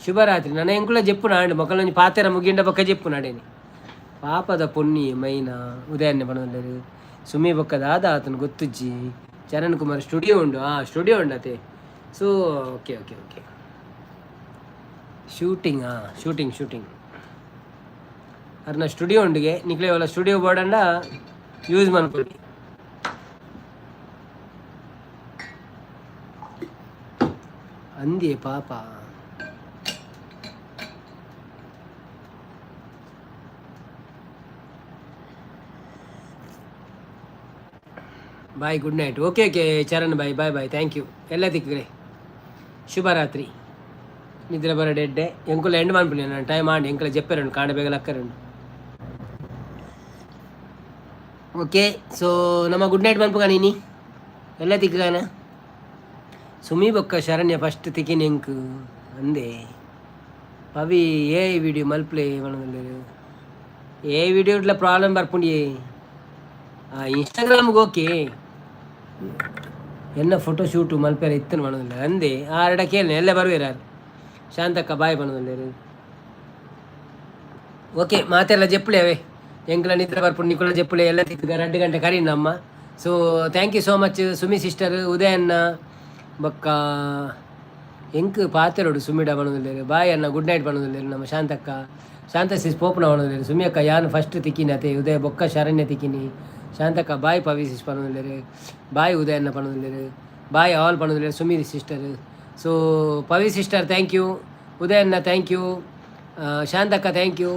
ಶುಭರಾತ್ರಿ ನನ್ನ ಎಂಕುಲ ಜೆಪ್ಪು ನಾಂಡು ಮಕ್ಕಳೊಂದು ಪಾತೆರ ಮುಗಿಂಡ ಬೊಕ್ಕ ಜೆಪ್ಪು ನಾಡೇನಿ ಪಾಪದ ಪೊನ್ನಿ ಮೈನ ಉದಯನ್ನೇ ಬಣ್ಣದಲ್ಲಿ ಸುಮ್ಮಿ ಬೊಕ್ಕದ ಆದ ಆತನು ಗೊತ್ತುಜ್ಜಿ ಚರಣ್ ಕುಮಾರ್ ಸ್ಟುಡಿಯೋ ಉಂಡು ಸ್ಟುಡಿಯೋ ಉಂಡತೆ. So okay okay okay shooting shooting shooting ಅರ್ನ ಸ್ಟುಡಿಯೋ ಉಂಡಿಗೆ ನಿಕ್ಲೆ ಒಲ್ಲ ಸ್ಟುಡಿಯೋ ಬೋರ್ಡ್ ಅಂಡ ಯೂಸ್ ಮಾಡ್ಕೊಳ್ಳಿ. ಅಂದೇ ಪಾಪ bye good night. Okay okay Charan bye bye bye thank you ಎಲ್ಲ ತಿಕ್ಕರೆ ಶುಭರಾತ್ರಿ ನಿದ್ರೆ ಬರ ಡೆಡ್ಡೆ ಎಂಕುಲ ಎಂಡ್ ಮಾಡ್ಬಿಡಿ ನಾನು ಟೈಮ್ ಮಾಡಿ ಎಂಕಲ ಜೆಪ್ಪೆರಂಡು ಕಾಂಡ ಬೇಗ ಲಕ್ಕರಂಡು. ಓಕೆ ಸೊ ನಮ್ಮ ಗುಡ್ ನೈಟ್ ಬಂದ್ಪಗ ನೀನಿ ಎಲ್ಲ ತಿಕ್ಕಗಾನ ಸುಮಿ ಬೊಕ್ಕ ಶರಣ್ಯ ಫಸ್ಟ್ ತಿಕ್ಕಿನ ಎಂಕು ಅಂದೆ ಪವಿ ಏ ವಿಡಿಯೋ ಮಲ್ಪ್ಲೆ ಮನದಲ್ಲಿ ఏ వీడియో ఇట్లా ప్రాబ్లం పడుపుండి ఇన్స్టాగ్రామ్కి ఓకే ಎನ್ನ ಫೋಟೋ ಶೂಟು ಮಲ್ಪೇರ ಇತ್ತನು ಮಾಡೋದಿಲ್ಲ ಅಂದೆ ಆರಡ ಕೇಳಿ ಎಲ್ಲ ಬರುವಿರಾರು ಶಾಂತಕ್ಕ ಬಾಯ್ ಬಣ್ಣದಲ್ಲಿ. ಓಕೆ ಮಾತೆಲ್ಲ ಜೆಪ್ಪಳೆ ಅವೇ ಎಂಕಲ ನಿದ್ರೆ ಬರ್ಪುಂಡು ನಿಕ್ಕುಳ ಜೆಪ್ಪಳೆ ಎಲ್ಲ ತಿಕ್ಕ 2 ಗಂಟೆ ಕರೀನಮ್ಮ. So thank you so much Sumi sister ಉದಯನ್ನ ಬೊಕ್ಕ ಎಂಕ್ ಪಾತೆರೋಡು ಸುಮಿಡ ಬಣ್ಣದಲ್ಲಿ ಬಾಯ್ ಅನ್ನ ಗುಡ್ ನೈಟ್ ಬಣ್ಣದಲ್ಲಿ ನಮ್ಮ ಶಾಂತಕ್ಕ ಶಾಂತ ಸಿಸ್ ಪೋಪನ ಬಣ್ಣದಲ್ಲಿ ಸುಮಿ ಅಕ್ಕ ಯಾನು ಫಸ್ಟ್ ತಿಕ್ಕಿನಿ ಅತೆ ಉದಯ ಬೊಕ್ಕ ಶರಣ್ಯ ತಿಕ್ಕಿನಿ ಶಾಂತಕ್ಕ ಬಾಯ್ ಪವಿ ಸಿಸ್ ಪಣ್ಣದಲ್ಲಿ ಬಾಯ್ ಉದಯನ್ನ ಪಣ್ಣದಲ್ಲಿ ಬಾಯ್ ಆಲ್ ಪಣ್ಣದಲ್ಲಿ Sumi sister. So Pavi sister thank you, ಉದಯನ್ನ ಥ್ಯಾಂಕ್ ಯು, ಶಾಂತಕ್ಕ ಥ್ಯಾಂಕ್ ಯು.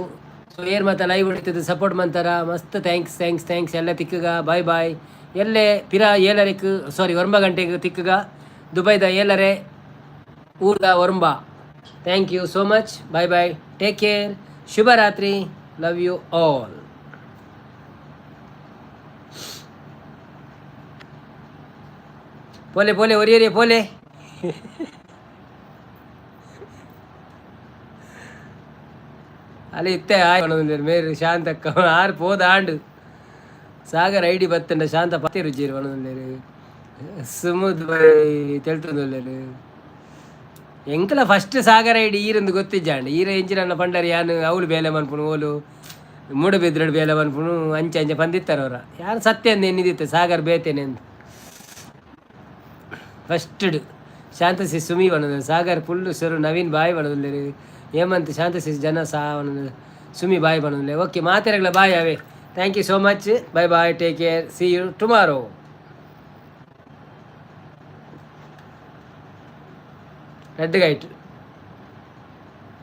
ಸೊ ಏರ್ ಮತ್ತು ಲೈವ್ ಹೊಡಿತದೆ ಸಪೋರ್ಟ್ ಮಂತಾರ ಮಸ್ತ್ ಥ್ಯಾಂಕ್ಸ್ ಥ್ಯಾಂಕ್ಸ್ ಥ್ಯಾಂಕ್ಸ್ ಎಲ್ಲ ತಿಕ್ಕಗ ಬಾಯ್ ಬಾಯ್. ಎಲ್ಲೇ ಪಿರಾ 7 ಸಾರಿ 9 ಗಂಟೆಗೆ ತಿಕ್ಕಗ ದುಬೈದ 7 ಊರ್ದ ಒರಂಬ. Thank you so much bye bye take care ಶುಭರಾತ್ರಿ ಲವ್ ಯು ಆಲ್. ಪೋಲೆ ಪೋಲೆ ಒರಿಯರೆ ಪೋಲೆ ಅಲ್ಲಿ ಇತ್ತೆ ಆಯ್ತು ಮೇರು ಶಾಂತಕ್ಕ ಆರು ಪೋದ ಆಂಡು ಸಾಗರ್ ಐಡಿ ಬತ್ತಂಡ ಶಾಂತ ಪತ್ತೆ ರುಚಿರು ವನದಲ್ಲಿ ಸುಮುದ್ ತೆಳ್ತೊಂದು ಎಂಕಲ ಫಸ್ಟ್ ಸಾಗರ ಐಡಿ ಈರಂದು ಗೊತ್ತಿಜ್ಜಾಂಡು ಈರ ಎಂಚಿನ ಪಂಡರಿ ಯಾನು ಅವಳು ಬೇಲೆ ಮನ್ಪುಣು ಓಲು ಮೂಡಬಿದ್ರಡು ಬೇಲೆ ಮನ್ಪುಣು ಅಂಚೆ ಅಂಚೆ ಬಂದಿತ್ತಾರವ್ರ ಯಾರು ಸತ್ಯ ಅಂದು ಎನ್ನಿದಿತ್ತೆ ಸಾಗರ್ ಬೇತೇನೆ ಅಂತ ಫಸ್ಟ್ ಶಾಂತಸಿ ಸುಮಿ ಬಣ್ಣದಲ್ಲಿ ಸಾಗರ್ ಫುಲ್ಲು ಸರು ನವೀನ್ ಬಾಯ್ ಬಣ್ಣದಲ್ಲಿ ಹೇಮಂತ್ ಶಾಂತಸಿ ಜನ ಸಹ ಬಣ್ಣದಲ್ಲಿ ಸುಮಿ ಬಾಯ್ ಬಣ್ಣದಲ್ಲಿ. ಓಕೆ ಮಾತೆರಗಳ ಬಾಯ್ ಅವೇ thank you so much bye bye take care see you tomorrow. ರೆಡ್ ಗೈಟ್